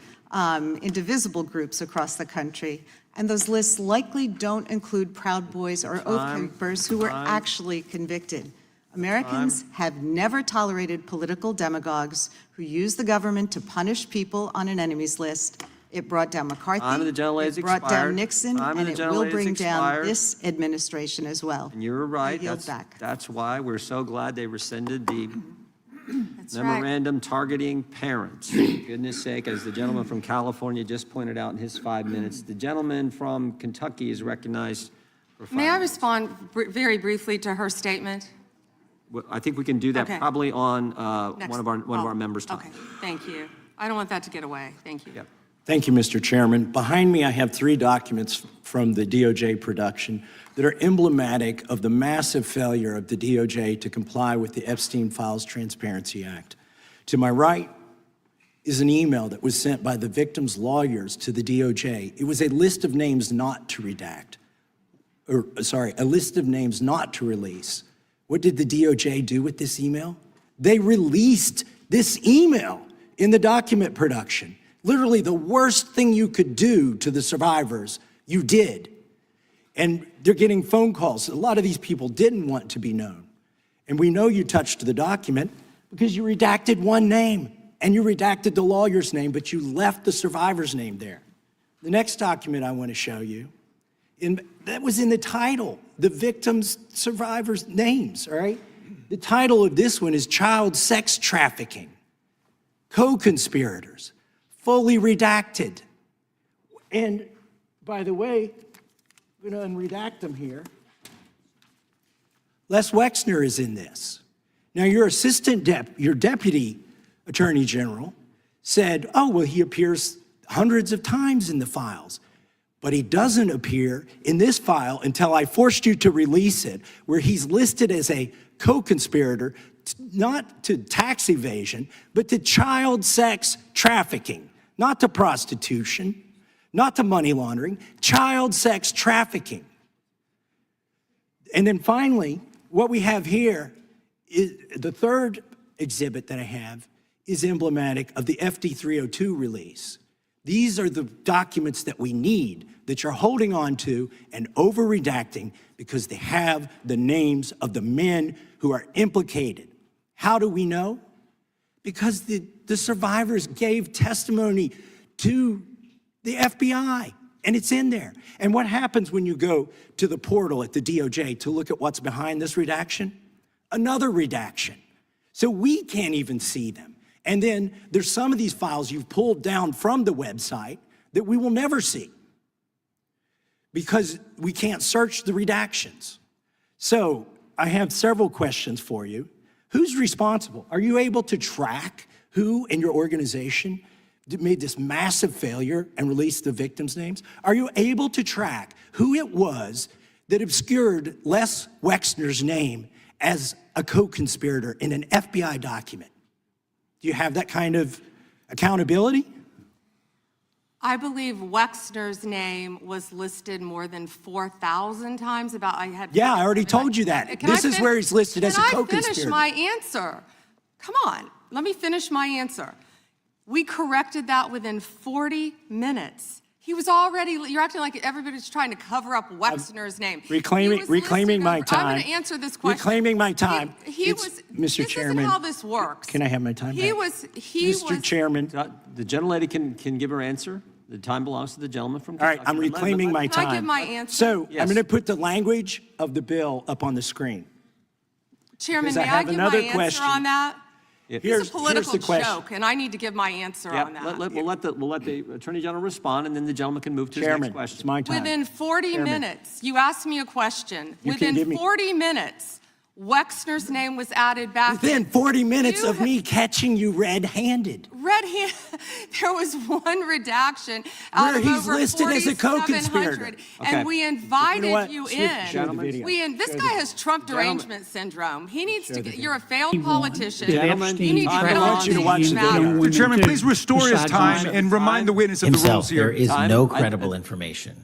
indivisible groups across the country. And those lists likely don't include Proud Boys or Oath Keepers who were actually convicted. Americans have never tolerated political demagogues who use the government to punish people on an enemies list. It brought down McCarthy, it brought down Nixon, and it will bring down this administration as well. And you're right. I yield back. That's why we're so glad they rescinded the That's right. memorandum targeting parents. For goodness sake, as the gentleman from California just pointed out in his 5 minutes, the gentleman from Kentucky is recognized for 5 May I minutes. respond very briefly to her statement? Well, I think we can do that Okay. probably on Next. one of our members' time. Okay, thank you. I don't want that to get away. Thank you. Yep. Thank you, Mr. Chairman. Behind me, I have 3 documents from the DOJ production that are emblematic of the massive failure of the DOJ to comply with the Epstein Files Transparency Act. To my right is an email that was sent by the victims' lawyers to the DOJ. It was a list of names not to redact, a list of names not to release. What did the DOJ do with this email? They released this email in the document production. Literally the worst thing you could do to the survivors, you did. And they're getting phone calls. A lot of these people didn't want to be known. And we know you touched the document because you redacted one name and you redacted the lawyer's name, but you left the survivor's name there. The next document I want to show you, that was in the title, the victims' survivors' names, all right? The title of this one is Child Sex Trafficking, Co-Conspirators, fully redacted. And by the way, I'm going to unredact them here. Les Wexner is in this. Now, your your deputy attorney general said, oh, well, he appears hundreds of times in the files, but he doesn't appear in this file until I forced you to release it, where he's listed as a co-conspirator, not to tax evasion, but to child sex trafficking, not to prostitution, not to money laundering, child sex trafficking. And then finally, what we have here is the third exhibit that I have is emblematic of the FD 302 release. These are the documents that we need that you're holding on to and over-redacting because they have the names of the men who are implicated. How do we know? Because the survivors gave testimony to the FBI, and it's in there. And what happens when you go to the portal at the DOJ to look at what's behind this redaction? Another redaction. So we can't even see them. And then there's some of these files you've pulled down from the website that we will never see because we can't search the redactions. So I have several questions for you. Who's responsible? Are you able to track who in your organization made this massive failure and released the victims' names? Are you able to track who it was that obscured Les Wexner's name as a co-conspirator in an FBI document? Do you have that kind of accountability? I believe Wexner's name was listed more than 4,000 times. Yeah, I already told you that. This is where he's listed as a co-conspirator. Can I finish my answer? Come on, let me finish my answer. We corrected that within 40 minutes. He was already, you're acting like everybody's trying to cover up Wexner's name. Reclaiming my time. I'm going to answer this question. Reclaiming my time. He It's- was, Mr. this Chairman, isn't how this works. Can I have my time He back? was, Mr. Chairman, The gentlelady can give her answer. The time belongs to the gentleman from all right, Kentucky. I'm reclaiming my Can I give time. my answer? So Yes. I'm going to put the language of the bill up on the screen. Chairman, because I may I have give my another answer question. on that? Here's It's a political the question. joke, and I need to give my answer on that. We'll let the Attorney General respond, and then the gentleman can move to his next Chairman, question. it's my time. Within 40 Chairman. minutes, you asked me a question. You can give Within me- 40 minutes, Wexner's name was added back. Within 40 minutes You of me catching you red-handed. There was one redaction out Where of he's over listed as a 4,700, co-conspirator. Okay. and we invited what? you Show the in. video. This Show guy the- has Trump Gentlemen. derangement syndrome. He needs Show to. the You're a failed politician. Gentlemen, You need to I get want on you to these watch the video. matters. Mr. Chairman, please restore his time and remind the witness of the rules Himself, here. there is Time. no credible information.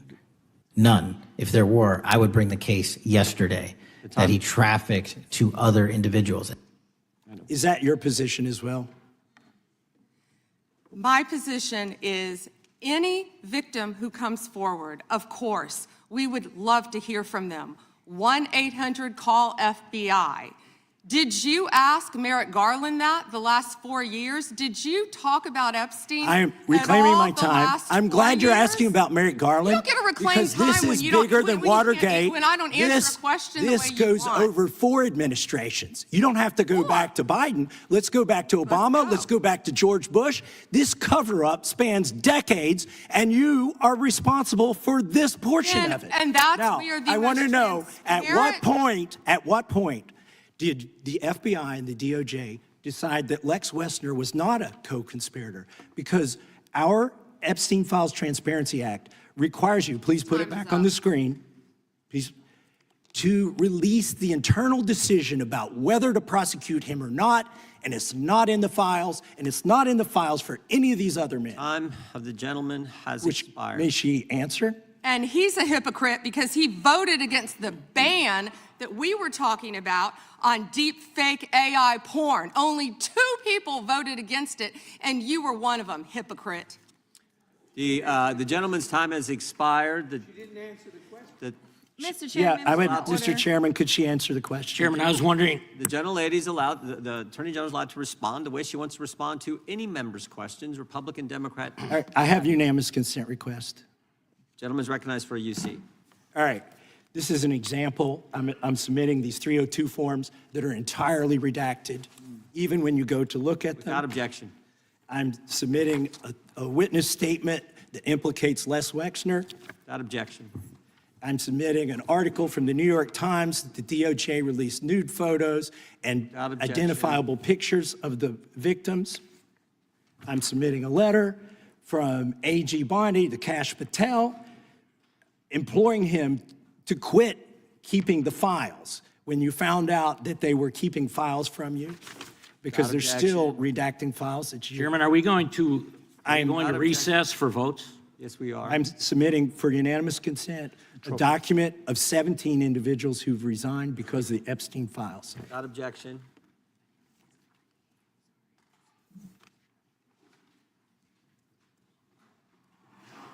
None. If there were, I would bring the case yesterday that he trafficked to other individuals. Is that your position as well? My position is any victim who comes forward, of course, we would love to hear from them. 1-800-CALL-FBI. Did you ask Merrick Garland that the last 4 years? Did you talk about Epstein? I am at reclaiming all my the time. last I'm 4 glad you're years? asking about Merrick Garland. You don't get to reclaim because this time when is you don't- bigger when than you can't- Watergate. when I don't answer a question the way This you goes want. over 4 administrations. You don't have to go back to Biden. Let's go back to Obama. Let's go back to George Bush. This cover-up spans decades, and you are responsible for this portion of it. And that's now, where the I want to most know at transparent- what point did the FBI and the DOJ decide that Lex Wessner was not a co-conspirator? Because our Epstein Files Transparency Act requires you, please put it back on the screen, please, to release the internal decision about whether to prosecute him or not, and it's not in the files, and it's not in the files for any of these other men. Time of the gentleman has Which, expired. may she answer? And he's a hypocrite because he voted against the ban that we were talking about on deep fake AI porn. Only 2 people voted against it, and you were one of them, hypocrite. The gentleman's time has expired. She didn't answer the question. Mr. Yeah, Chairman, I would, point of order. Mr. Chairman, could she answer the question? Chairman, I was wondering, The gentlelady's allowed, the Attorney General's allowed to respond the way she wants to respond to any member's questions, Republican, Democrat. All right, I have unanimous consent request. Gentleman's recognized for a UC. All right, this is an example. I'm submitting these 302 forms that are entirely redacted, even when you go to look at them. Without objection. I'm submitting a witness statement that implicates Les Wexner. Without objection. I'm submitting an article from the New York Times that the DOJ released nude photos and Without objection. identifiable pictures of the victims. I'm submitting a letter from A.G. Bondi to Kash Patel, imploring him to quit keeping the files when you found out that they were keeping files from you, because Without they're still redacting files that you. Chairman, are we going to Without recess for votes? Yes, we are. I'm submitting for unanimous consent a document of 17 individuals who've resigned because of the Epstein files. Without objection.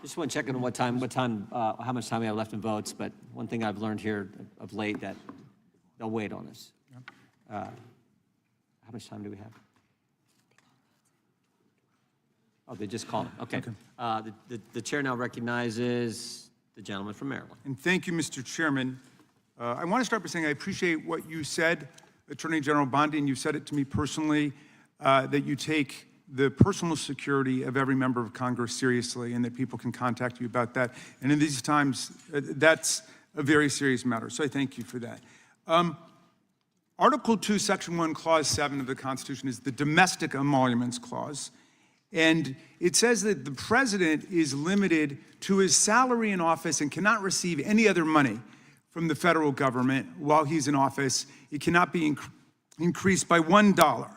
Just want to check on how much time we have left in votes, but one thing I've learned here of late that they'll wait on us. How much time do we have? Oh, they just called. Okay. The chair now recognizes the gentleman from Maryland. And thank you, Mr. Chairman. I want to start by saying I appreciate what you said, Attorney General Bondi, and you said it to me personally, that you take the personal security of every member of Congress seriously and that people can contact you about that. And in these times, that's a very serious matter. So I thank you for that. Article 2, Section 1, Clause 7 of the Constitution is the Domestic Emoluments Clause. And it says that the president is limited to his salary in office and cannot receive any other money from the federal government while he's in office. It cannot be increased by $1.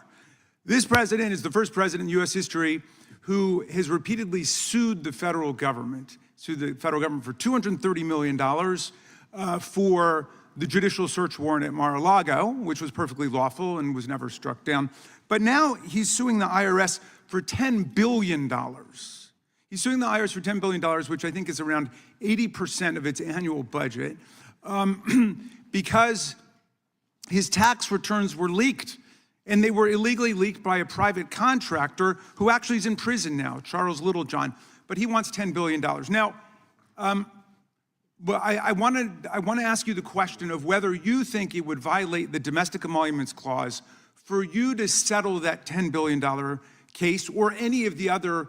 This president is the first president in U.S. history who has repeatedly sued the federal government for $230 million for the judicial search warrant at Mar-a-Lago, which was perfectly lawful and was never struck down. But now he's suing the IRS for $10 billion. He's suing the IRS for $10 billion, which I think is around 80% of its annual budget, because his tax returns were leaked. And they were illegally leaked by a private contractor who actually is in prison now, Charles Littlejohn. But he wants $10 billion. Now, well, I want to ask you the question of whether you think it would violate the Domestic Emoluments Clause for you to settle that $10 billion case or any of the other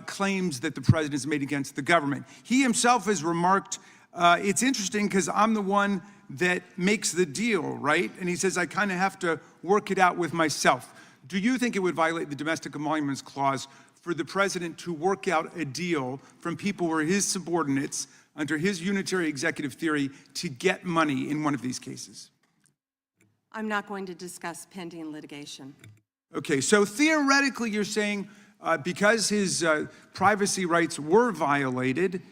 claims that the president has made against the government. He himself has remarked, it's interesting because I'm the one that makes the deal, right? And he says, I kind of have to work it out with myself. Do you think it would violate the Domestic Emoluments Clause for the president to work out a deal from people who are his subordinates under his unitary executive theory to get money in one of these cases? I'm not going to discuss pending litigation. Okay, so theoretically you're saying because his privacy rights were violated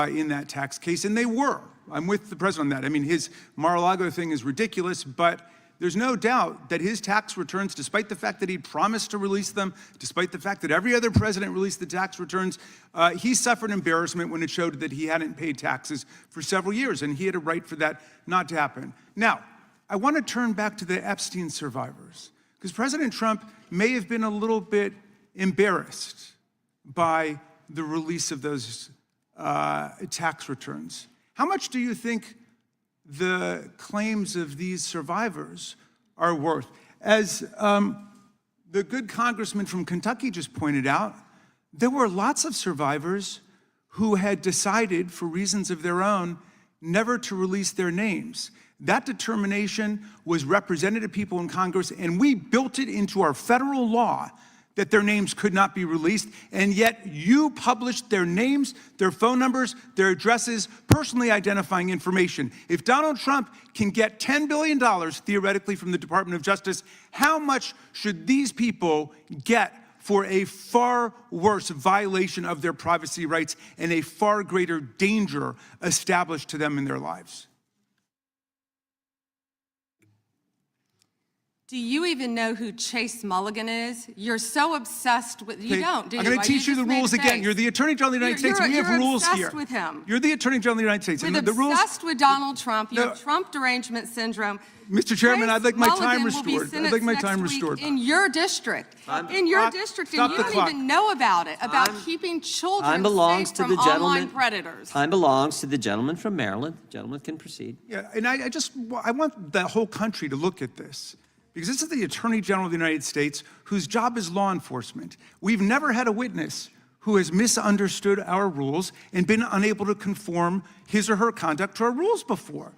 in that tax case, and they were. I'm with the president on that. I mean, his Mar-a-Lago thing is ridiculous, but there's no doubt that his tax returns, despite the fact that he promised to release them, despite the fact that every other president released the tax returns, he suffered embarrassment when it showed that he hadn't paid taxes for several years, and he had a right for that not to happen. Now, I want to turn back to the Epstein survivors, because President Trump may have been a little bit embarrassed by the release of those tax returns. How much do you think the claims of these survivors are worth? As the good congressman from Kentucky just pointed out, there were lots of survivors who had decided, for reasons of their own, never to release their names. That determination was represented to people in Congress, and we built it into our federal law that their names could not be released, and yet you published their names, their phone numbers, their addresses, personally identifying information. If Donald Trump can get $10 billion, theoretically, from the Department of Justice, how much should these people get for a far worse violation of their privacy rights and a far greater danger established to them in their lives? Do you even know who Chase Mulligan is? You're so obsessed with, you don't, do you? I'm going to teach you the rules again. You're the Attorney General of the United States. We have rules here. You're obsessed with him. You're the Attorney General of the United States. With obsessed with Donald Trump. You have Trump derangement syndrome. Mr. Chairman, I'd like my time restored. I'd like my time restored. In your district. In your district, and you don't even know about it, about keeping children safe from online predators. Time belongs to the gentleman from Maryland. The gentleman can proceed. Yeah, and I want the whole country to look at this. Because this is the Attorney General of the United States, whose job is law enforcement. We've never had a witness who has misunderstood our rules and been unable to conform his or her conduct to our rules before.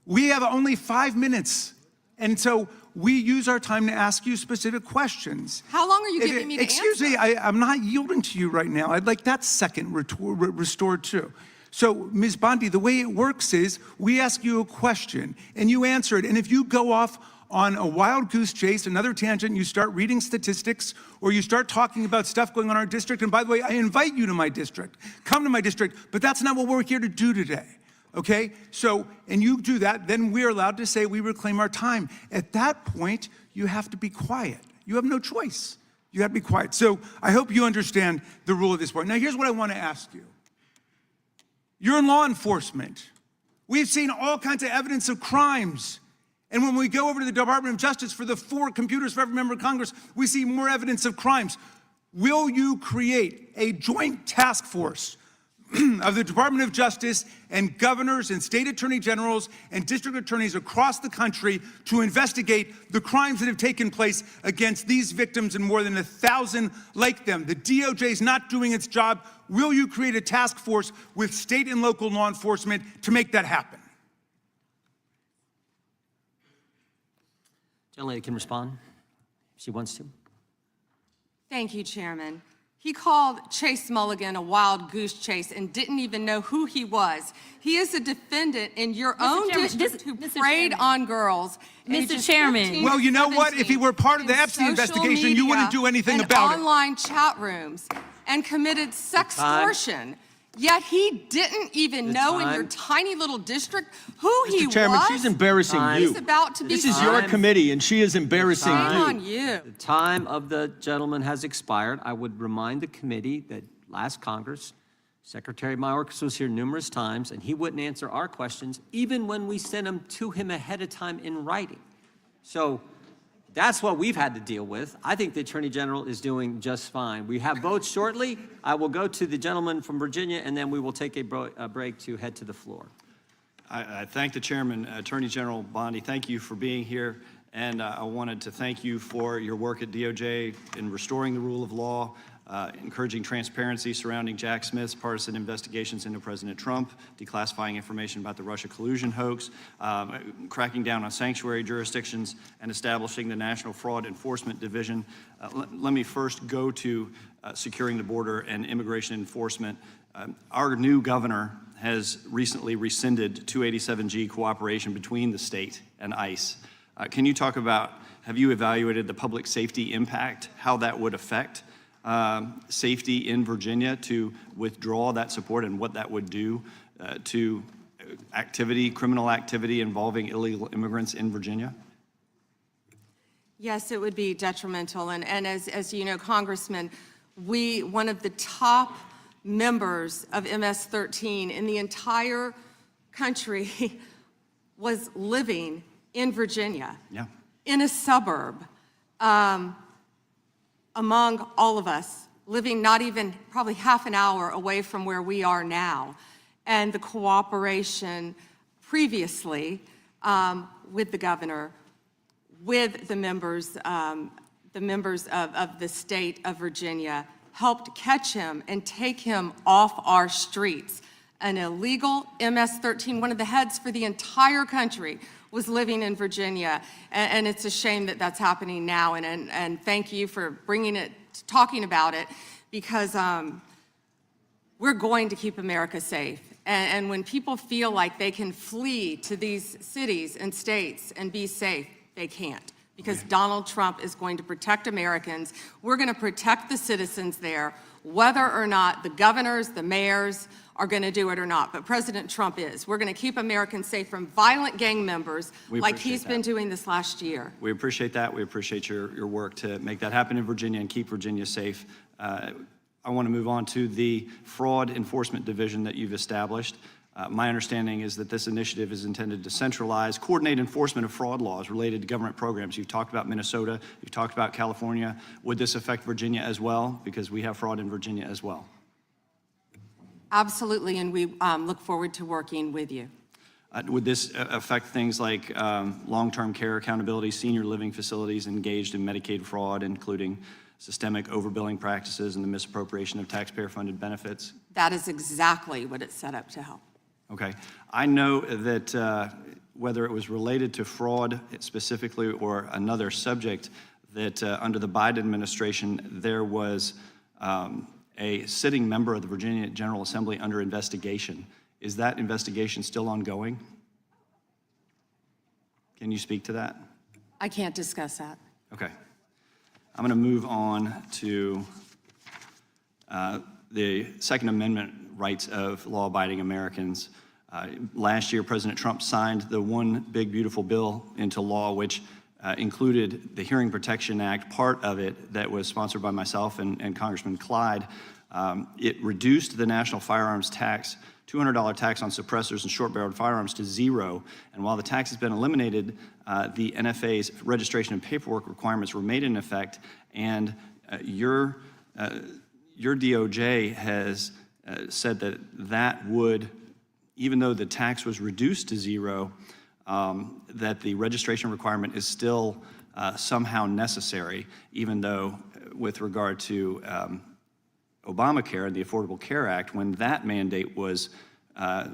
We have only 5 minutes, and so we use our time to ask you specific questions. How long are you giving me to answer? Excuse me, I'm not yielding to you right now. I'd like that second restored too. So, Ms. Bondi, the way it works is we ask you a question, and you answer it, and if you go off on a wild goose chase, another tangent, you start reading statistics, or you start talking about stuff going on in our district. And by the way, I invite you to my district. Come to my district, but that's not what we're here to do today, okay? So, and you do that, then we're allowed to say we reclaim our time. At that point, you have to be quiet. You have no choice. You have to be quiet. So I hope you understand the rule at this point. Now, here's what I want to ask you. You're in law enforcement. We've seen all kinds of evidence of crimes. And when we go over to the Department of Justice for the 4 computers for every member of Congress, we see more evidence of crimes. Will you create a joint task force of the Department of Justice and governors and state attorney generals and district attorneys across the country to investigate the crimes that have taken place against these victims and more than 1,000 like them? The DOJ is not doing its job. Will you create a task force with state and local law enforcement to make that happen? Gentlelady can respond if she wants to. Thank you, Chairman. He called Chase Mulligan a wild goose chase and didn't even know who he was. He is a defendant in your own district who preyed on girls. Mr. Chairman. Well, you know what? If he were part of the Epstein investigation, you wouldn't do anything about it. Online chat rooms and committed sextortion. Yet he didn't even know in your tiny little district who he was. Mr. Chairman, she's embarrassing you. He's about to be This is your committee, and she is embarrassing you. Shame on you. The time of the gentleman has expired. I would remind the committee that last Congress. Secretary Mayorkas was here numerous times, and he wouldn't answer our questions, even when we sent them to him ahead of time in writing. So that's what we've had to deal with. I think the Attorney General is doing just fine. We have votes shortly. I will go to the gentleman from Virginia, and then we will take a break to head to the floor. I thank the Chairman, Attorney General Bondi. Thank you for being here. And I wanted to thank you for your work at DOJ in restoring the rule of law, encouraging transparency surrounding Jack Smith's partisan investigations into President Trump, declassifying information about the Russia collusion hoax, cracking down on sanctuary jurisdictions, and establishing the National Fraud Enforcement Division. Let me first go to securing the border and immigration enforcement. Our new governor has recently rescinded 287G cooperation between the state and ICE. Can you talk about, have you evaluated the public safety impact, how that would affect safety in Virginia to withdraw that support and what that would do to criminal activity involving illegal immigrants in Virginia? Yes, it would be detrimental. And as you know, Congressman, one of the top members of MS-13 in the entire country was living in Virginia, in a suburb, among all of us, living not even probably half an hour away from where we are now. And the cooperation previously with the governor, with the members of the state of Virginia, helped catch him and take him off our streets. An illegal MS-13, one of the heads for the entire country, was living in Virginia. And it's a shame that that's happening now. And thank you for bringing it, talking about it, because we're going to keep America safe. And when people feel like they can flee to these cities and states and be safe, they can't. Because Donald Trump is going to protect Americans. We're going to protect the citizens there, whether or not the governors, the mayors are going to do it or not. But President Trump is. We're going to keep Americans safe from violent gang members like he's been doing this last year. We appreciate that. We appreciate your work to make that happen in Virginia and keep Virginia safe. I want to move on to the Fraud Enforcement Division that you've established. My understanding is that this initiative is intended to centralize, coordinate enforcement of fraud laws related to government programs. You've talked about Minnesota, you've talked about California. Would this affect Virginia as well? Because we have fraud in Virginia as well. Absolutely, and we look forward to working with you. Would this affect things like long-term care accountability, senior living facilities engaged in Medicaid fraud, including systemic overbilling practices and the misappropriation of taxpayer-funded benefits? That is exactly what it's set up to help. Okay. I know that whether it was related to fraud specifically or another subject, that under the Biden administration, there was a sitting member of the Virginia General Assembly under investigation. Is that investigation still ongoing? Can you speak to that? I can't discuss that. Okay. I'm going to move on to the Second Amendment rights of law-abiding Americans. Last year, President Trump signed the One Big Beautiful Bill into law, which included the Hearing Protection Act, part of it that was sponsored by myself and Congressman Clyde. It reduced the national firearms tax, $200 tax on suppressors and short-barreled firearms, to zero. And while the tax has been eliminated, the NFA's registration and paperwork requirements remain in effect, and your DOJ has said that that would, even though the tax was reduced to zero, that the registration requirement is still somehow necessary, even though with regard to Obamacare and the Affordable Care Act, when that mandate was,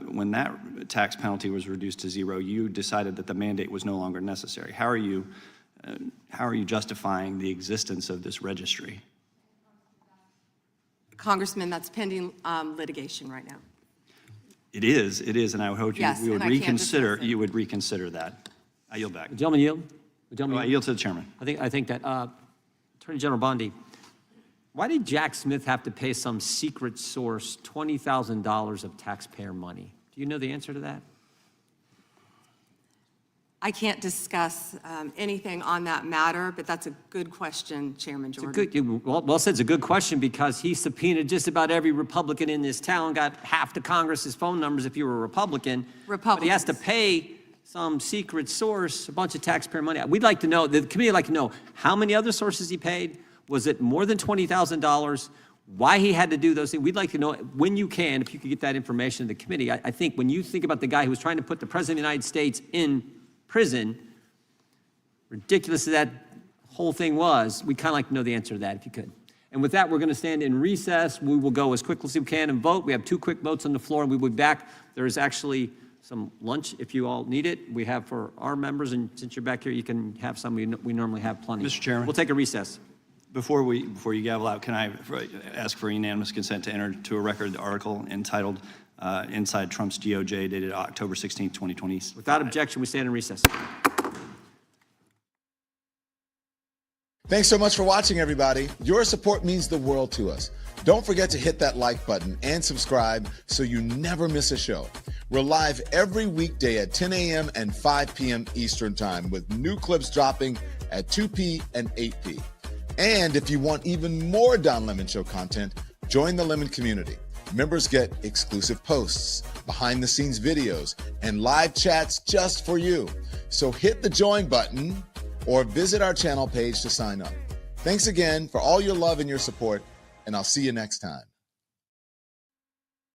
when that tax penalty was reduced to zero, you decided that the mandate was no longer necessary. How are you justifying the existence of this registry? Congressman, that's pending litigation right now. It is, and I would hope Yes, you would and I can't reconsider. discuss it. You would reconsider that. I yield back. The gentleman yield? I yield to the chairman. I think that Attorney General Bondi, why did Jack Smith have to pay some secret source $20,000 of taxpayer money? Do you know the answer to that? I can't discuss anything on that matter, but that's a good question, Chairman Jordan. Well said, it's a good question because he subpoenaed just about every Republican in this town, got half the Congress's phone numbers if you were a Republican. But he has to pay some secret source a bunch of taxpayer money. We'd like to know, the committee would like to know how many other sources he paid. Was it more than $20,000? Why he had to do those things. We'd like to know when you can, if you could get that information to the committee. I think when you think about the guy who was trying to put the President of the United States in prison, ridiculous as that whole thing was, we'd kind of like to know the answer to that if you could. And with that, we're going to stand in recess. We will go as quickly as we can and vote. We have 2 quick votes on the floor, and we will be back. There is actually some lunch if you all need it. We have for our members, and since you're back here, you can have some. We normally have plenty. Mr. Chairman. We'll take a recess. Before you gavel out, can I ask for unanimous consent to enter to a record the article entitled Inside Trump's DOJ dated October 16, 2020? Without objection, we stand in recess. Thanks so much for watching, everybody. Your support means the world to us. Don't forget to hit that like button and subscribe so you never miss a show. We're live every weekday at 10 a.m. and 5 p.m. Eastern Time with new clips dropping at 2 p. and 8 p. And if you want even more Don Lemon Show content, join the Lemon community. Members get exclusive posts, behind-the-scenes videos, and live chats just for you. So hit the join button or visit our channel page to sign up. Thanks again for all your love and your support, and I'll see you next time.